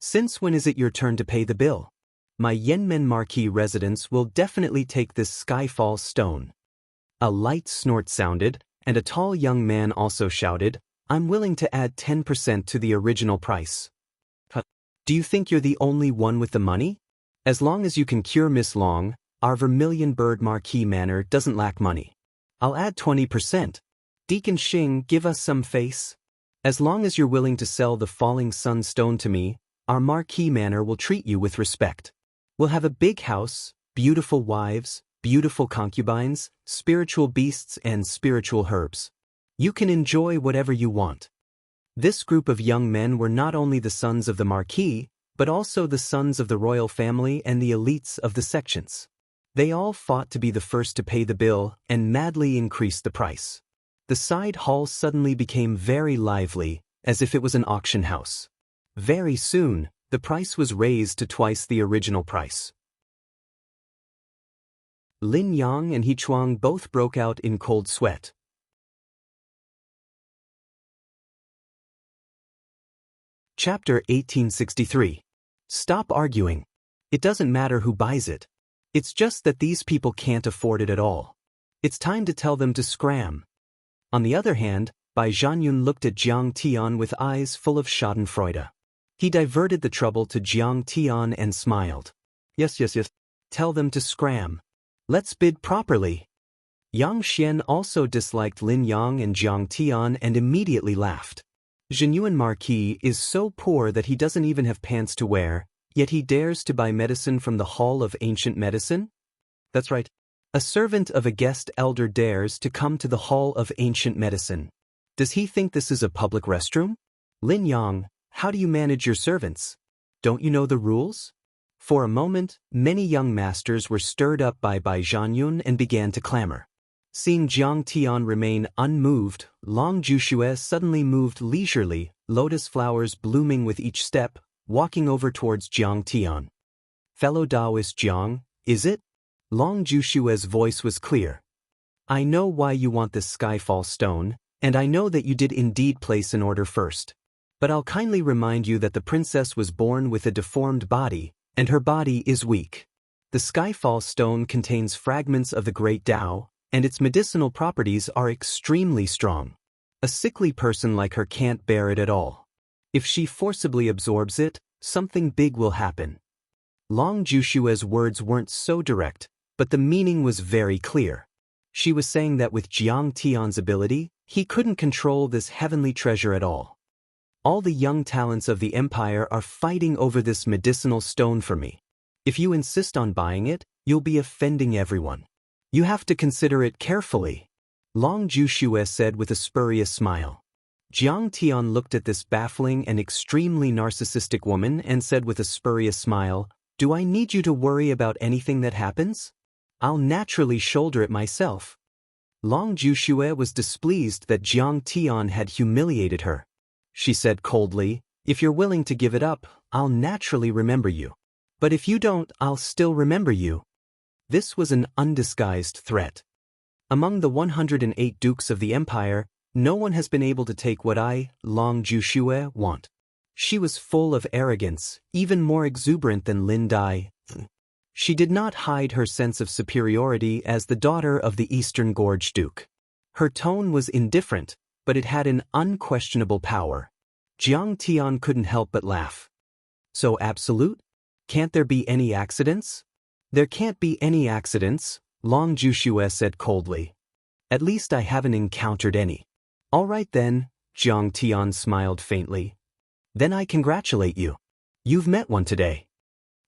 "Since when is it your turn to pay the bill? My Yenmen Marquis residence will definitely take this Skyfall stone." A light snort sounded, and a tall young man also shouted, "I'm willing to add 10% to the original price." "Do you think you're the only one with the money? As long as you can cure Miss Long, our Vermilion Bird Marquis Manor doesn't lack money. I'll add 20%. Deacon Xing, give us some face. As long as you're willing to sell the falling sun stone to me, our Marquis Manor will treat you with respect. We'll have a big house, beautiful wives, beautiful concubines, spiritual beasts and spiritual herbs. You can enjoy whatever you want." This group of young men were not only the sons of the Marquis, but also the sons of the royal family and the elites of the sections. They all fought to be the first to pay the bill and madly increased the price. The side hall suddenly became very lively, as if it was an auction house. Very soon, the price was raised to twice the original price. Lin Yang and He Chuang both broke out in cold sweat. Chapter 1863. Stop arguing. It doesn't matter who buys it. It's just that these people can't afford it at all. It's time to tell them to scram. On the other hand, Bai Zhanyun looked at Jiang Tian with eyes full of schadenfreude. He diverted the trouble to Jiang Tian and smiled. Yes. Tell them to scram. Let's bid properly. Yang Xian also disliked Lin Yang and Jiang Tian and immediately laughed. Zhenyuan Marquis is so poor that he doesn't even have pants to wear, yet he dares to buy medicine from the Hall of Ancient Medicine? That's right. A servant of a guest elder dares to come to the Hall of Ancient Medicine. Does he think this is a public restroom? Lin Yang, how do you manage your servants? Don't you know the rules? For a moment, many young masters were stirred up by Bai Zhanyun and began to clamor. Seeing Jiang Tian remain unmoved, Long Jushue suddenly moved leisurely, lotus flowers blooming with each step, walking over towards Jiang Tian. Fellow Taoist Jiang, is it? Long Jushue's voice was clear. I know why you want this skyfall stone, and I know that you did indeed place an order first. But I'll kindly remind you that the princess was born with a deformed body, and her body is weak. The skyfall stone contains fragments of the great Tao, and its medicinal properties are extremely strong. A sickly person like her can't bear it at all. If she forcibly absorbs it, something big will happen. Long Jushue's words weren't so direct, but the meaning was very clear. She was saying that with Jiang Tian's ability, he couldn't control this heavenly treasure at all. All the young talents of the empire are fighting over this medicinal stone for me. If you insist on buying it, you'll be offending everyone. You have to consider it carefully. Long Jushue said with a spurious smile. Jiang Tian looked at this baffling and extremely narcissistic woman and said with a spurious smile, Do I need you to worry about anything that happens? I'll naturally shoulder it myself. Long Jushue was displeased that Jiang Tian had humiliated her. She said coldly, If you're willing to give it up, I'll naturally remember you. But if you don't, I'll still remember you. This was an undisguised threat. Among the 108 dukes of the empire, no one has been able to take what I, Long Jushue, want. She was full of arrogance, even more exuberant than Lin Dai. She did not hide her sense of superiority as the daughter of the Eastern Gorge Duke. Her tone was indifferent, but it had an unquestionable power. Jiang Tian couldn't help but laugh. So absolute? Can't there be any accidents? There can't be any accidents, Long Jushue said coldly. At least I haven't encountered any. All right then, Jiang Tian smiled faintly. Then I congratulate you. You've met one today.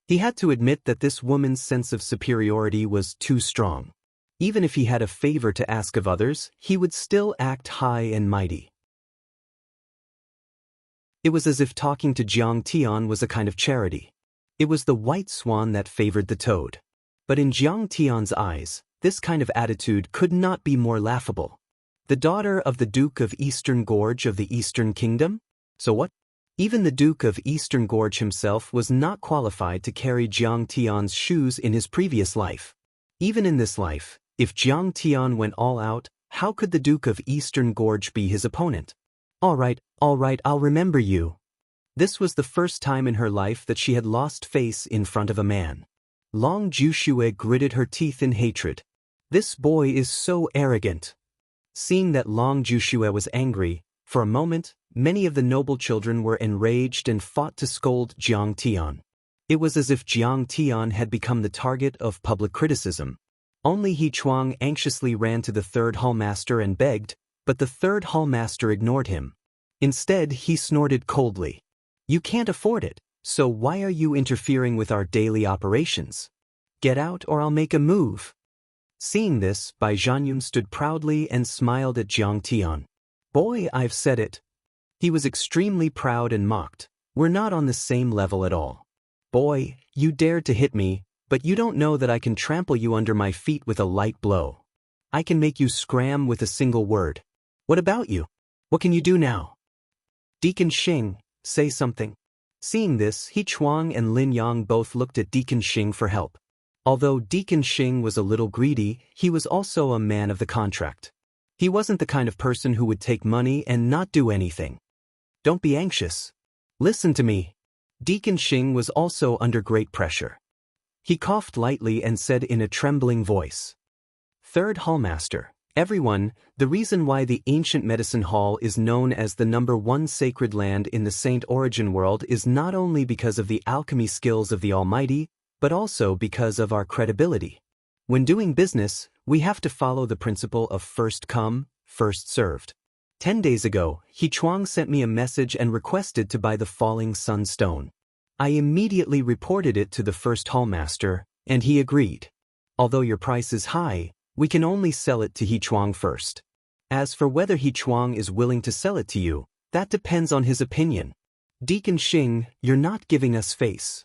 He had to admit that this woman's sense of superiority was too strong. Even if he had a favor to ask of others, he would still act high and mighty. It was as if talking to Jiang Tian was a kind of charity. It was the white swan that favored the toad. But in Jiang Tian's eyes, this kind of attitude could not be more laughable. The daughter of the Duke of Eastern Gorge of the Eastern Kingdom? So what? Even the Duke of Eastern Gorge himself was not qualified to carry Jiang Tian's shoes in his previous life. Even in this life, if Jiang Tian went all out, how could the Duke of Eastern Gorge be his opponent? All right, I'll remember you. This was the first time in her life that she had lost face in front of a man. Long Jushue gritted her teeth in hatred. This boy is so arrogant. Seeing that Long Jushue was angry, for a moment, many of the noble children were enraged and fought to scold Jiang Tian. It was as if Jiang Tian had become the target of public criticism. Only He Chuang anxiously ran to the third hallmaster and begged, but the third hallmaster ignored him. Instead, he snorted coldly. You can't afford it, so why are you interfering with our daily operations? Get out or I'll make a move. Seeing this, Bai Zhanyun stood proudly and smiled at Jiang Tian. Boy, I've said it. He was extremely proud and mocked. We're not on the same level at all. Boy, you dared to hit me, but you don't know that I can trample you under my feet with a light blow. I can make you scram with a single word. What about you? What can you do now? Deacon Xing, say something. Seeing this, He Chuang and Lin Yang both looked at Deacon Xing for help. Although Deacon Xing was a little greedy, he was also a man of the contract. He wasn't the kind of person who would take money and not do anything. Don't be anxious. Listen to me. Deacon Xing was also under great pressure. He coughed lightly and said in a trembling voice. Third Hallmaster, everyone, the reason why the ancient medicine hall is known as the #1 sacred land in the Saint Origin world is not only because of the alchemy skills of the Almighty, but also because of our credibility. When doing business, we have to follow the principle of first come, first served. 10 days ago, He Chuang sent me a message and requested to buy the falling sun stone. I immediately reported it to the first hallmaster, and he agreed. Although your price is high, we can only sell it to He Chuang first. As for whether He Chuang is willing to sell it to you, that depends on his opinion. Deacon Xing, you're not giving us face.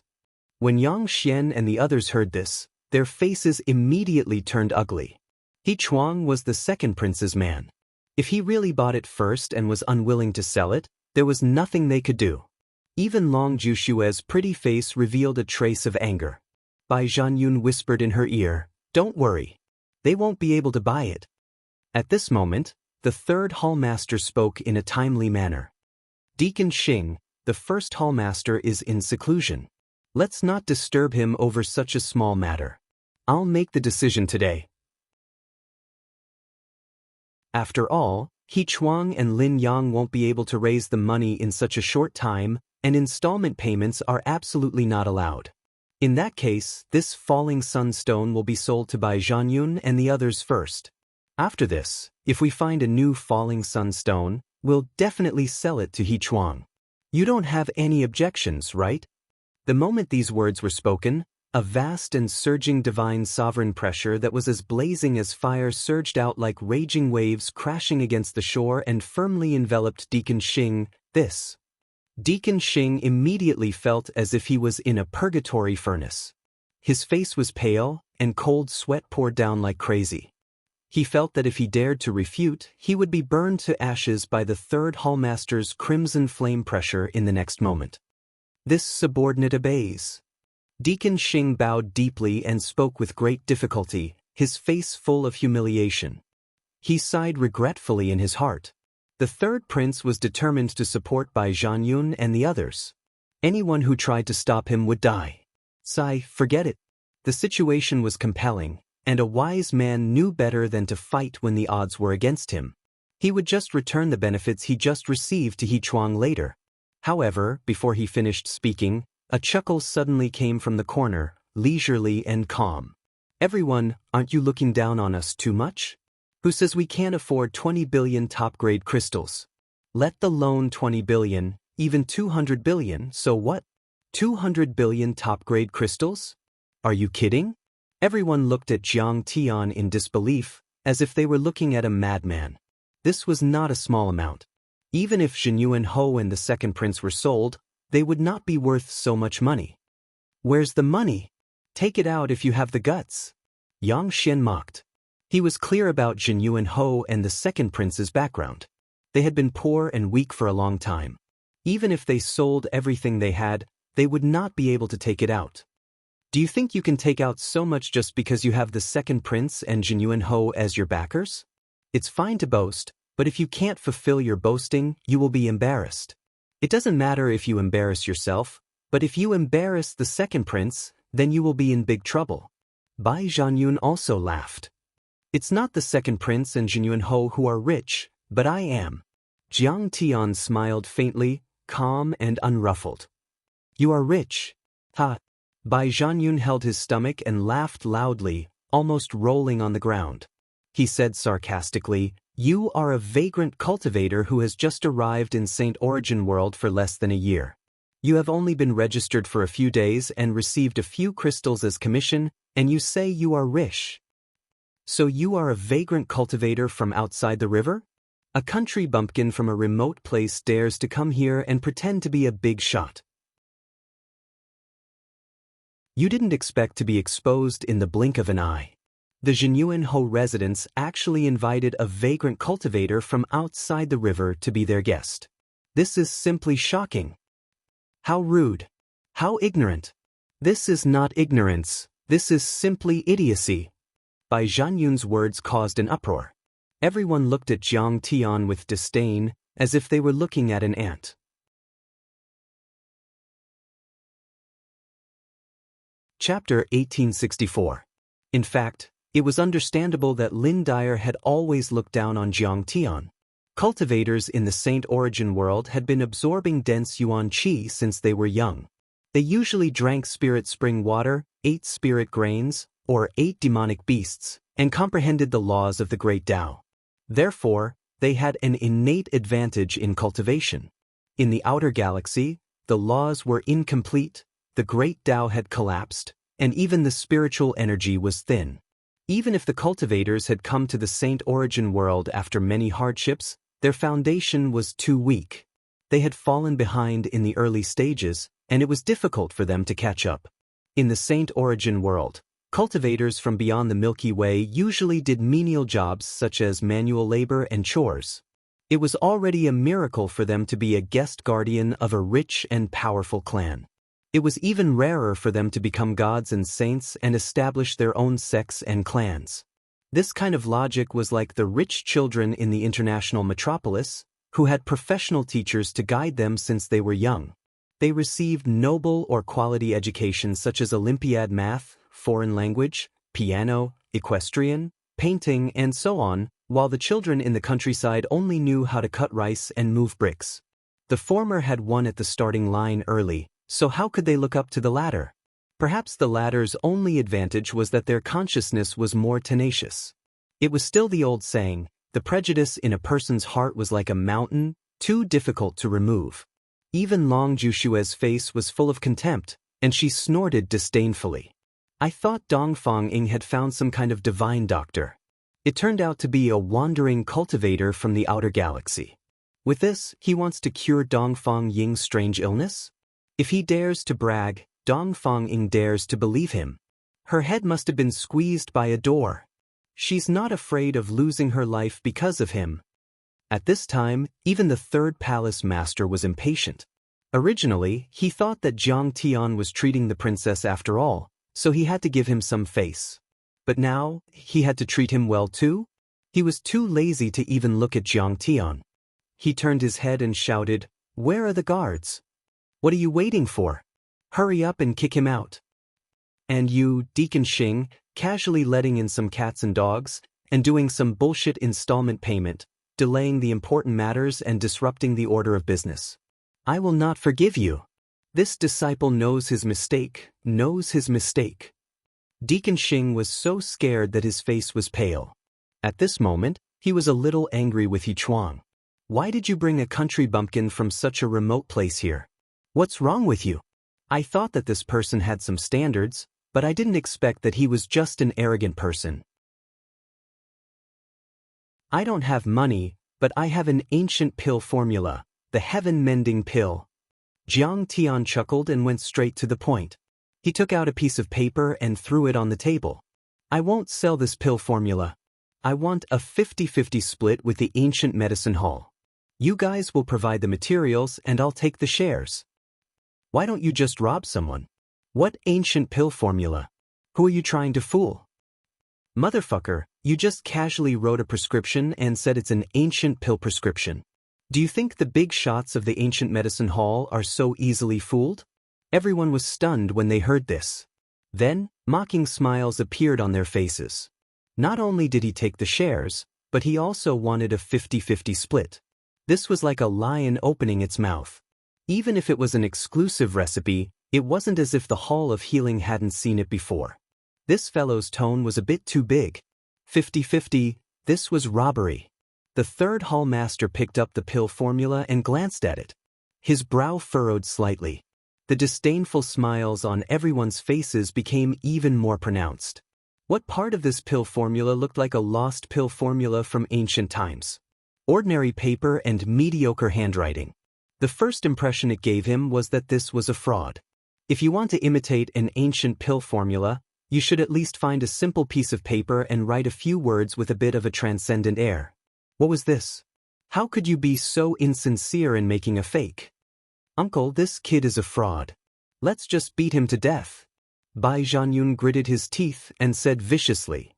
When Yang Xian and the others heard this, their faces immediately turned ugly. He Chuang was the second prince's man. If he really bought it first and was unwilling to sell it, there was nothing they could do. Even Long Jushue's pretty face revealed a trace of anger. Bai Zhanyun whispered in her ear, "Don't worry. They won't be able to buy it." At this moment, the third hallmaster spoke in a timely manner. Deacon Xing, the first hallmaster, is in seclusion. Let's not disturb him over such a small matter. I'll make the decision today. After all, He Chuang and Lin Yang won't be able to raise the money in such a short time, and installment payments are absolutely not allowed. In that case, this falling sunstone will be sold to Bai Zhanyun and the others first. After this, if we find a new falling sunstone, we'll definitely sell it to He Chuang. You don't have any objections, right? The moment these words were spoken, a vast and surging divine sovereign pressure that was as blazing as fire surged out like raging waves crashing against the shore and firmly enveloped Deacon Xing. Deacon Xing immediately felt as if he was in a purgatory furnace. His face was pale, and cold sweat poured down like crazy. He felt that if he dared to refute, he would be burned to ashes by the third hallmaster's crimson flame pressure in the next moment. This subordinate obeys. Deacon Xing bowed deeply and spoke with great difficulty, his face full of humiliation. He sighed regretfully in his heart. The third prince was determined to support Bai Zhanyun and the others. Anyone who tried to stop him would die. Forget it. The situation was compelling, and a wise man knew better than to fight when the odds were against him. He would just return the benefits he just received to He Chuang later. However, before he finished speaking, a chuckle suddenly came from the corner, leisurely and calm. Everyone, aren't you looking down on us too much? Who says we can't afford 20 billion top-grade crystals? Let alone 20 billion, even 200 billion, so what? 200 billion top-grade crystals? Are you kidding? Everyone looked at Jiang Tian in disbelief, as if they were looking at a madman. This was not a small amount. Even if Zhenyuan Ho and the second prince were sold, they would not be worth so much money. Where's the money? Take it out if you have the guts. Yang Xian mocked. He was clear about Zhenyuan Ho and the second prince's background. They had been poor and weak for a long time. Even if they sold everything they had, they would not be able to take it out. Do you think you can take out so much just because you have the second prince and Zhenyuan Ho as your backers? It's fine to boast, but if you can't fulfill your boasting, you will be embarrassed. It doesn't matter if you embarrass yourself, but if you embarrass the second prince, then you will be in big trouble. Bai Zhanyun also laughed. It's not the second prince and Zhenyuan Ho who are rich, but I am. Jiang Tian smiled faintly, calm and unruffled. You are rich. Ha! Bai Zhanyun held his stomach and laughed loudly, almost rolling on the ground. He said sarcastically, "You are a vagrant cultivator who has just arrived in Saint Origin world for less than a year. You have only been registered for a few days and received a few crystals as commission, and you say you are rich. So you are a vagrant cultivator from outside the river? A country bumpkin from a remote place dares to come here and pretend to be a big shot. You didn't expect to be exposed in the blink of an eye. The Jinyuan Ho residents actually invited a vagrant cultivator from outside the river to be their guest. This is simply shocking. How rude. How ignorant. This is not ignorance, this is simply idiocy. Bai Zhanyun's words caused an uproar. Everyone looked at Jiang Tian with disdain, as if they were looking at an ant. Chapter 1864. In fact, it was understandable that Lin Dyer had always looked down on Jiang Tian. Cultivators in the Saint Origin world had been absorbing dense yuan qi since they were young. They usually drank spirit spring water, ate spirit grains, or ate demonic beasts, and comprehended the laws of the great Tao. Therefore, they had an innate advantage in cultivation. In the outer galaxy, the laws were incomplete, the great Tao had collapsed, and even the spiritual energy was thin. Even if the cultivators had come to the Saint Origin world after many hardships, their foundation was too weak. They had fallen behind in the early stages, and it was difficult for them to catch up. In the Saint Origin world, cultivators from beyond the Milky Way usually did menial jobs such as manual labor and chores. It was already a miracle for them to be a guest guardian of a rich and powerful clan. It was even rarer for them to become gods and saints and establish their own sects and clans. This kind of logic was like the rich children in the international metropolis, who had professional teachers to guide them since they were young. They received noble or quality education such as Olympiad math, foreign language, piano, equestrian, painting, and so on, while the children in the countryside only knew how to cut rice and move bricks. The former had won at the starting line early, so how could they look up to the latter? Perhaps the latter's only advantage was that their consciousness was more tenacious. It was still the old saying, the prejudice in a person's heart was like a mountain, too difficult to remove. Even Long Jushue's face was full of contempt, and she snorted disdainfully. I thought Dong Fang-ing had found some kind of divine doctor. It turned out to be a wandering cultivator from the outer galaxy. With this, he wants to cure Dong Fang-ying's strange illness? If he dares to brag, Dong Fang-ing dares to believe him. Her head must have been squeezed by a door. She's not afraid of losing her life because of him. At this time, even the third palace master was impatient. Originally, he thought that Jiang Tian was treating the princess after all, so he had to give him some face. But now, he had to treat him well too? He was too lazy to even look at Jiang Tian. He turned his head and shouted, "Where are the guards? What are you waiting for? Hurry up and kick him out." And you, Deacon Xing, casually letting in some cats and dogs, and doing some bullshit installment payment, delaying the important matters and disrupting the order of business. I will not forgive you. This disciple knows his mistake, knows his mistake. Deacon Xing was so scared that his face was pale. At this moment, he was a little angry with He Chuang. Why did you bring a country bumpkin from such a remote place here? What's wrong with you? I thought that this person had some standards, but I didn't expect that he was just an arrogant person. I don't have money, but I have an ancient pill formula, the heaven-mending pill. Jiang Tian chuckled and went straight to the point. He took out a piece of paper and threw it on the table. I won't sell this pill formula. I want a 50-50 split with the ancient medicine hall. You guys will provide the materials and I'll take the shares. Why don't you just rob someone? What ancient pill formula? Who are you trying to fool? Motherfucker, you just casually wrote a prescription and said it's an ancient pill prescription. Do you think the big shots of the ancient medicine hall are so easily fooled? Everyone was stunned when they heard this. Then, mocking smiles appeared on their faces. Not only did he take the shares, but he also wanted a 50-50 split. This was like a lion opening its mouth. Even if it was an exclusive recipe, it wasn't as if the Hall of Healing hadn't seen it before. This fellow's tone was a bit too big. 50-50, this was robbery. The third hall master picked up the pill formula and glanced at it. His brow furrowed slightly. The disdainful smiles on everyone's faces became even more pronounced. What part of this pill formula looked like a lost pill formula from ancient times? Ordinary paper and mediocre handwriting. The first impression it gave him was that this was a fraud. If you want to imitate an ancient pill formula, you should at least find a simple piece of paper and write a few words with a bit of a transcendent air. What was this? How could you be so insincere in making a fake? Uncle, this kid is a fraud. Let's just beat him to death. Bai Zhanyun gritted his teeth and said viciously,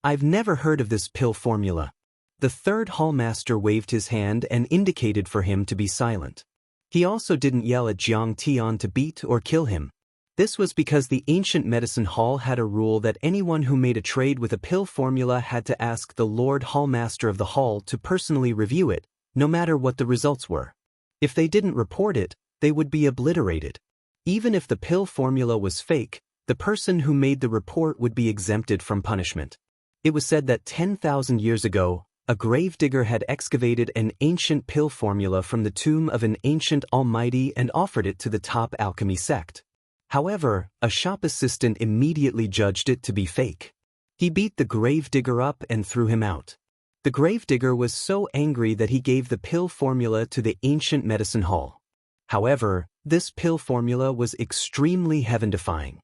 I've never heard of this pill formula. The third hallmaster waved his hand and indicated for him to be silent. He also didn't yell at Jiang Tian to beat or kill him. This was because the ancient medicine hall had a rule that anyone who made a trade with a pill formula had to ask the Lord Hallmaster of the hall to personally review it, no matter what the results were. If they didn't report it, they would be obliterated. Even if the pill formula was fake, the person who made the report would be exempted from punishment. It was said that 10,000 years ago, a gravedigger had excavated an ancient pill formula from the tomb of an ancient almighty and offered it to the top alchemy sect. However, a shop assistant immediately judged it to be fake. He beat the gravedigger up and threw him out. The gravedigger was so angry that he gave the pill formula to the ancient medicine hall. However, this pill formula was extremely heaven-defying.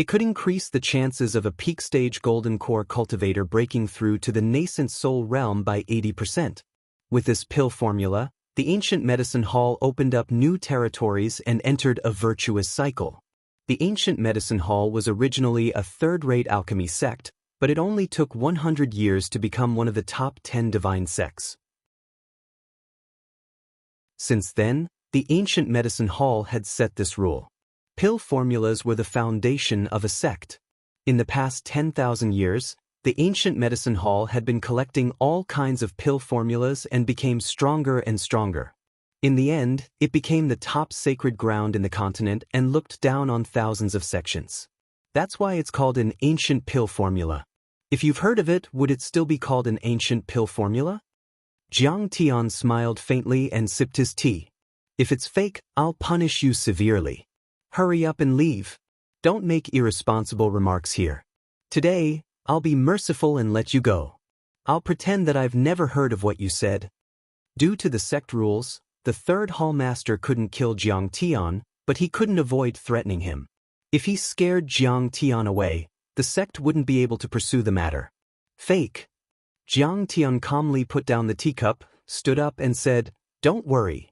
It could increase the chances of a peak-stage golden core cultivator breaking through to the nascent soul realm by 80%. With this pill formula, the ancient medicine hall opened up new territories and entered a virtuous cycle. The ancient medicine hall was originally a third-rate alchemy sect, but it only took 100 years to become one of the top 10 divine sects. Since then, the ancient medicine hall had set this rule. Pill formulas were the foundation of a sect. In the past 10,000 years, the ancient medicine hall had been collecting all kinds of pill formulas and became stronger and stronger. In the end, it became the top sacred ground in the continent and looked down on thousands of sections. That's why it's called an ancient pill formula. If you've heard of it, would it still be called an ancient pill formula? Jiang Tian smiled faintly and sipped his tea. If it's fake, I'll punish you severely. Hurry up and leave. Don't make irresponsible remarks here. Today, I'll be merciful and let you go. I'll pretend that I've never heard of what you said. Due to the sect rules, the third hallmaster couldn't kill Jiang Tian, but he couldn't avoid threatening him. If he scared Jiang Tian away, the sect wouldn't be able to pursue the matter. Fake. Jiang Tian calmly put down the teacup, stood up and said, Don't worry.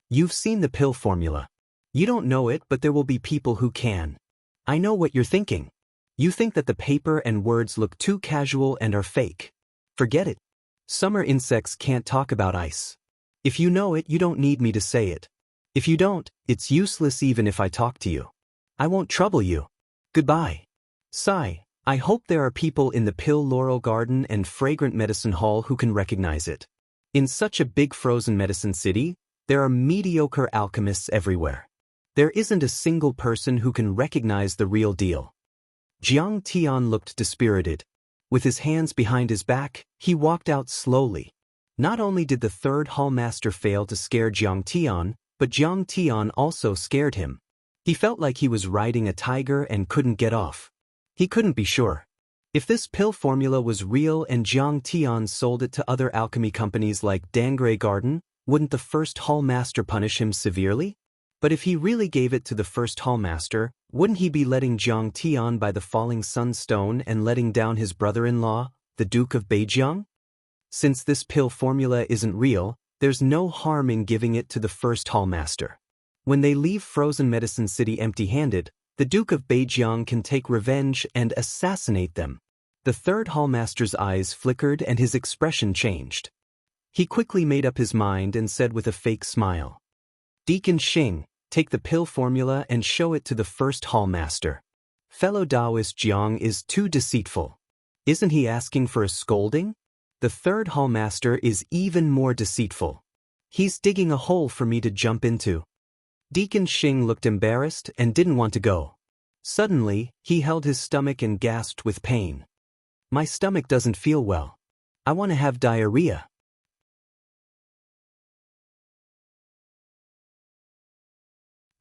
You've seen the pill formula. You don't know it, but there will be people who can. I know what you're thinking. You think that the paper and words look too casual and are fake. Forget it. Summer insects can't talk about ice. If you know it, you don't need me to say it. If you don't, it's useless even if I talk to you. I won't trouble you. Goodbye. Sigh, I hope there are people in the Pill Laurel Garden and Fragrant Medicine Hall who can recognize it. In such a big frozen medicine city, there are mediocre alchemists everywhere. There isn't a single person who can recognize the real deal. Jiang Tian looked dispirited. With his hands behind his back, he walked out slowly. Not only did the third hallmaster fail to scare Jiang Tian, but Jiang Tian also scared him. He felt like he was riding a tiger and couldn't get off. He couldn't be sure. If this pill formula was real and Jiang Tian sold it to other alchemy companies like Dangray Garden, wouldn't the first hallmaster punish him severely? But if he really gave it to the first hallmaster, wouldn't he be letting Jiang Tian buy the falling sunstone and letting down his brother-in-law, the Duke of Beijiang? Since this pill formula isn't real, there's no harm in giving it to the first hallmaster. When they leave Frozen Medicine City empty-handed, the Duke of Beijiang can take revenge and assassinate them. The third hallmaster's eyes flickered and his expression changed. He quickly made up his mind and said with a fake smile, Deacon Xing, take the pill formula and show it to the first hallmaster. Fellow Taoist Jiang is too deceitful. Isn't he asking for a scolding? The third hallmaster is even more deceitful. He's digging a hole for me to jump into. Deacon Xing looked embarrassed and didn't want to go. Suddenly, he held his stomach and gasped with pain. My stomach doesn't feel well. I want to have diarrhea.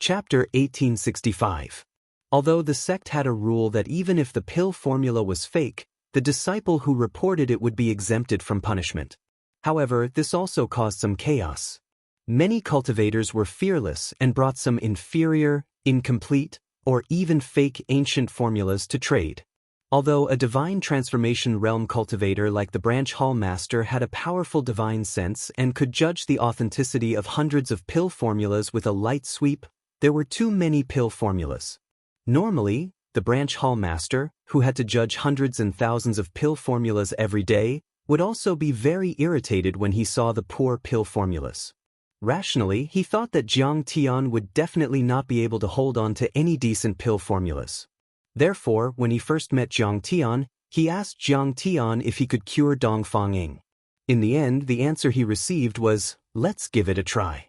Chapter 1865. Although the sect had a rule that even if the pill formula was fake, the disciple who reported it would be exempted from punishment. However, this also caused some chaos. Many cultivators were fearless and brought some inferior, incomplete, or even fake ancient formulas to trade. Although a divine transformation realm cultivator like the Branch Hall Master had a powerful divine sense and could judge the authenticity of hundreds of pill formulas with a light sweep, there were too many pill formulas. Normally, the Branch Hall Master, who had to judge hundreds and thousands of pill formulas every day, would also be very irritated when he saw the poor pill formulas. Rationally, he thought that Jiang Tian would definitely not be able to hold on to any decent pill formulas. Therefore, when he first met Jiang Tian, he asked Jiang Tian if he could cure Dongfang Ying. In the end, the answer he received was, "Let's give it a try."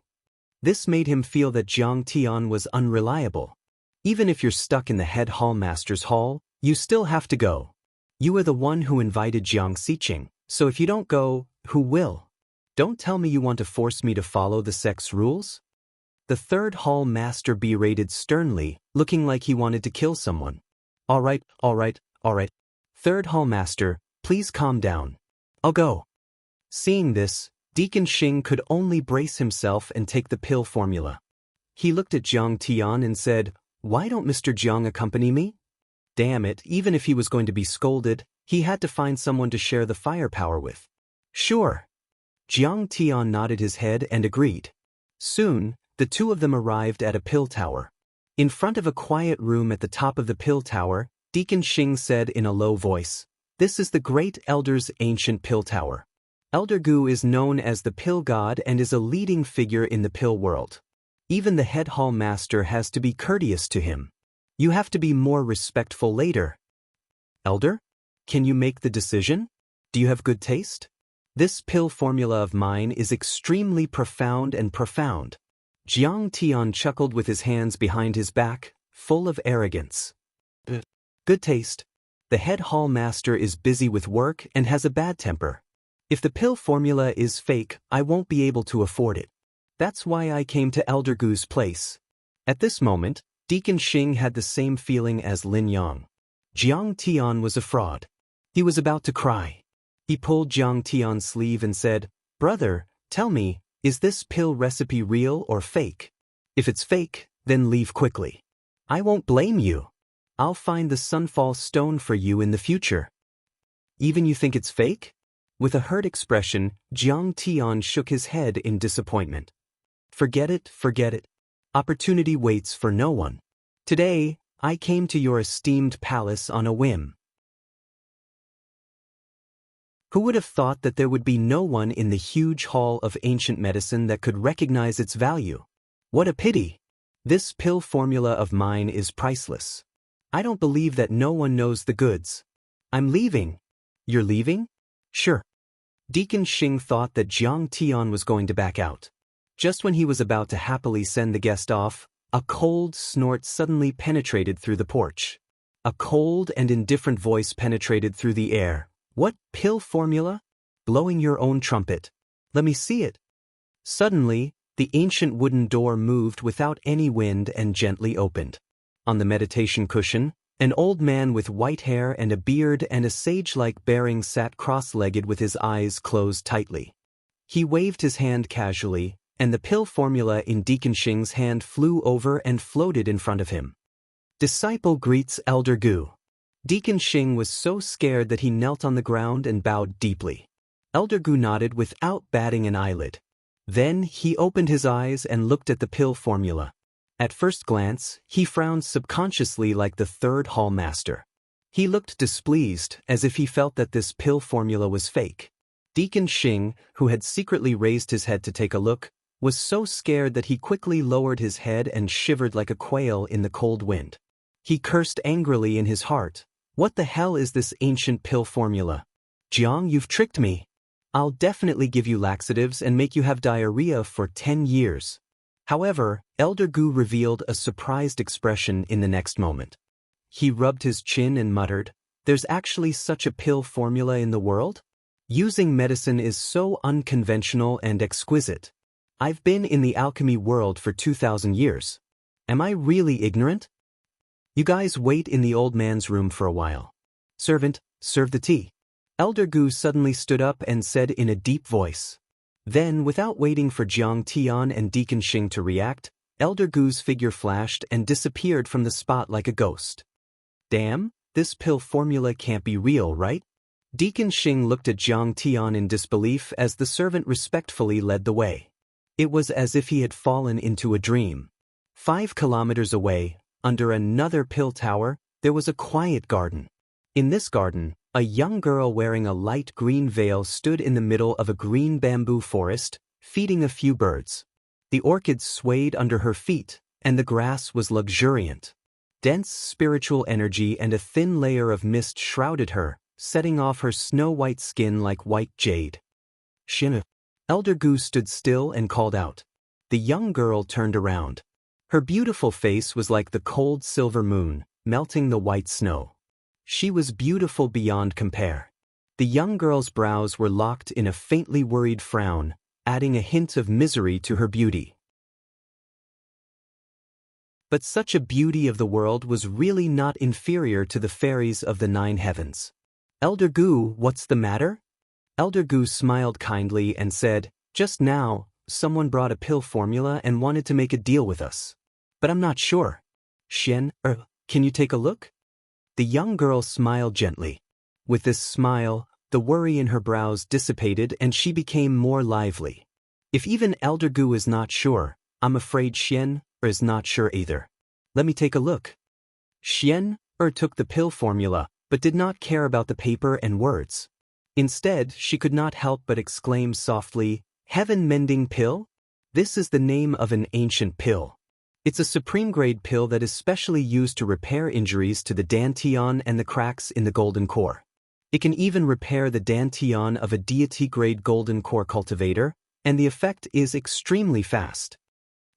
This made him feel that Jiang Tian was unreliable. Even if you're stuck in the head hall master's hall, you still have to go. You are the one who invited Jiang Xiqing, so if you don't go, who will? Don't tell me you want to force me to follow the sect's rules? The third hall master berated sternly, looking like he wanted to kill someone. All right. Third hall master, please calm down. I'll go. Seeing this, Deacon Xing could only brace himself and take the pill formula. He looked at Jiang Tian and said, "Why don't Mr. Jiang accompany me?" Damn it, even if he was going to be scolded, he had to find someone to share the firepower with. Sure. Jiang Tian nodded his head and agreed. Soon, the two of them arrived at a pill tower. In front of a quiet room at the top of the pill tower, Deacon Xing said in a low voice, "This is the Great Elder's ancient pill tower. Elder Gu is known as the pill god and is a leading figure in the pill world. Even the head hall master has to be courteous to him. You have to be more respectful later. Elder? Can you make the decision? Do you have good taste? This pill formula of mine is extremely profound and profound." Jiang Tian chuckled with his hands behind his back, full of arrogance. Good taste. The head hall master is busy with work and has a bad temper. If the pill formula is fake, I won't be able to afford it. That's why I came to Elder Gu's place. At this moment, Deacon Xing had the same feeling as Lin Yang. Jiang Tian was a fraud. He was about to cry. He pulled Jiang Tian's sleeve and said, "Brother, tell me, is this pill recipe real or fake? If it's fake, then leave quickly. I won't blame you. I'll find the Sunfall Stone for you in the future." Even you think it's fake? With a hurt expression, Jiang Tian shook his head in disappointment. Forget it. Opportunity waits for no one. Today, I came to your esteemed palace on a whim. Who would have thought that there would be no one in the huge hall of ancient medicine that could recognize its value? What a pity! This pill formula of mine is priceless. I don't believe that no one knows the goods. I'm leaving. You're leaving? Sure. Deacon Xing thought that Jiang Tian was going to back out. Just when he was about to happily send the guest off, a cold snort suddenly penetrated through the porch. A cold and indifferent voice penetrated through the air. "What pill formula? Blowing your own trumpet. Let me see it." Suddenly, the ancient wooden door moved without any wind and gently opened. On the meditation cushion, an old man with white hair and a beard and a sage-like bearing sat cross-legged with his eyes closed tightly. He waved his hand casually, and the pill formula in Deacon Xing's hand flew over and floated in front of him. Disciple greets Elder Gu. Deacon Xing was so scared that he knelt on the ground and bowed deeply. Elder Gu nodded without batting an eyelid. Then he opened his eyes and looked at the pill formula. At first glance, he frowned subconsciously like the third hall master. He looked displeased, as if he felt that this pill formula was fake. Deacon Xing, who had secretly raised his head to take a look, was so scared that he quickly lowered his head and shivered like a quail in the cold wind. He cursed angrily in his heart. What the hell is this ancient pill formula? Jiang, you've tricked me. I'll definitely give you laxatives and make you have diarrhea for 10 years. However, Elder Gu revealed a surprised expression in the next moment. He rubbed his chin and muttered, "There's actually such a pill formula in the world? Using medicine is so unconventional and exquisite. I've been in the alchemy world for 2,000 years. Am I really ignorant? You guys wait in the old man's room for a while. Servant, serve the tea." Elder Gu suddenly stood up and said in a deep voice. Then, without waiting for Jiang Tian and Deacon Xing to react, Elder Gu's figure flashed and disappeared from the spot like a ghost. Damn, this pill formula can't be real, right? Deacon Xing looked at Jiang Tian in disbelief as the servant respectfully led the way. It was as if he had fallen into a dream. 5 kilometers away, under another pill tower, there was a quiet garden. In this garden, a young girl wearing a light green veil stood in the middle of a green bamboo forest, feeding a few birds. The orchids swayed under her feet, and the grass was luxuriant. Dense spiritual energy and a thin layer of mist shrouded her, setting off her snow-white skin like white jade. Shin. Elder Gu stood still and called out. The young girl turned around. Her beautiful face was like the cold silver moon, melting the white snow. She was beautiful beyond compare. The young girl's brows were locked in a faintly worried frown, adding a hint of misery to her beauty. But such a beauty of the world was really not inferior to the fairies of the 9 heavens. Elder Gu, what's the matter? Elder Gu smiled kindly and said, just now, someone brought a pill formula and wanted to make a deal with us. But I'm not sure. Xian, can you take a look? The young girl smiled gently. With this smile, the worry in her brows dissipated and she became more lively. If even Elder Gu is not sure, I'm afraid Xian is not sure either. Let me take a look. Xian took the pill formula, but did not care about the paper and words. Instead, she could not help but exclaim softly, Heaven-mending pill? This is the name of an ancient pill. It's a supreme-grade pill that is specially used to repair injuries to the dantian and the cracks in the golden core. It can even repair the dantian of a deity-grade golden core cultivator, and the effect is extremely fast.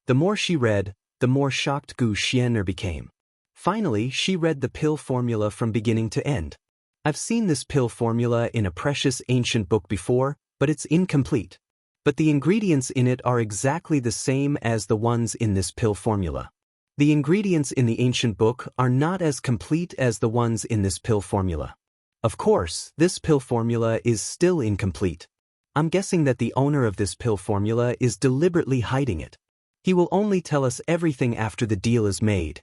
The more she read, the more shocked Gu Xian'er became. Finally, she read the pill formula from beginning to end. I've seen this pill formula in a precious ancient book before, but it's incomplete. But the ingredients in it are exactly the same as the ones in this pill formula. The ingredients in the ancient book are not as complete as the ones in this pill formula. Of course, this pill formula is still incomplete. I'm guessing that the owner of this pill formula is deliberately hiding it. He will only tell us everything after the deal is made.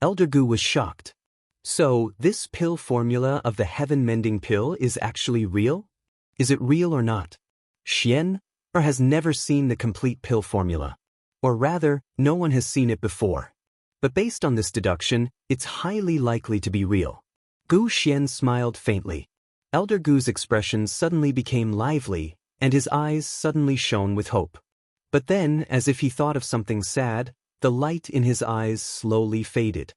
Elder Gu was shocked. So, this pill formula of the heaven-mending pill is actually real? Is it real or not? Xian has never seen the complete pill formula. Or rather, no one has seen it before. But based on this deduction, it's highly likely to be real. Gu Xian smiled faintly. Elder Gu's expression suddenly became lively, and his eyes suddenly shone with hope. But then, as if he thought of something sad, the light in his eyes slowly faded.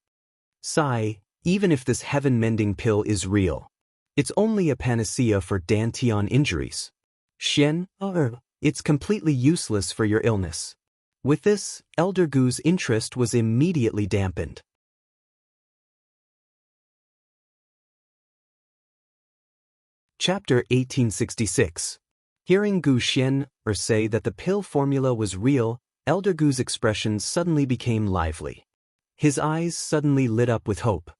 Sigh, even if this heaven-mending pill is real, it's only a panacea for dantian injuries. Xian, it's completely useless for your illness. With this, Elder Gu's interest was immediately dampened. Chapter 1866. Hearing Gu Xian say that the pill formula was real, Elder Gu's expression suddenly became lively. His eyes suddenly lit up with hope.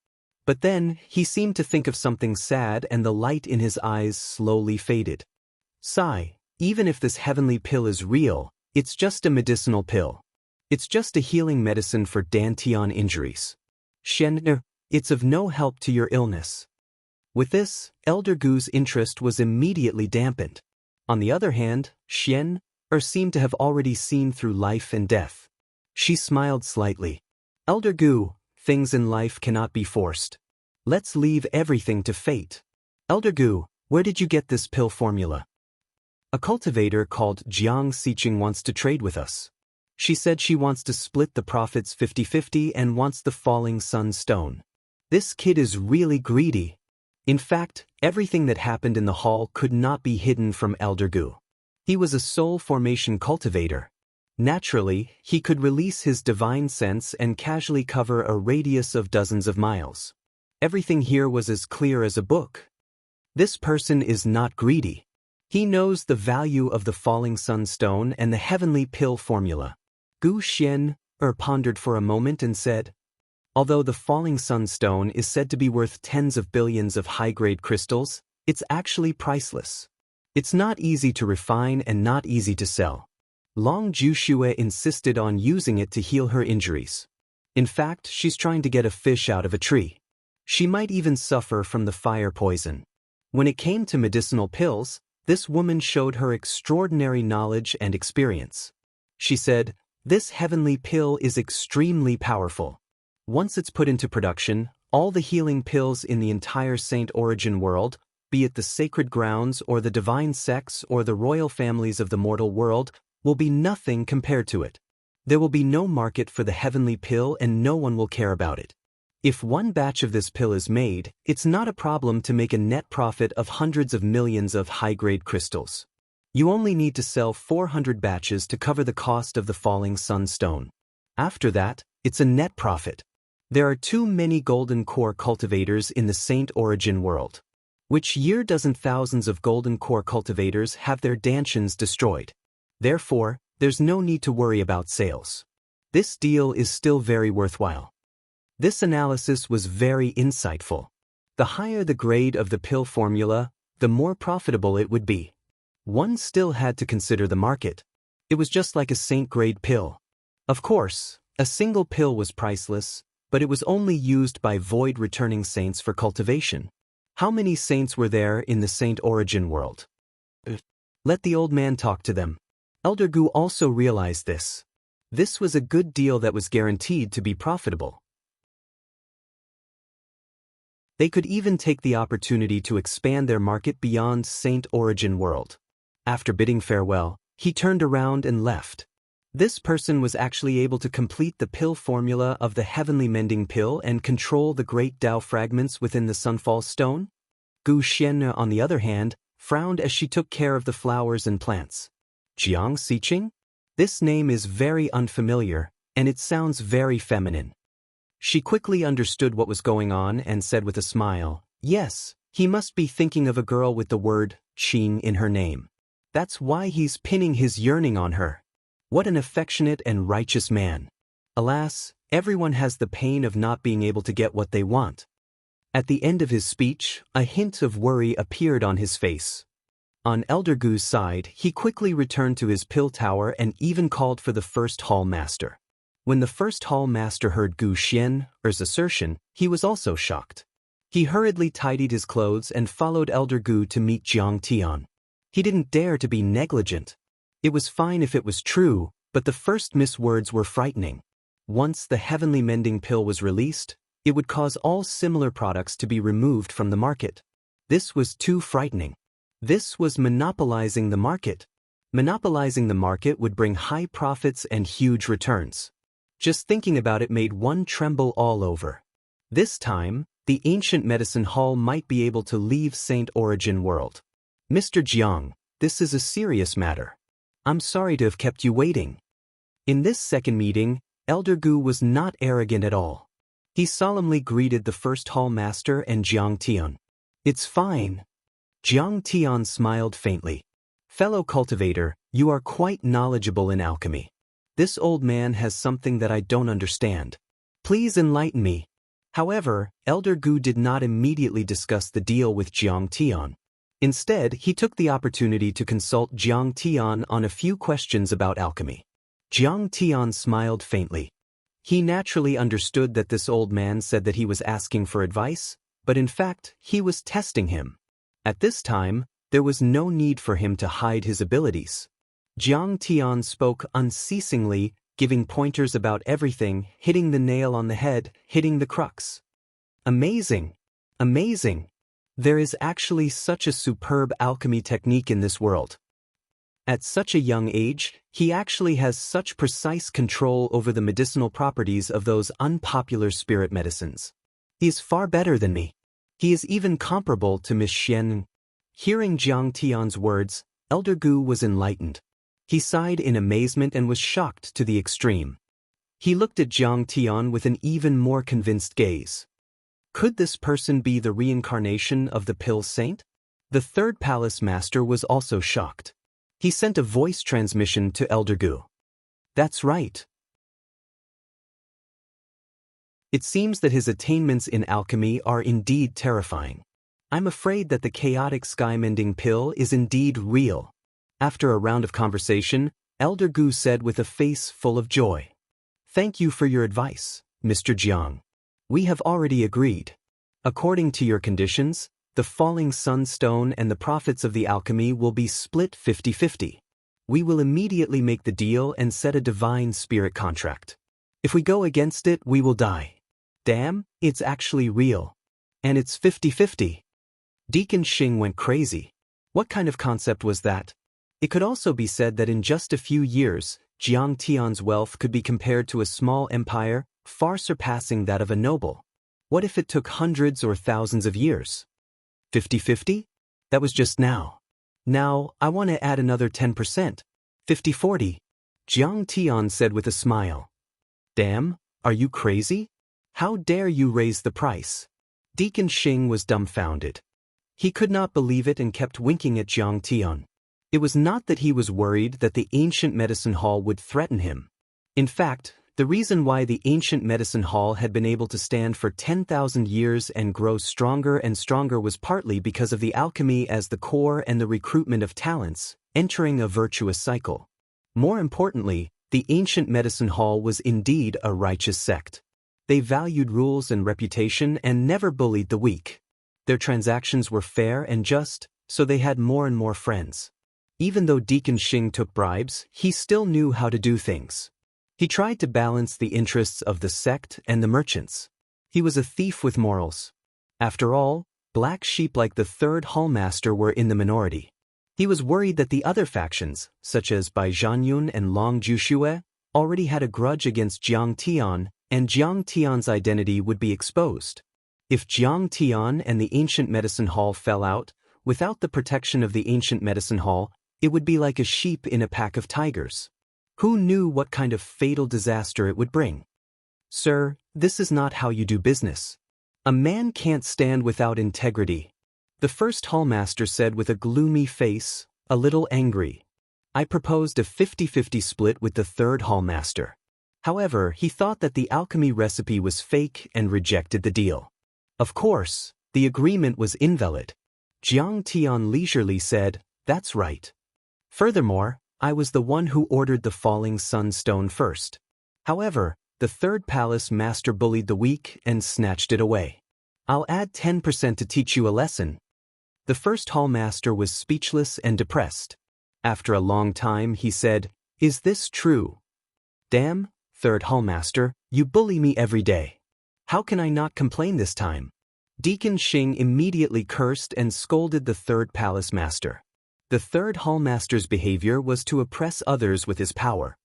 But then, he seemed to think of something sad and the light in his eyes slowly faded. Sigh, even if this heavenly pill is real, it's just a medicinal pill. It's just a healing medicine for dantian injuries. Xian, it's of no help to your illness. With this, Elder Gu's interest was immediately dampened. On the other hand, Xian seemed to have already seen through life and death. She smiled slightly. Elder Gu, things in life cannot be forced. Let's leave everything to fate. Elder Gu, where did you get this pill formula? A cultivator called Jiang Xiqing wants to trade with us. She said she wants to split the profits 50-50 and wants the falling sun stone. This kid is really greedy. In fact, everything that happened in the hall could not be hidden from Elder Gu. He was a soul formation cultivator. Naturally, he could release his divine sense and casually cover a radius of dozens of miles. Everything here was as clear as a book. This person is not greedy. He knows the value of the falling sun stone and the heavenly pill formula. Gu Xian pondered for a moment and said, although the falling sunstone is said to be worth tens of billions of high-grade crystals, it's actually priceless. It's not easy to refine and not easy to sell. Long Jushue insisted on using it to heal her injuries. In fact, she's trying to get a fish out of a tree. She might even suffer from the fire poison. When it came to medicinal pills, this woman showed her extraordinary knowledge and experience. She said, "This heavenly pill is extremely powerful. Once it's put into production, all the healing pills in the entire Saint Origin world, be it the sacred grounds or the divine sects or the royal families of the mortal world, will be nothing compared to it. There will be no market for the heavenly pill and no one will care about it. If one batch of this pill is made, it's not a problem to make a net profit of hundreds of millions of high-grade crystals. You only need to sell 400 batches to cover the cost of the falling sunstone. After that, it's a net profit. There are too many golden core cultivators in the Saint Origin world. Which year doesn't thousands of golden core cultivators have their dantions destroyed? Therefore, there's no need to worry about sales. This deal is still very worthwhile." This analysis was very insightful. The higher the grade of the pill formula, the more profitable it would be. One still had to consider the market. It was just like a saint-grade pill. Of course, a single pill was priceless, but it was only used by void-returning saints for cultivation. How many saints were there in the Saint Origin world? Let the old man talk to them. Elder Gu also realized this. This was a good deal that was guaranteed to be profitable. They could even take the opportunity to expand their market beyond Saint Origin world. After bidding farewell, he turned around and left. This person was actually able to complete the pill formula of the heavenly mending pill and control the great Tao fragments within the Sunfall Stone. Gu Xian, on the other hand, frowned as she took care of the flowers and plants. Jiang Xiqing? This name is very unfamiliar, and it sounds very feminine. She quickly understood what was going on and said with a smile, "Yes, he must be thinking of a girl with the word Qing in her name. That's why he's pinning his yearning on her. What an affectionate and righteous man. Alas, everyone has the pain of not being able to get what they want." At the end of his speech, a hint of worry appeared on his face. On Elder Gu's side, he quickly returned to his pill tower and even called for the first hall master. When the first hall master heard Gu Xian's assertion, he was also shocked. He hurriedly tidied his clothes and followed Elder Gu to meet Jiang Tian. He didn't dare to be negligent. It was fine if it was true, but the first miswords were frightening. Once the heavenly mending pill was released, it would cause all similar products to be removed from the market. This was too frightening. This was monopolizing the market. Monopolizing the market would bring high profits and huge returns. Just thinking about it made one tremble all over. This time, the ancient medicine hall might be able to leave Saint Origin world. "Mr. Jiang, this is a serious matter. I'm sorry to have kept you waiting." In this second meeting, Elder Gu was not arrogant at all. He solemnly greeted the first hall master and Jiang Tian. "It's fine." Jiang Tian smiled faintly. "Fellow cultivator, you are quite knowledgeable in alchemy. This old man has something that I don't understand. Please enlighten me." However, Elder Gu did not immediately discuss the deal with Jiang Tian. Instead, he took the opportunity to consult Jiang Tian on a few questions about alchemy. Jiang Tian smiled faintly. He naturally understood that this old man said that he was asking for advice, but in fact, he was testing him. At this time, there was no need for him to hide his abilities. Jiang Tian spoke unceasingly, giving pointers about everything, hitting the nail on the head, hitting the crux. Amazing! Amazing! There is actually such a superb alchemy technique in this world. At such a young age, he actually has such precise control over the medicinal properties of those unpopular spirit medicines. He is far better than me. He is even comparable to Miss Xian. Hearing Jiang Tian's words, Elder Gu was enlightened. He sighed in amazement and was shocked to the extreme. He looked at Jiang Tian with an even more convinced gaze. Could this person be the reincarnation of the pill saint? The third palace master was also shocked. He sent a voice transmission to Elder Gu. "That's right. It seems that his attainments in alchemy are indeed terrifying. I'm afraid that the chaotic sky-mending pill is indeed real." After a round of conversation, Elder Gu said with a face full of joy. Thank you for your advice, Mr. Jiang. We have already agreed. According to your conditions, the falling sunstone and the profits of the alchemy will be split 50-50. We will immediately make the deal and set a divine spirit contract. If we go against it, we will die. Damn, it's actually real. And it's 50-50. Deacon Xing went crazy. What kind of concept was that? It could also be said that in just a few years, Jiang Tian's wealth could be compared to a small empire, far surpassing that of a noble. What if it took hundreds or thousands of years? 50-50? That was just now. Now, I want to add another 10%. 50-40. Jiang Tian said with a smile. Damn, are you crazy? How dare you raise the price? Deacon Xing was dumbfounded. He could not believe it and kept winking at Jiang Tian. It was not that he was worried that the ancient medicine hall would threaten him. In fact, the reason why the ancient medicine hall had been able to stand for 10,000 years and grow stronger and stronger was partly because of the alchemy as the core and the recruitment of talents, entering a virtuous cycle. More importantly, the ancient medicine hall was indeed a righteous sect. They valued rules and reputation and never bullied the weak. Their transactions were fair and just, so they had more and more friends. Even though Deacon Xing took bribes, he still knew how to do things. He tried to balance the interests of the sect and the merchants. He was a thief with morals. After all, black sheep like the third hallmaster were in the minority. He was worried that the other factions, such as Bai Zhanyun and Long Juxue, already had a grudge against Jiang Tian, and Jiang Tian's identity would be exposed. If Jiang Tian and the ancient medicine hall fell out, without the protection of the ancient medicine hall, it would be like a sheep in a pack of tigers. Who knew what kind of fatal disaster it would bring? Sir, this is not how you do business. A man can't stand without integrity. The first hallmaster said with a gloomy face, a little angry. I proposed a 50-50 split with the third hallmaster. However, he thought that the alchemy recipe was fake and rejected the deal. Of course, the agreement was invalid. Jiang Tian leisurely said, that's right. Furthermore, I was the one who ordered the falling sunstone first. However, the third palace master bullied the weak and snatched it away. I'll add 10% to teach you a lesson. The first hallmaster was speechless and depressed. After a long time, he said, is this true? Damn, third hallmaster, you bully me every day. How can I not complain this time? Deacon Xing immediately cursed and scolded the third palace master. The third hallmaster's behavior was to oppress others with his power.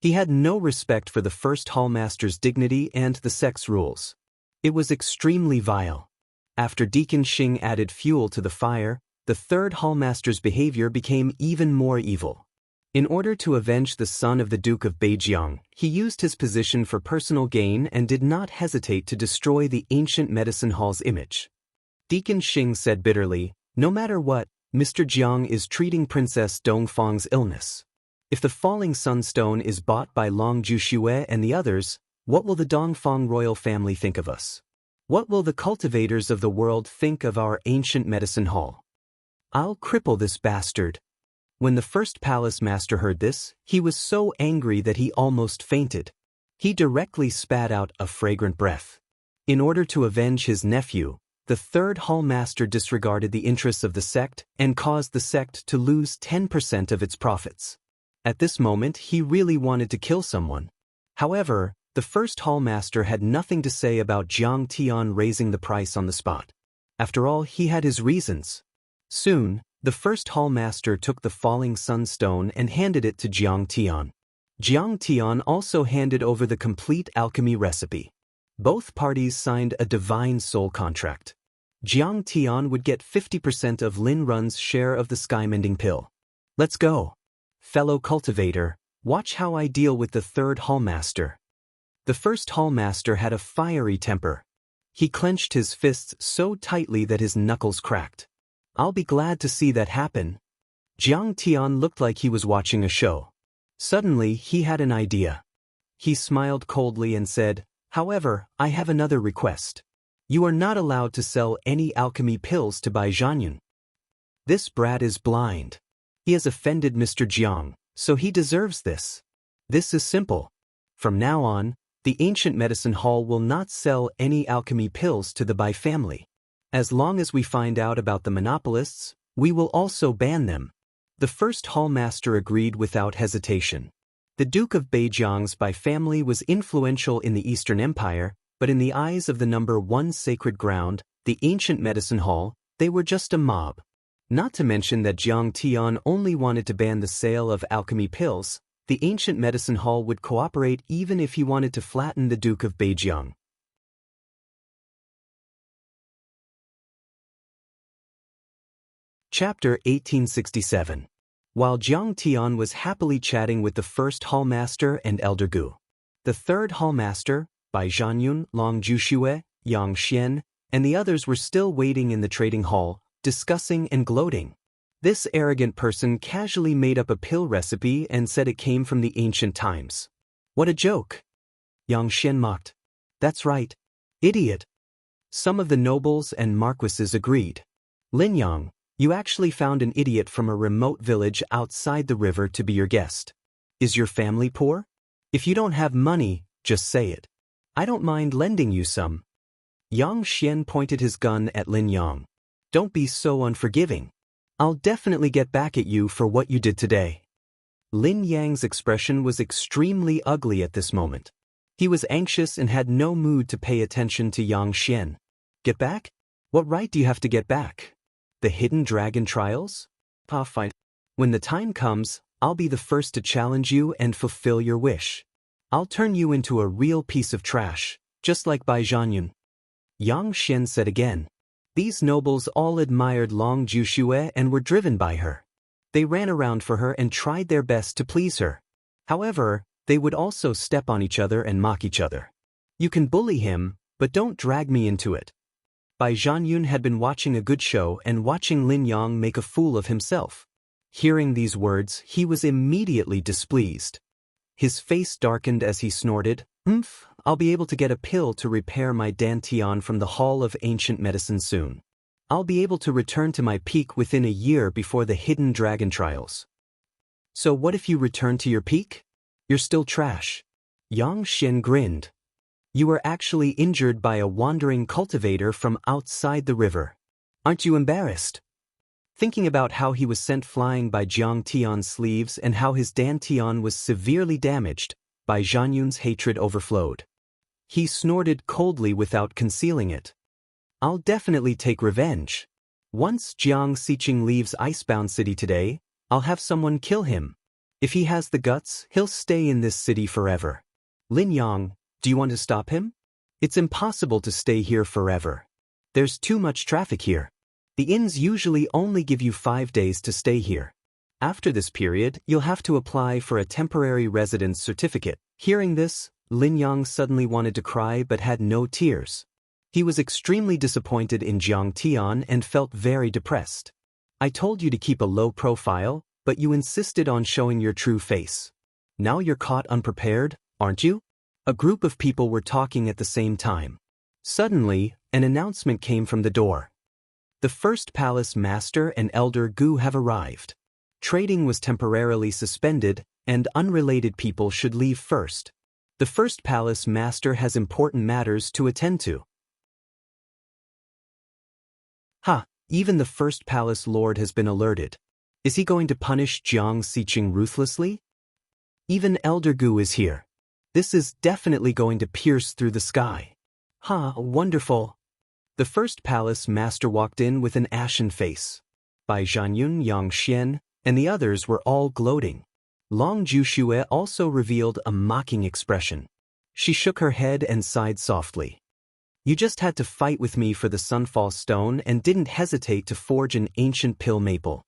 He had no respect for the first hallmaster's dignity and the sect's rules. It was extremely vile. After Deacon Xing added fuel to the fire, the third hallmaster's behavior became even more evil. In order to avenge the son of the Duke of Beijiang, he used his position for personal gain and did not hesitate to destroy the ancient medicine hall's image. Deacon Xing said bitterly, no matter what, Mr. Jiang is treating Princess Dongfang's illness. If the falling sunstone is bought by Long Juxue and the others, what will the Dongfang royal family think of us? What will the cultivators of the world think of our ancient medicine hall? I'll cripple this bastard. When the first palace master heard this, he was so angry that he almost fainted. He directly spat out a fragrant breath. In order to avenge his nephew, the third hallmaster disregarded the interests of the sect and caused the sect to lose 10% of its profits. At this moment, he really wanted to kill someone. However, the first hallmaster had nothing to say about Jiang Tian raising the price on the spot. After all, he had his reasons. Soon, the first hallmaster took the falling sunstone and handed it to Jiang Tian. Jiang Tian also handed over the complete alchemy recipe. Both parties signed a divine soul contract. Jiang Tian would get 50% of Lin Run's share of the skymending pill. Let's go. Fellow cultivator, watch how I deal with the third hallmaster. The first hallmaster had a fiery temper. He clenched his fists so tightly that his knuckles cracked. I'll be glad to see that happen. Jiang Tian looked like he was watching a show. Suddenly, he had an idea. He smiled coldly and said, however, I have another request. You are not allowed to sell any alchemy pills to Bai Zhanyun. This brat is blind. He has offended Mr. Jiang, so he deserves this. This is simple. From now on, the ancient medicine hall will not sell any alchemy pills to the Bai family. As long as we find out about the monopolists, we will also ban them. The first hallmaster agreed without hesitation. The Duke of Beijiang's Bai family was influential in the Eastern Empire, but in the eyes of the number one sacred ground, the ancient medicine hall, they were just a mob. Not to mention that Jiang Tian only wanted to ban the sale of alchemy pills, the ancient medicine hall would cooperate even if he wanted to flatten the Duke of Beijiang. Chapter 1867. While Jiang Tian was happily chatting with the first hallmaster and Elder Gu, the third hallmaster, Bai Zhanyun, Long Juxue, Yang Xian, and the others were still waiting in the trading hall, discussing and gloating. This arrogant person casually made up a pill recipe and said it came from the ancient times. What a joke! Yang Xian mocked. That's right. Idiot. Some of the nobles and marquises agreed. Lin Yang, you actually found an idiot from a remote village outside the river to be your guest. Is your family poor? If you don't have money, just say it. I don't mind lending you some. Yang Xian pointed his gun at Lin Yang. Don't be so unforgiving. I'll definitely get back at you for what you did today. Lin Yang's expression was extremely ugly at this moment. He was anxious and had no mood to pay attention to Yang Xian. Get back? What right do you have to get back? The hidden dragon trials? Fine. When the time comes, I'll be the first to challenge you and fulfill your wish. I'll turn you into a real piece of trash, just like Bai Zhanyun. Yang Xian said again. These nobles all admired Long Juxue and were driven by her. They ran around for her and tried their best to please her. However, they would also step on each other and mock each other. You can bully him, but don't drag me into it. Bai Zhanyun had been watching a good show and watching Lin Yang make a fool of himself. Hearing these words, he was immediately displeased. His face darkened as he snorted, I'll be able to get a pill to repair my dantian from the Hall of Ancient Medicine soon. I'll be able to return to my peak within a year before the hidden dragon trials. So what if you return to your peak? You're still trash. Yang Xian grinned. You were actually injured by a wandering cultivator from outside the river. Aren't you embarrassed? Thinking about how he was sent flying by Jiang Tian's sleeves and how his dantian was severely damaged, Bai Zhanyun's hatred overflowed. He snorted coldly without concealing it. I'll definitely take revenge. Once Jiang Xiqing leaves Icebound City today, I'll have someone kill him. If he has the guts, he'll stay in this city forever. Lin Yang, do you want to stop him? It's impossible to stay here forever. There's too much traffic here. The inns usually only give you 5 days to stay here. After this period, you'll have to apply for a temporary residence certificate. Hearing this, Lin Yang suddenly wanted to cry but had no tears. He was extremely disappointed in Jiang Tian and felt very depressed. I told you to keep a low profile, but you insisted on showing your true face. Now you're caught unprepared, aren't you? A group of people were talking at the same time. Suddenly, an announcement came from the door. The first palace master and Elder Gu have arrived. Trading was temporarily suspended, and unrelated people should leave first. The first palace master has important matters to attend to. Even the first palace lord has been alerted. Is he going to punish Jiang Xiqing ruthlessly? Even Elder Gu is here. This is definitely going to pierce through the sky. Wonderful. The first palace master walked in with an ashen face. Bai Zhanyun, Yang Xian, and the others were all gloating. Long Juxue also revealed a mocking expression. She shook her head and sighed softly. You just had to fight with me for the Sunfall Stone and didn't hesitate to forge an ancient pill maple.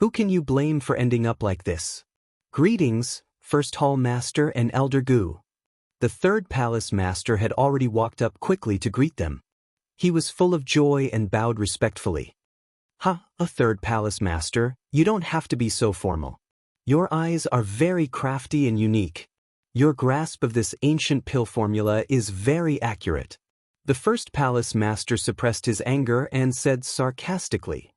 Who can you blame for ending up like this? Greetings, First Hall Master and Elder Gu. The third palace master had already walked up quickly to greet them. He was full of joy and bowed respectfully. A third palace master, you don't have to be so formal. Your eyes are very crafty and unique. Your grasp of this ancient pill formula is very accurate. The first palace master suppressed his anger and said sarcastically,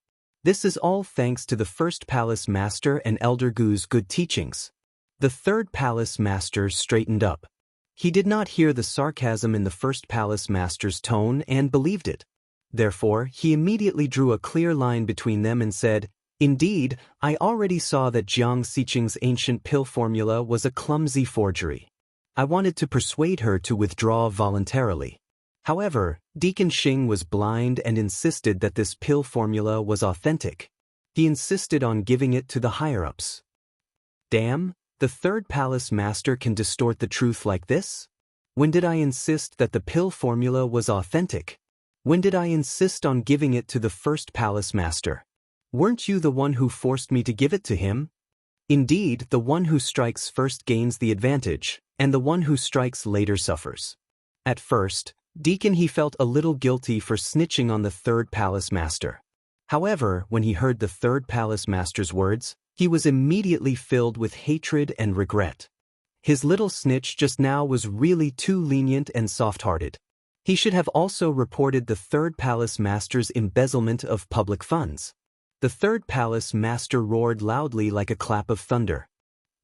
This is all thanks to the first palace master and Elder Gu's good teachings. The third palace master straightened up. He did not hear the sarcasm in the first palace master's tone and believed it. Therefore, he immediately drew a clear line between them and said, "Indeed, I already saw that Jiang Xiqing's ancient pill formula was a clumsy forgery. I wanted to persuade her to withdraw voluntarily. However, Deacon Xing was blind and insisted that this pill formula was authentic. He insisted on giving it to the higher-ups. Damn, the third palace master can distort the truth like this? When did I insist that the pill formula was authentic? When did I insist on giving it to the first palace master? Weren't you the one who forced me to give it to him? Indeed, the one who strikes first gains the advantage, and the one who strikes later suffers." At first, Deacon He felt a little guilty for snitching on the third palace master. However, when he heard the third palace master's words, he was immediately filled with hatred and regret. His little snitch just now was really too lenient and soft-hearted. He should have also reported the third palace master's embezzlement of public funds. The third palace master roared loudly like a clap of thunder.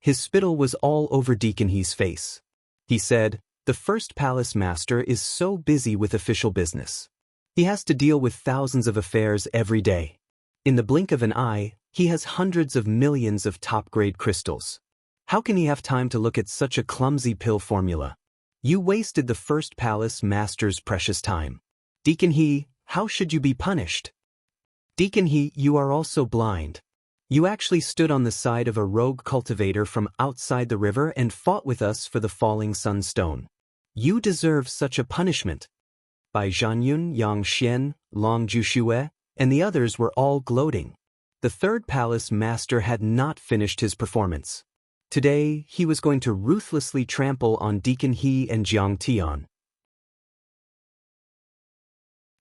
His spittle was all over Deacon He's face. He said, "The first palace master is so busy with official business. He has to deal with thousands of affairs every day. In the blink of an eye, he has hundreds of millions of top-grade crystals. How can he have time to look at such a clumsy pill formula? You wasted the first palace master's precious time. Deacon He, how should you be punished? Deacon He, you are also blind. You actually stood on the side of a rogue cultivator from outside the river and fought with us for the falling sunstone. You deserve such a punishment." Bai Zhanyun, Yang Xian, Long Jushue, and the others were all gloating. The third palace master had not finished his performance. Today, he was going to ruthlessly trample on Deacon He and Jiang Tian.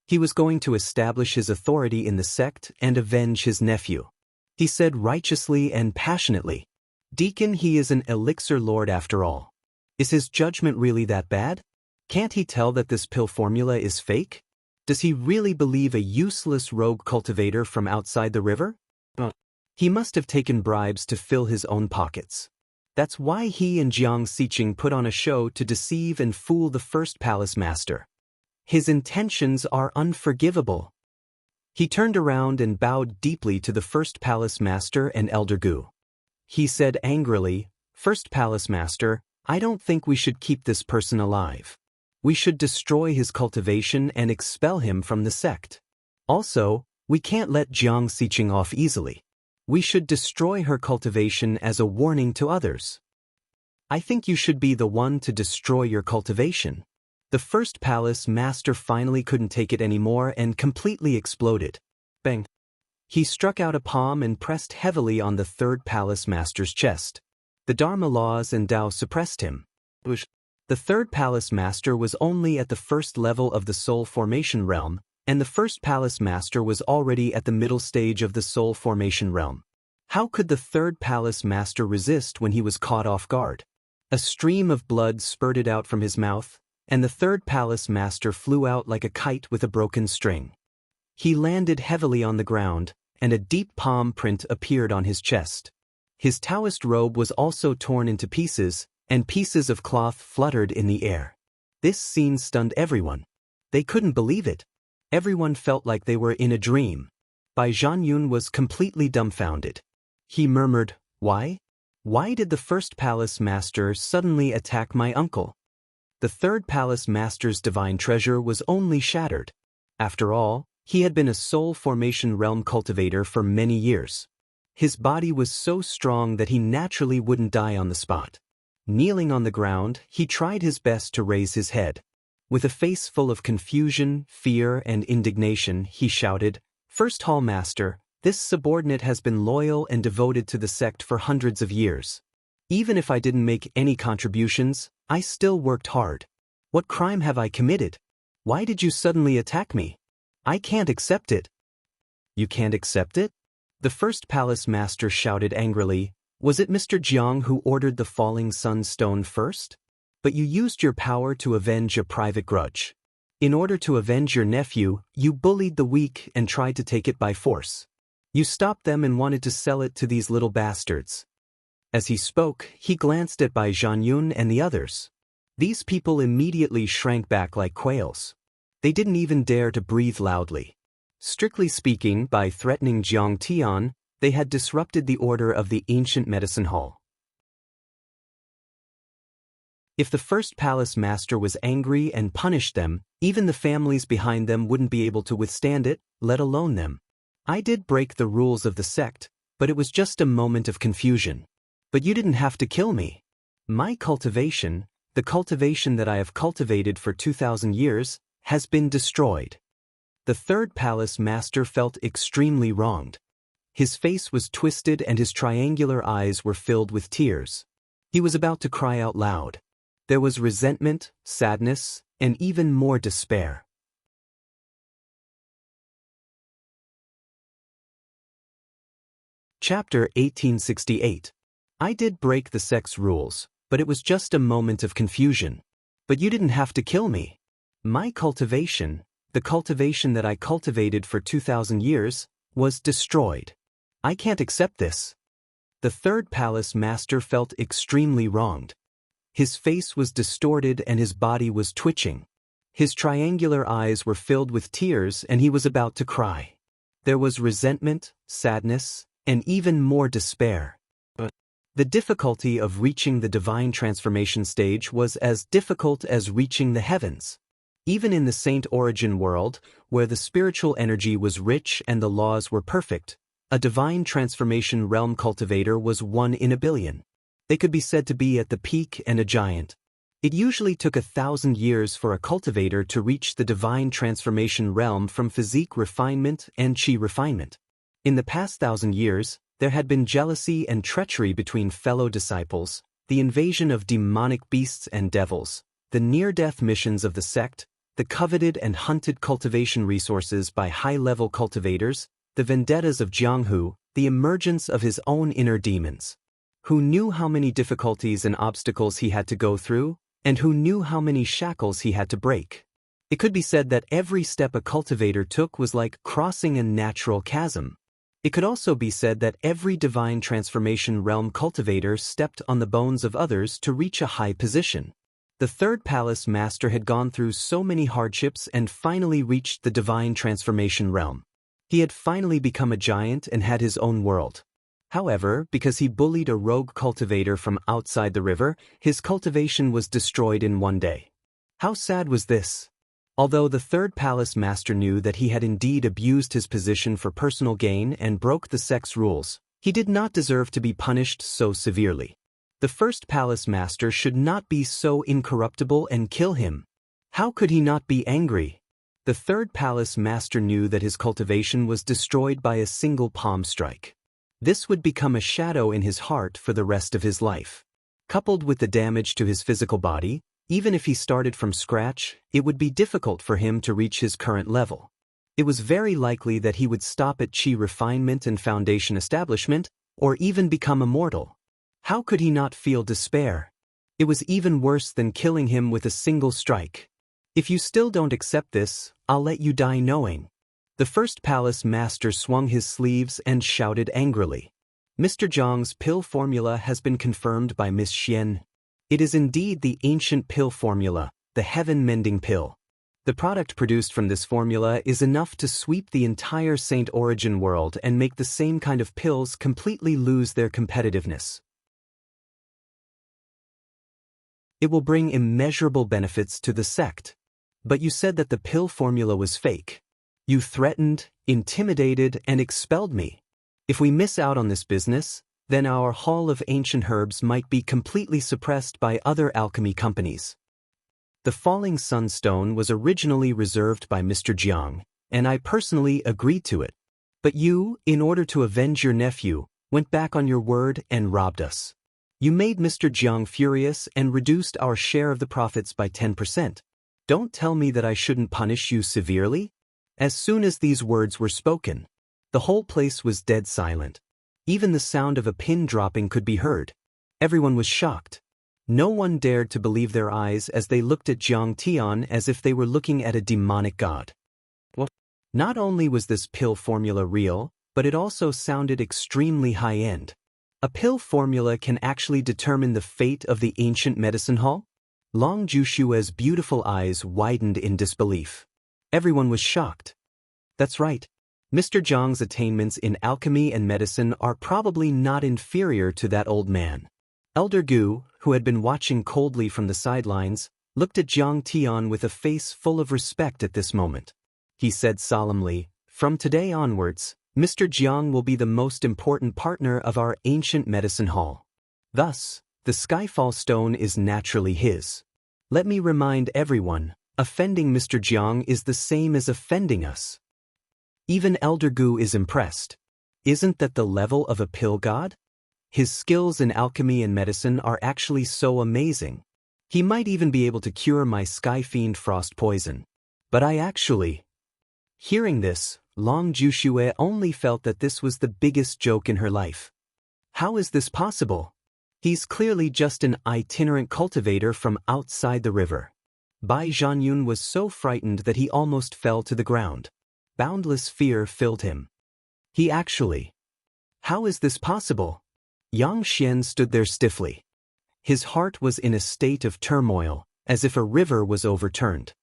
He was going to establish his authority in the sect and avenge his nephew. He said righteously and passionately, "Deacon He is an elixir lord after all. Is his judgment really that bad? Can't he tell that this pill formula is fake? Does he really believe a useless rogue cultivator from outside the river? He must have taken bribes to fill his own pockets. That's why he and Jiang Xiqing put on a show to deceive and fool the first palace master. His intentions are unforgivable." He turned around and bowed deeply to the first palace master and Elder Gu. He said angrily, "First palace master, I don't think we should keep this person alive. We should destroy his cultivation and expel him from the sect. Also, we can't let Jiang Xiqing off easily. We should destroy her cultivation as a warning to others. I think you should be the one to destroy your cultivation." The first palace master finally couldn't take it anymore and completely exploded. Bang! He struck out a palm and pressed heavily on the third palace master's chest. The Dharma laws and Tao suppressed him. The third palace master was only at the first level of the soul formation realm, and the first palace master was already at the middle stage of the soul formation realm. How could the third palace master resist when he was caught off guard? A stream of blood spurted out from his mouth, and the third palace master flew out like a kite with a broken string. He landed heavily on the ground, and a deep palm print appeared on his chest. His Taoist robe was also torn into pieces, and pieces of cloth fluttered in the air. This scene stunned everyone. They couldn't believe it. Everyone felt like they were in a dream. Bai Zhanyun was completely dumbfounded. He murmured, "Why? Why did the first palace master suddenly attack my uncle?" The third palace master's divine treasure was only shattered. After all, he had been a soul formation realm cultivator for many years. His body was so strong that he naturally wouldn't die on the spot. Kneeling on the ground, he tried his best to raise his head. With a face full of confusion, fear, and indignation, he shouted, "First Hall Master, this subordinate has been loyal and devoted to the sect for hundreds of years. Even if I didn't make any contributions, I still worked hard. What crime have I committed? Why did you suddenly attack me? I can't accept it." "You can't accept it?" The first palace master shouted angrily. "Was it Mr. Jiang who ordered the falling sunstone first? But you used your power to avenge a private grudge. In order to avenge your nephew, you bullied the weak and tried to take it by force. You stopped them and wanted to sell it to these little bastards. As he spoke, he glanced at Bai Zhanyun and the others. These people immediately shrank back like quails. They didn't even dare to breathe loudly. Strictly speaking, by threatening Jiang Tian, they had disrupted the order of the ancient medicine hall. If the first palace master was angry and punished them, even the families behind them wouldn't be able to withstand it, let alone them. I did break the rules of the sect, but it was just a moment of confusion. But you didn't have to kill me. My cultivation, the cultivation that I have cultivated for 2,000 years, has been destroyed. The third palace master felt extremely wronged. His face was twisted and his triangular eyes were filled with tears. He was about to cry out loud. There was resentment, sadness, and even more despair. Chapter 1868. I did break the sect's rules, but it was just a moment of confusion. But you didn't have to kill me. My cultivation, the cultivation that I cultivated for 2,000 years, was destroyed. I can't accept this. The third palace master felt extremely wronged. His face was distorted and his body was twitching. His triangular eyes were filled with tears and he was about to cry. There was resentment, sadness, and even more despair. But the difficulty of reaching the divine transformation stage was as difficult as reaching the heavens. Even in the Saint Origin world, where the spiritual energy was rich and the laws were perfect, a divine transformation realm cultivator was 1 in a billion. They could be said to be at the peak and a giant. It usually took 1,000 years for a cultivator to reach the divine transformation realm from physique refinement and chi refinement. In the past 1,000 years, there had been jealousy and treachery between fellow disciples, the invasion of demonic beasts and devils, the near-death missions of the sect, the coveted and hunted cultivation resources by high-level cultivators, the vendettas of Jianghu, the emergence of his own inner demons. Who knew how many difficulties and obstacles he had to go through, and who knew how many shackles he had to break. It could be said that every step a cultivator took was like crossing a natural chasm. It could also be said that every divine transformation realm cultivator stepped on the bones of others to reach a high position. The third palace master had gone through so many hardships and finally reached the divine transformation realm. He had finally become a giant and had his own world. However, because he bullied a rogue cultivator from outside the river, his cultivation was destroyed in one day. How sad was this? Although the third palace master knew that he had indeed abused his position for personal gain and broke the sect's rules, he did not deserve to be punished so severely. The first palace master should not be so incorruptible and kill him. How could he not be angry? The third palace master knew that his cultivation was destroyed by a single palm strike. This would become a shadow in his heart for the rest of his life. Coupled with the damage to his physical body, even if he started from scratch, it would be difficult for him to reach his current level. It was very likely that he would stop at chi refinement and foundation establishment, or even become immortal. How could he not feel despair? It was even worse than killing him with a single strike. If you still don't accept this, I'll let you die knowing. The first palace master swung his sleeves and shouted angrily. Mr. Zhang's pill formula has been confirmed by Miss Xian. It is indeed the ancient pill formula, the heaven-mending pill. The product produced from this formula is enough to sweep the entire Saint Origin world and make the same kind of pills completely lose their competitiveness. It will bring immeasurable benefits to the sect. But you said that the pill formula was fake. You threatened, intimidated, and expelled me. If we miss out on this business, then our Hall of Ancient Herbs might be completely suppressed by other alchemy companies. The Falling Sunstone was originally reserved by Mr. Jiang, and I personally agreed to it. But you, in order to avenge your nephew, went back on your word and robbed us. You made Mr. Jiang furious and reduced our share of the profits by 10%. Don't tell me that I shouldn't punish you severely? As soon as these words were spoken, the whole place was dead silent. Even the sound of a pin dropping could be heard. Everyone was shocked. No one dared to believe their eyes as they looked at Jiang Tian as if they were looking at a demonic god. What? Not only was this pill formula real, but it also sounded extremely high-end. A pill formula can actually determine the fate of the ancient medicine hall? Long Jushua's beautiful eyes widened in disbelief. Everyone was shocked. That's right. Mr. Zhang's attainments in alchemy and medicine are probably not inferior to that old man. Elder Gu, who had been watching coldly from the sidelines, looked at Jiang Tian with a face full of respect at this moment. He said solemnly, "From today onwards, Mr. Jiang will be the most important partner of our ancient medicine hall. Thus, the Skyfall Stone is naturally his. Let me remind everyone, offending Mr. Jiang is the same as offending us." Even Elder Gu is impressed. Isn't that the level of a pill god? His skills in alchemy and medicine are actually so amazing. He might even be able to cure my sky fiend frost poison. But I actually... Hearing this, Long Jushue only felt that this was the biggest joke in her life. How is this possible? He's clearly just an itinerant cultivator from outside the river. Bai Zhanyun was so frightened that he almost fell to the ground. Boundless fear filled him. He actually... How is this possible? Yang Xian stood there stiffly. His heart was in a state of turmoil, as if a river was overturned.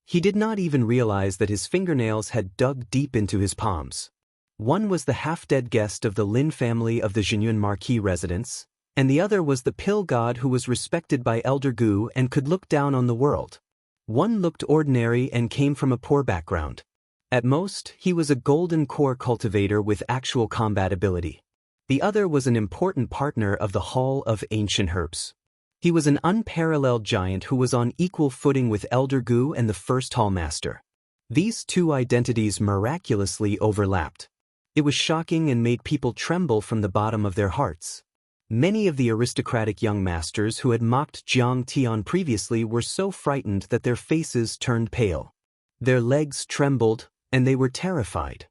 He did not even realize that his fingernails had dug deep into his palms. One was the half-dead guest of the Lin family of the Jinyun Marquis residence, and the other was the pill god who was respected by Elder Gu and could look down on the world. One looked ordinary and came from a poor background. At most, he was a golden core cultivator with actual combat ability. The other was an important partner of the Hall of Ancient Herbs. He was an unparalleled giant who was on equal footing with Elder Gu and the first Hallmaster. These two identities miraculously overlapped. It was shocking and made people tremble from the bottom of their hearts. Many of the aristocratic young masters who had mocked Jiang Tian previously were so frightened that their faces turned pale. Their legs trembled, and they were terrified.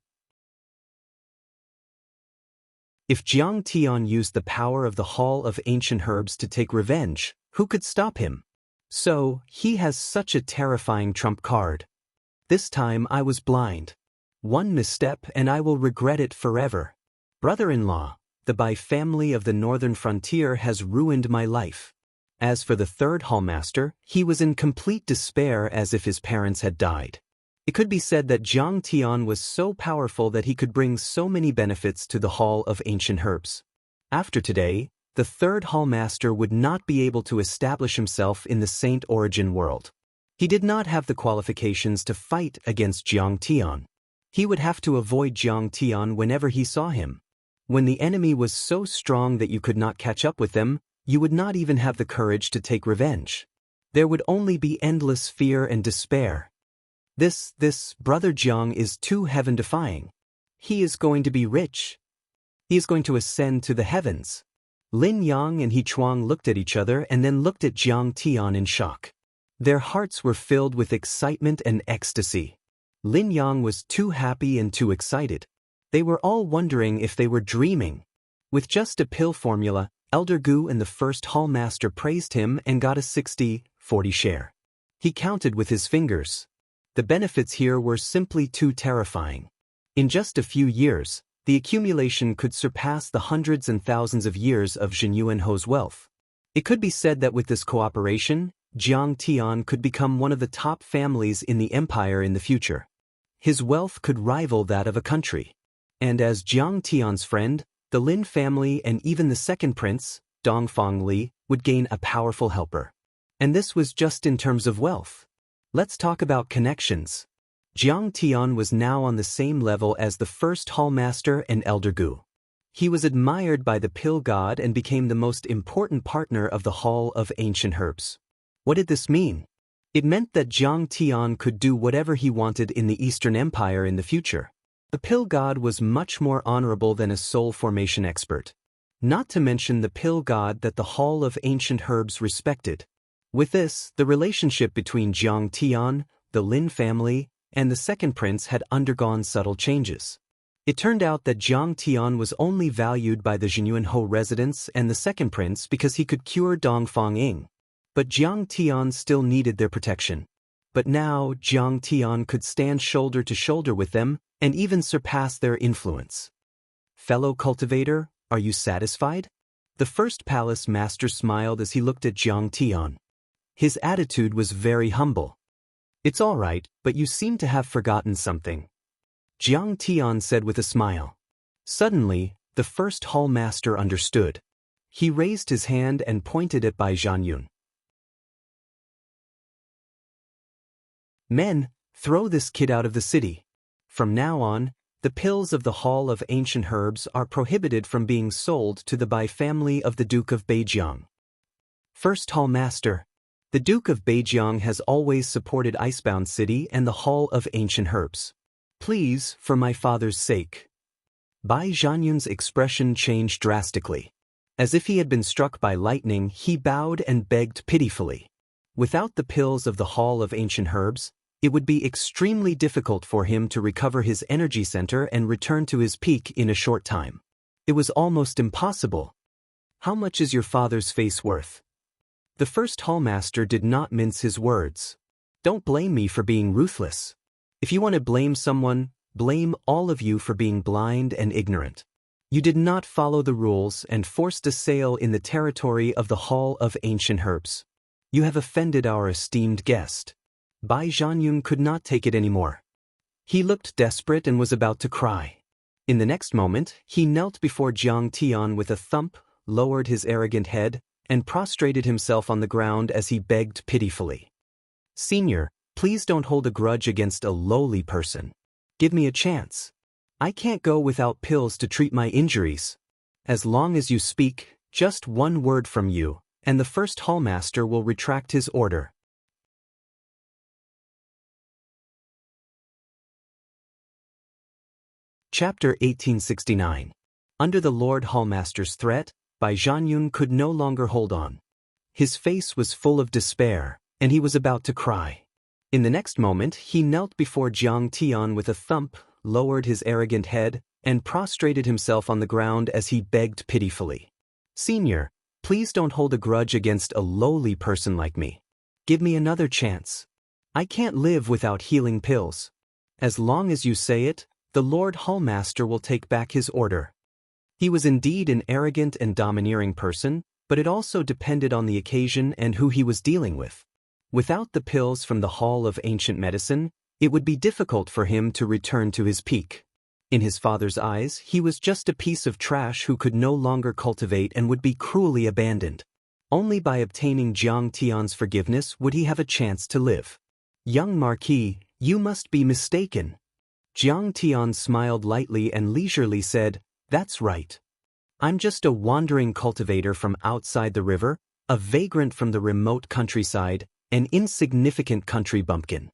If Jiang Tian used the power of the Hall of Ancient Herbs to take revenge, who could stop him? So, he has such a terrifying trump card. This time I was blind. One misstep and I will regret it forever. Brother-in-law, the Bai family of the northern frontier has ruined my life. As for the third Hallmaster, he was in complete despair as if his parents had died. It could be said that Jiang Tian was so powerful that he could bring so many benefits to the Hall of Ancient Herbs. After today, the third Hallmaster would not be able to establish himself in the Saint Origin world. He did not have the qualifications to fight against Jiang Tian. He would have to avoid Jiang Tian whenever he saw him. When the enemy was so strong that you could not catch up with them, you would not even have the courage to take revenge. There would only be endless fear and despair. This brother Jiang is too heaven-defying. He is going to be rich. He is going to ascend to the heavens. Lin Yang and He Chuang looked at each other and then looked at Jiang Tian in shock. Their hearts were filled with excitement and ecstasy. Lin Yang was too happy and too excited. They were all wondering if they were dreaming. With just a pill formula, Elder Gu and the first Hallmaster praised him and got a 60-40 share. He counted with his fingers. The benefits here were simply too terrifying. In just a few years, the accumulation could surpass the hundreds and thousands of years of Zhen Yuanho's wealth. It could be said that with this cooperation, Jiang Tian could become one of the top families in the empire in the future. His wealth could rival that of a country. And as Jiang Tian's friend, the Lin family and even the second prince, Dongfang Li, would gain a powerful helper. And this was just in terms of wealth. Let's talk about connections. Jiang Tian was now on the same level as the first Hallmaster and Elder Gu. He was admired by the pill god and became the most important partner of the Hall of Ancient Herbs. What did this mean? It meant that Jiang Tian could do whatever he wanted in the Eastern Empire in the future. The pill god was much more honorable than a soul formation expert. Not to mention the pill god that the Hall of Ancient Herbs respected. With this, the relationship between Jiang Tian, the Lin family, and the second prince had undergone subtle changes. It turned out that Jiang Tian was only valued by the Jinyuanho residents and the second prince because he could cure Dongfang Ying. But Jiang Tian still needed their protection. But now Jiang Tian could stand shoulder to shoulder with them and even surpass their influence. fellow cultivator, are you satisfied? The first palace master smiled as he looked at Jiang Tian. His attitude was very humble. It's all right, but you seem to have forgotten something, Jiang Tian said with a smile. Suddenly, the first hall master understood. He raised his hand and pointed at Bai Zhanyun. Men, throw this kid out of the city. From now on, the pills of the Hall of Ancient Herbs are prohibited from being sold to the Bai family of the Duke of Beijiang. First Hall Master. The Duke of Beijiang has always supported Icebound City and the Hall of Ancient Herbs. Please, for my father's sake. Bai Zhanyun's expression changed drastically. As if he had been struck by lightning, he bowed and begged pitifully. Without the pills of the Hall of Ancient Herbs, it would be extremely difficult for him to recover his energy center and return to his peak in a short time. It was almost impossible. How much is your father's face worth? The first hallmaster did not mince his words. Don't blame me for being ruthless. If you want to blame someone, blame all of you for being blind and ignorant. You did not follow the rules and forced a sale in the territory of the Hall of Ancient Herbs. You have offended our esteemed guest. Bai Zhanyun could not take it anymore. He looked desperate and was about to cry. In the next moment, he knelt before Jiang Tian with a thump, lowered his arrogant head, and prostrated himself on the ground as he begged pitifully. Senior, please don't hold a grudge against a lowly person. Give me a chance. I can't go without pills to treat my injuries. As long as you speak, just one word from you, and the first hallmaster will retract his order. Chapter 1869. Under the Lord Hallmaster's threat, Bai Zhanyun could no longer hold on. His face was full of despair, and he was about to cry. In the next moment, he knelt before Jiang Tian with a thump, lowered his arrogant head, and prostrated himself on the ground as he begged pitifully. Senior, please don't hold a grudge against a lowly person like me. Give me another chance. I can't live without healing pills. As long as you say it, the Lord Hallmaster will take back his order. He was indeed an arrogant and domineering person, but it also depended on the occasion and who he was dealing with. Without the pills from the Hall of Ancient Medicine, it would be difficult for him to return to his peak. In his father's eyes, he was just a piece of trash who could no longer cultivate and would be cruelly abandoned. Only by obtaining Jiang Tian's forgiveness would he have a chance to live. Young Marquis, you must be mistaken. Jiang Tian smiled lightly and leisurely said, That's right. I'm just a wandering cultivator from outside the river, a vagrant from the remote countryside, an insignificant country bumpkin.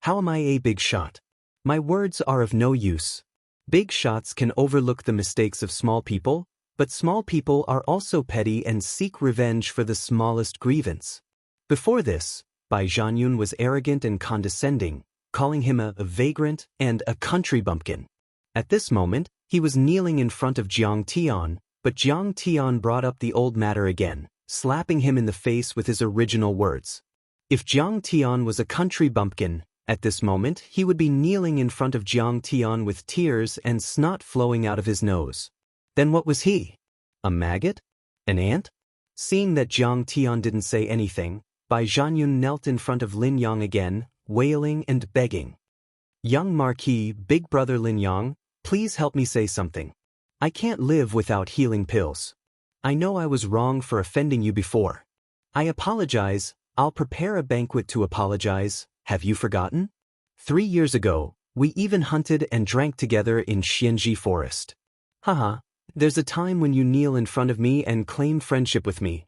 How am I a big shot? My words are of no use. Big shots can overlook the mistakes of small people, but small people are also petty and seek revenge for the smallest grievance. Before this, Bai Zhanyun was arrogant and condescending, calling him a vagrant and a country bumpkin. At this moment, he was kneeling in front of Jiang Tian, but Jiang Tian brought up the old matter again, slapping him in the face with his original words. If Jiang Tian was a country bumpkin, at this moment he would be kneeling in front of Jiang Tian with tears and snot flowing out of his nose. Then what was he? A maggot? An ant? Seeing that Jiang Tian didn't say anything, Bai Zhanyun knelt in front of Lin Yang again, wailing and begging. Young Marquis, big brother Lin Yang, please help me say something. I can't live without healing pills. I know I was wrong for offending you before. I apologize. I'll prepare a banquet to apologize. Have you forgotten? 3 years ago, we even hunted and drank together in Xianji Forest. Haha, there's a time when you kneel in front of me and claim friendship with me.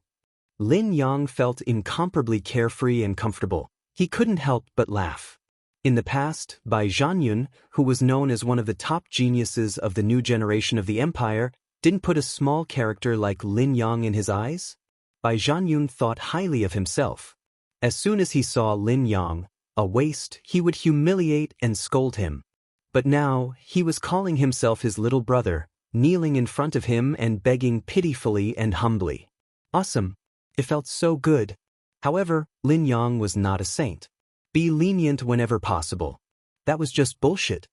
Lin Yang felt incomparably carefree and comfortable. He couldn't help but laugh. In the past, Bai Zhanyun, who was known as one of the top geniuses of the new generation of the empire, didn't put a small character like Lin Yang in his eyes. Bai Zhanyun thought highly of himself. As soon as he saw Lin Yang, a waste, he would humiliate and scold him. But now, he was calling himself his little brother, kneeling in front of him and begging pitifully and humbly. Awesome. It felt so good. However, Lin Yang was not a saint. Be lenient whenever possible. That was just bullshit.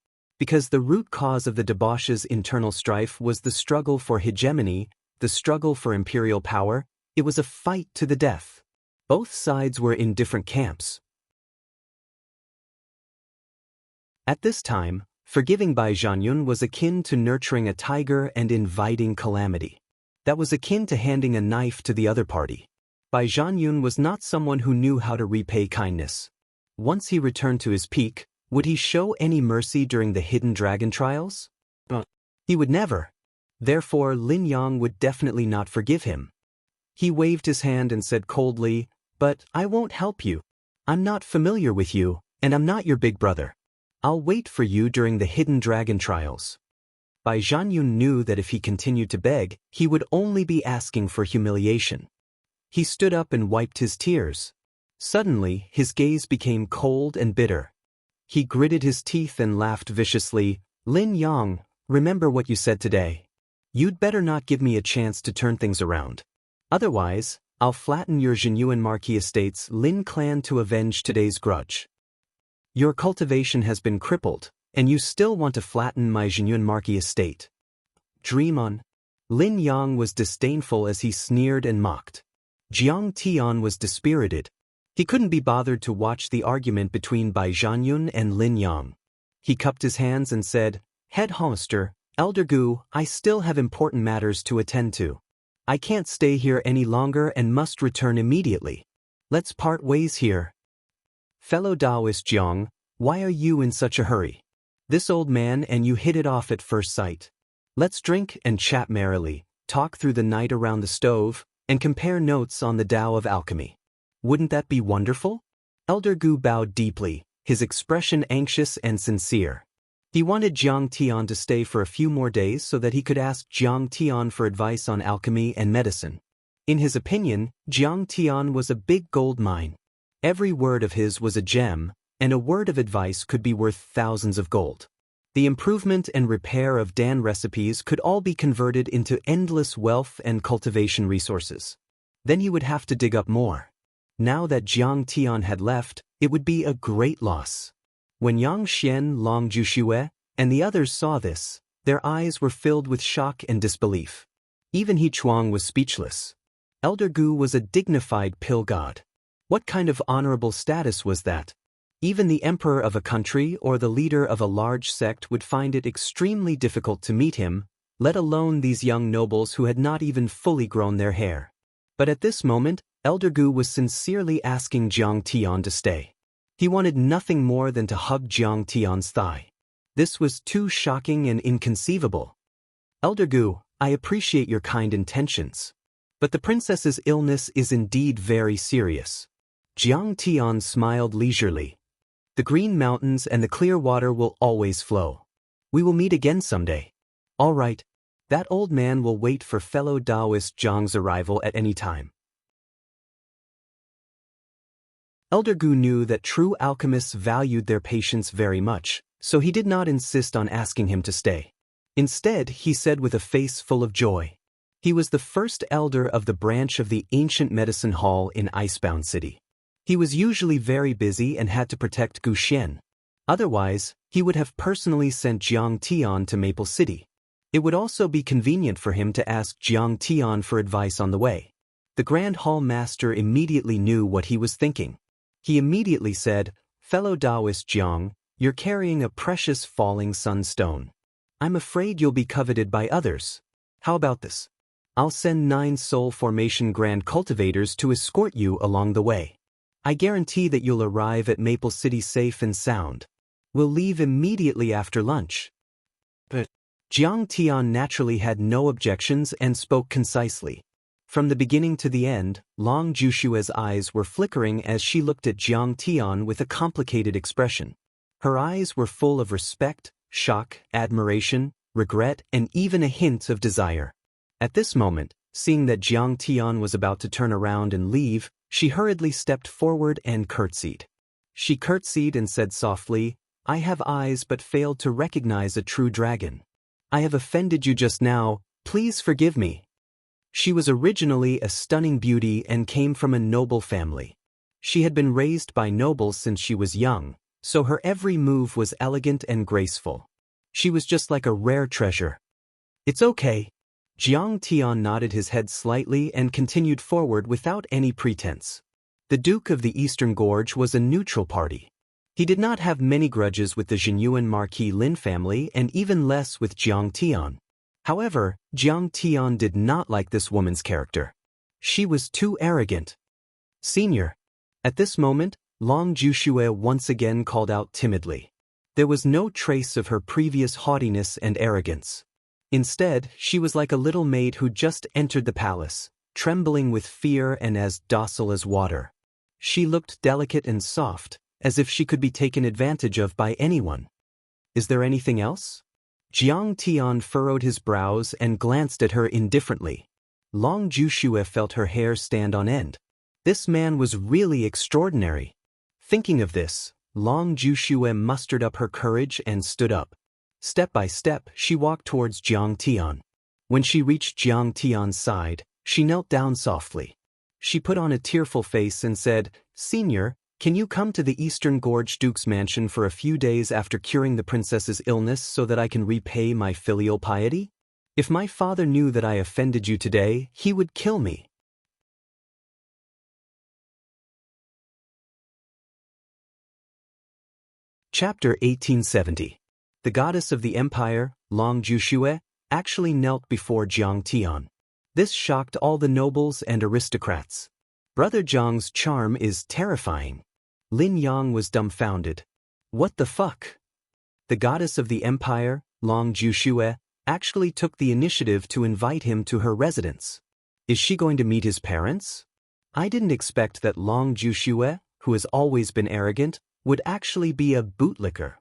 because the root cause of the debauch's internal strife was the struggle for hegemony, the struggle for imperial power. It was a fight to the death. Both sides were in different camps. At this time, forgiving Bai Zhanyun was akin to nurturing a tiger and inviting calamity. That was akin to handing a knife to the other party. Bai Zhanyun was not someone who knew how to repay kindness. Once he returned to his peak, would he show any mercy during the hidden dragon trials? He would never. Therefore, Lin Yang would definitely not forgive him. He waved his hand and said coldly, "But I won't help you. I'm not familiar with you, and I'm not your big brother. I'll wait for you during the hidden dragon trials." Bai Zhanyun knew that if he continued to beg, he would only be asking for humiliation. He stood up and wiped his tears. Suddenly, his gaze became cold and bitter. He gritted his teeth and laughed viciously. "Lin Yang, remember what you said today. You'd better not give me a chance to turn things around. Otherwise, I'll flatten your Zhenyuan Marquis Estate's Lin clan to avenge today's grudge. Your cultivation has been crippled, and you still want to flatten my Zhenyuan Marquis Estate. Dream on." Lin Yang was disdainful as he sneered and mocked. Jiang Tian was dispirited. He couldn't be bothered to watch the argument between Bai Zhanyun and Lin Yang. He cupped his hands and said, "Head Hollister, Elder Gu, I still have important matters to attend to. I can't stay here any longer and must return immediately. Let's part ways here." "Fellow Taoist Jiang, why are you in such a hurry? This old man and you hit it off at first sight. Let's drink and chat merrily, talk through the night around the stove, and compare notes on the Tao of alchemy. Wouldn't that be wonderful?" Elder Gu bowed deeply, his expression anxious and sincere. He wanted Jiang Tian to stay for a few more days so that he could ask Jiang Tian for advice on alchemy and medicine. In his opinion, Jiang Tian was a big gold mine. Every word of his was a gem, and a word of advice could be worth thousands of gold. The improvement and repair of Dan recipes could all be converted into endless wealth and cultivation resources. Then he would have to dig up more. Now that Jiang Tian had left, it would be a great loss. When Yang Xian, Long Juxue, and the others saw this, their eyes were filled with shock and disbelief. Even He Chuang was speechless. Elder Gu was a dignified pill god. What kind of honorable status was that? Even the emperor of a country or the leader of a large sect would find it extremely difficult to meet him, let alone these young nobles who had not even fully grown their hair. But at this moment, Elder Gu was sincerely asking Jiang Tian to stay. He wanted nothing more than to hug Jiang Tian's thigh. This was too shocking and inconceivable. "Elder Gu, I appreciate your kind intentions. But the princess's illness is indeed very serious." Jiang Tian smiled leisurely. "The green mountains and the clear water will always flow. We will meet again someday. All right, that old man will wait for fellow Taoist Jiang's arrival at any time." Elder Gu knew that true alchemists valued their patients very much, so he did not insist on asking him to stay. Instead, he said with a face full of joy. He was the first elder of the branch of the ancient medicine hall in Icebound City. He was usually very busy and had to protect Gu Xian. Otherwise, he would have personally sent Jiang Tian to Maple City. It would also be convenient for him to ask Jiang Tian for advice on the way. The Grand Hall Master immediately knew what he was thinking. He immediately said, "Fellow Taoist Jiang, you're carrying a precious falling sunstone. I'm afraid you'll be coveted by others. How about this? I'll send 9 soul formation grand cultivators to escort you along the way. I guarantee that you'll arrive at Maple City safe and sound. We'll leave immediately after lunch." But Jiang Tian naturally had no objections and spoke concisely. From the beginning to the end, Long Jushue's eyes were flickering as she looked at Jiang Tian with a complicated expression. Her eyes were full of respect, shock, admiration, regret, and even a hint of desire. At this moment, seeing that Jiang Tian was about to turn around and leave, she hurriedly stepped forward and curtsied. She curtsied and said softly, "I have eyes but failed to recognize a true dragon. I have offended you just now, please forgive me." She was originally a stunning beauty and came from a noble family. She had been raised by nobles since she was young, so her every move was elegant and graceful. She was just like a rare treasure. It's okay. Jiang Tian nodded his head slightly and continued forward without any pretense. The Duke of the Eastern Gorge was a neutral party. He did not have many grudges with the Jinyuan Marquis Lin family and even less with Jiang Tian. However, Jiang Tian did not like this woman's character. She was too arrogant. Senior. At this moment, Long Jushue once again called out timidly. There was no trace of her previous haughtiness and arrogance. Instead, she was like a little maid who just entered the palace, trembling with fear and as docile as water. She looked delicate and soft, as if she could be taken advantage of by anyone. Is there anything else? Jiang Tian furrowed his brows and glanced at her indifferently. Long Jushue felt her hair stand on end. This man was really extraordinary. Thinking of this, Long Jushue mustered up her courage and stood up. Step by step, she walked towards Jiang Tian. When she reached Jiang Tian's side, she knelt down softly. She put on a tearful face and said, "Senior, can you come to the Eastern Gorge Duke's mansion for a few days after curing the princess's illness so that I can repay my filial piety? If my father knew that I offended you today, he would kill me." Chapter 1870. The goddess of the empire, Long Jushue, actually knelt before Jiang Tian. This shocked all the nobles and aristocrats. Brother Jiang's charm is terrifying. Lin Yang was dumbfounded. What the fuck? The goddess of the empire, Long Jushue, actually took the initiative to invite him to her residence. Is she going to meet his parents? I didn't expect that Long Jushue, who has always been arrogant, would actually be a bootlicker.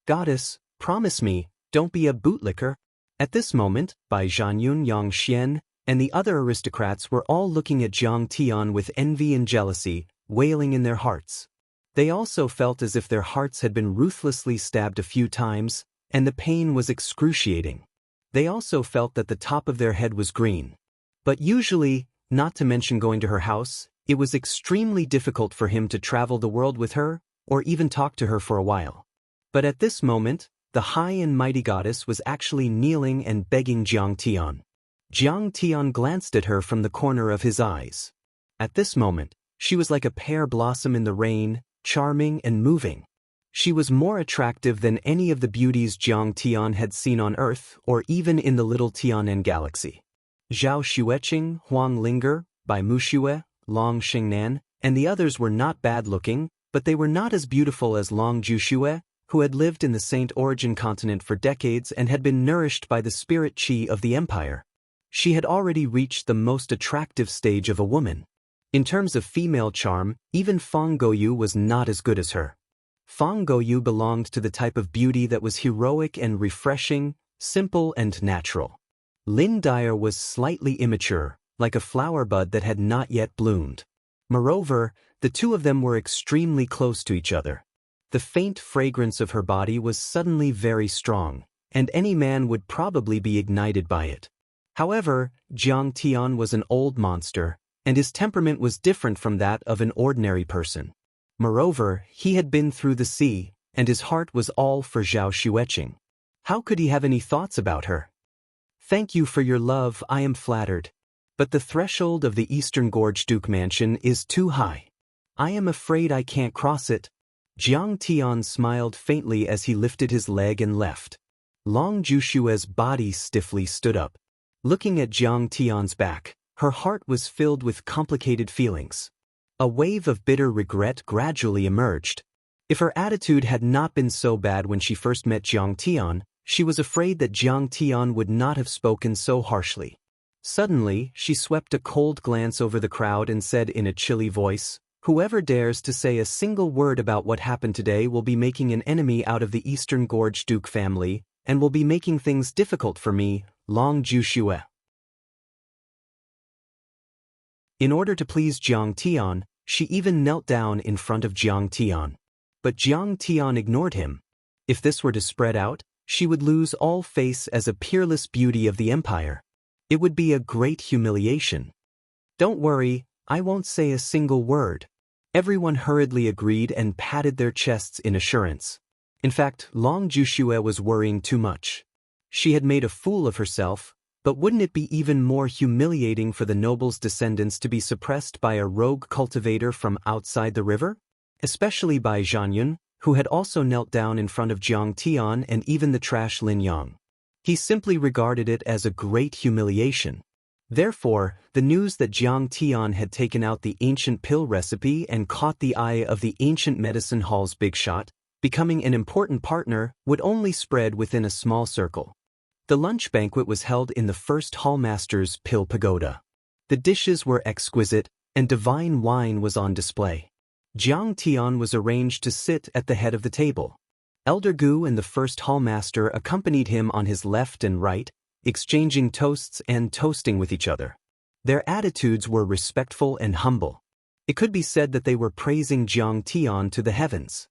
Goddess, promise me, don't be a bootlicker. At this moment, Bai Zhanyun Yang Xian and the other aristocrats were all looking at Jiang Tian with envy and jealousy, wailing in their hearts. They also felt as if their hearts had been ruthlessly stabbed a few times, and the pain was excruciating. They also felt that the top of their head was green. But usually, not to mention going to her house, it was extremely difficult for him to travel the world with her, or even talk to her for a while. But at this moment, the high and mighty goddess was actually kneeling and begging Jiang Tian. Jiang Tian glanced at her from the corner of his eyes. At this moment, she was like a pear blossom in the rain, charming and moving. She was more attractive than any of the beauties Jiang Tian had seen on Earth or even in the little Tianen galaxy. Zhao Xueqing, Huang Linger, Bai Mushue, Long Xingnan, and the others were not bad-looking, but they were not as beautiful as Long Jushue, who had lived in the Saint Origin continent for decades and had been nourished by the spirit qi of the empire. She had already reached the most attractive stage of a woman. In terms of female charm, even Fang Goyu was not as good as her. Fang Goyu belonged to the type of beauty that was heroic and refreshing, simple and natural. Lin Dyer was slightly immature, like a flower bud that had not yet bloomed. Moreover, the two of them were extremely close to each other. The faint fragrance of her body was suddenly very strong, and any man would probably be ignited by it. However, Jiang Tian was an old monster, and his temperament was different from that of an ordinary person. Moreover, he had been through the sea, and his heart was all for Zhao Xueqing. How could he have any thoughts about her? Thank you for your love, I am flattered. But the threshold of the Eastern Gorge Duke Mansion is too high. I am afraid I can't cross it. Jiang Tian smiled faintly as he lifted his leg and left. Long Jushue's body stiffly stood up. Looking at Jiang Tian's back, her heart was filled with complicated feelings. A wave of bitter regret gradually emerged. If her attitude had not been so bad when she first met Jiang Tian, she was afraid that Jiang Tian would not have spoken so harshly. Suddenly, she swept a cold glance over the crowd and said in a chilly voice, "Whoever dares to say a single word about what happened today will be making an enemy out of the Eastern Gorge Duke family, and will be making things difficult for me, Long Jushue." In order to please Jiang Tian, she even knelt down in front of Jiang Tian. But Jiang Tian ignored him. If this were to spread out, she would lose all face as a peerless beauty of the empire. It would be a great humiliation. "Don't worry, I won't say a single word." Everyone hurriedly agreed and patted their chests in assurance. In fact, Long Jushue was worrying too much. She had made a fool of herself, but wouldn't it be even more humiliating for the noble's descendants to be suppressed by a rogue cultivator from outside the river? Especially by Zhanyun, who had also knelt down in front of Jiang Tian and even the trash Lin Yang. He simply regarded it as a great humiliation. Therefore, the news that Jiang Tian had taken out the ancient pill recipe and caught the eye of the ancient medicine hall's big shot, becoming an important partner, would only spread within a small circle. The lunch banquet was held in the first hallmaster's pill pagoda. The dishes were exquisite, and divine wine was on display. Jiang Tian was arranged to sit at the head of the table. Elder Gu and the first hallmaster accompanied him on his left and right, exchanging toasts and toasting with each other. Their attitudes were respectful and humble. It could be said that they were praising Jiang Tian to the heavens.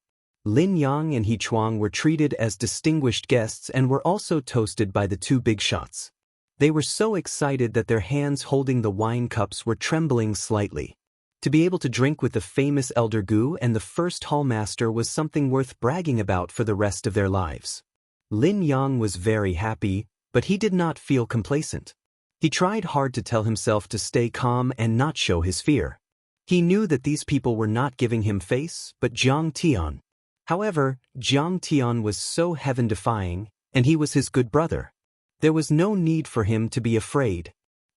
Lin Yang and He Chuang were treated as distinguished guests and were also toasted by the two big shots. They were so excited that their hands holding the wine cups were trembling slightly. To be able to drink with the famous Elder Gu and the first hallmaster was something worth bragging about for the rest of their lives. Lin Yang was very happy, but he did not feel complacent. He tried hard to tell himself to stay calm and not show his fear. He knew that these people were not giving him face, but Jiang Tian. However, Jiang Tian was so heaven-defying, and he was his good brother. There was no need for him to be afraid.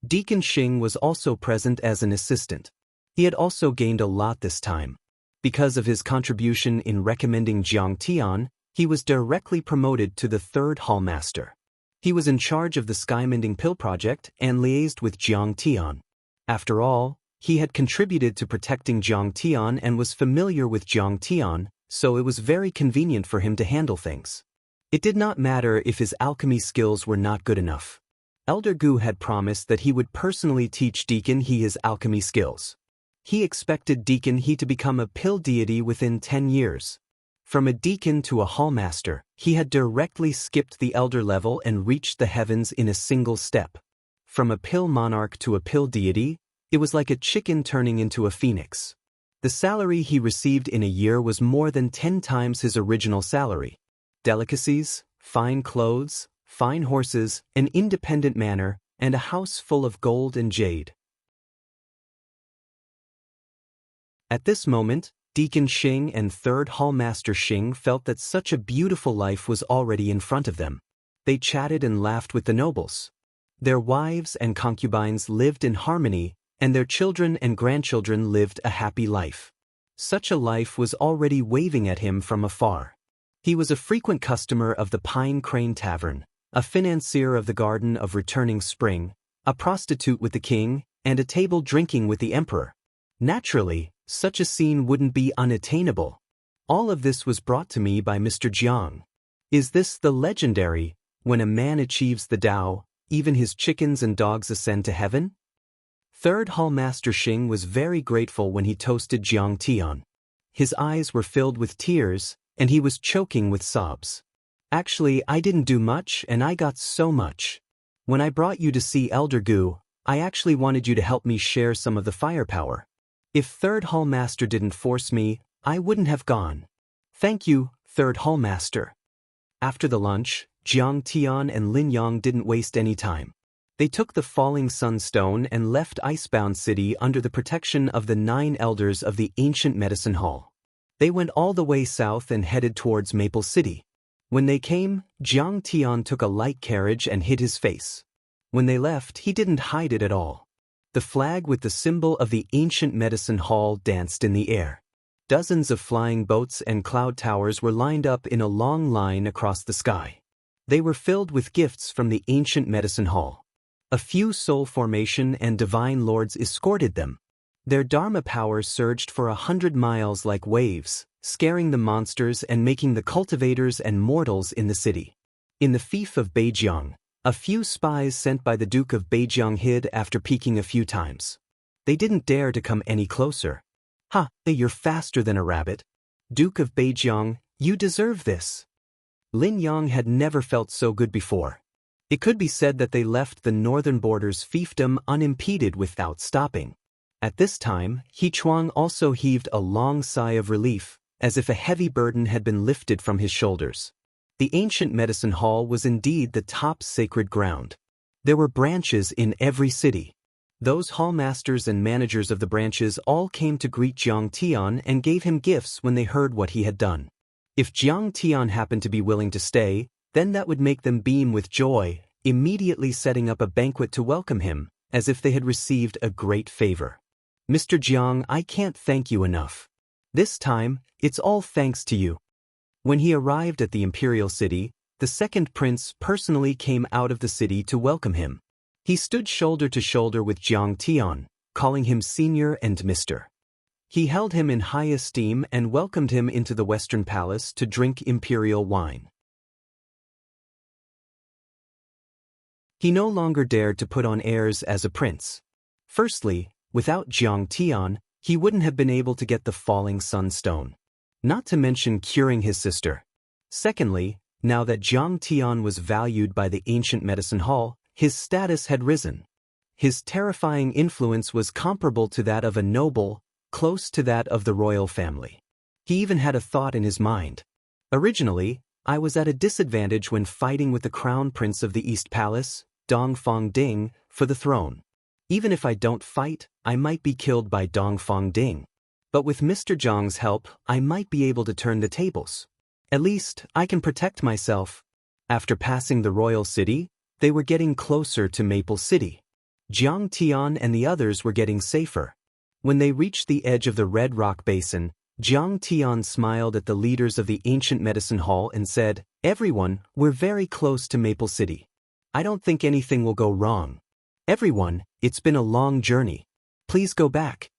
Deacon Xing was also present as an assistant. He had also gained a lot this time. Because of his contribution in recommending Jiang Tian, he was directly promoted to the third hallmaster. He was in charge of the Skymending Pill project and liaised with Jiang Tian. After all, he had contributed to protecting Jiang Tian and was familiar with Jiang Tian, so it was very convenient for him to handle things. It did not matter if his alchemy skills were not good enough. Elder Gu had promised that he would personally teach Deacon He his alchemy skills. He expected Deacon He to become a pill deity within 10 years. From a deacon to a hallmaster, he had directly skipped the elder level and reached the heavens in a single step. From a pill monarch to a pill deity, it was like a chicken turning into a phoenix. The salary he received in a year was more than 10 times his original salary. Delicacies, fine clothes, fine horses, an independent manor, and a house full of gold and jade. At this moment, Deacon Xing and third hallmaster Xing felt that such a beautiful life was already in front of them. They chatted and laughed with the nobles. Their wives and concubines lived in harmony, and their children and grandchildren lived a happy life. Such a life was already waving at him from afar. He was a frequent customer of the Pine Crane Tavern, a financier of the Garden of Returning Spring, a prostitute with the king, and a table drinking with the emperor. Naturally, such a scene wouldn't be unattainable. All of this was brought to me by Mr. Jiang. Is this the legendary, when a man achieves the Tao, even his chickens and dogs ascend to heaven? Third hallmaster Xing was very grateful when he toasted Jiang Tian. His eyes were filled with tears, and he was choking with sobs. Actually, I didn't do much and I got so much. When I brought you to see Elder Gu, I actually wanted you to help me share some of the firepower. If third hallmaster didn't force me, I wouldn't have gone. Thank you, third hallmaster. After the lunch, Jiang Tian and Lin Yang didn't waste any time. They took the falling sunstone and left Icebound City under the protection of the 9 elders of the ancient medicine hall. They went all the way south and headed towards Maple City. When they came, Jiang Tian took a light carriage and hid his face. When they left, he didn't hide it at all. The flag with the symbol of the ancient medicine hall danced in the air. Dozens of flying boats and cloud towers were lined up in a long line across the sky. They were filled with gifts from the ancient medicine hall. A few soul formation and divine lords escorted them. Their dharma power surged for 100 miles like waves, scaring the monsters and making the cultivators and mortals in the city. In the fief of Beijiang, a few spies sent by the Duke of Beijiang hid after peeking a few times. They didn't dare to come any closer. "Ha, you're faster than a rabbit. Duke of Beijiang, you deserve this." Lin Yang had never felt so good before. It could be said that they left the northern border's fiefdom unimpeded without stopping. At this time, He Chuang also heaved a long sigh of relief, as if a heavy burden had been lifted from his shoulders. The ancient medicine hall was indeed the top sacred ground. There were branches in every city. Those hallmasters and managers of the branches all came to greet Jiang Tian and gave him gifts when they heard what he had done. If Jiang Tian happened to be willing to stay, then that would make them beam with joy, immediately setting up a banquet to welcome him, as if they had received a great favor. Mr. Jiang, I can't thank you enough. This time, it's all thanks to you. When he arrived at the imperial city, the second prince personally came out of the city to welcome him. He stood shoulder to shoulder with Jiang Tian, calling him senior and Mr. He held him in high esteem and welcomed him into the Western Palace to drink imperial wine. He no longer dared to put on airs as a prince. Firstly, without Jiang Tian, he wouldn't have been able to get the falling sun stone. Not to mention curing his sister. Secondly, now that Jiang Tian was valued by the ancient medicine hall, his status had risen. His terrifying influence was comparable to that of a noble, close to that of the royal family. He even had a thought in his mind. Originally, I was at a disadvantage when fighting with the crown prince of the East Palace, Dongfang Ding, for the throne. Even if I don't fight, I might be killed by Dongfang Ding. But with Mr. Jiang's help, I might be able to turn the tables. At least, I can protect myself. After passing the royal city, they were getting closer to Maple City. Jiang Tian and the others were getting safer. When they reached the edge of the Red Rock Basin, Jiang Tian smiled at the leaders of the ancient medicine hall and said, "Everyone, we're very close to Maple City. I don't think anything will go wrong. Everyone, it's been a long journey. Please go back.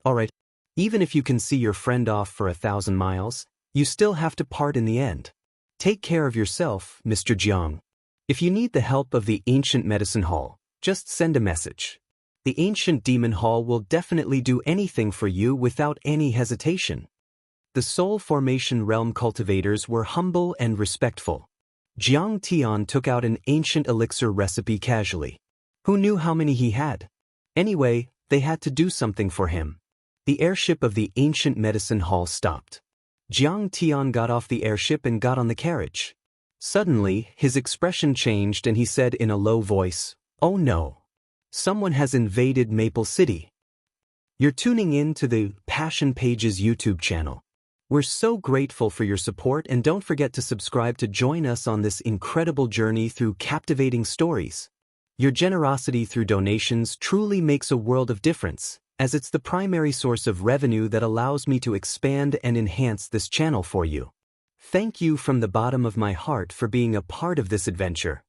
Alright, even if you can see your friend off for 1,000 miles, you still have to part in the end. Take care of yourself, Mr. Jiang. If you need the help of the ancient medicine hall, just send a message. The ancient demon hall will definitely do anything for you without any hesitation." The soul formation realm cultivators were humble and respectful. Jiang Tian took out an ancient elixir recipe casually. Who knew how many he had? Anyway, they had to do something for him. The airship of the ancient medicine hall stopped. Jiang Tian got off the airship and got on the carriage. Suddenly, his expression changed and he said in a low voice, "Oh no. Someone has invaded Maple City." You're tuning in to the Passion Pages YouTube channel. We're so grateful for your support, and don't forget to subscribe to join us on this incredible journey through captivating stories. Your generosity through donations truly makes a world of difference, as it's the primary source of revenue that allows me to expand and enhance this channel for you. Thank you from the bottom of my heart for being a part of this adventure.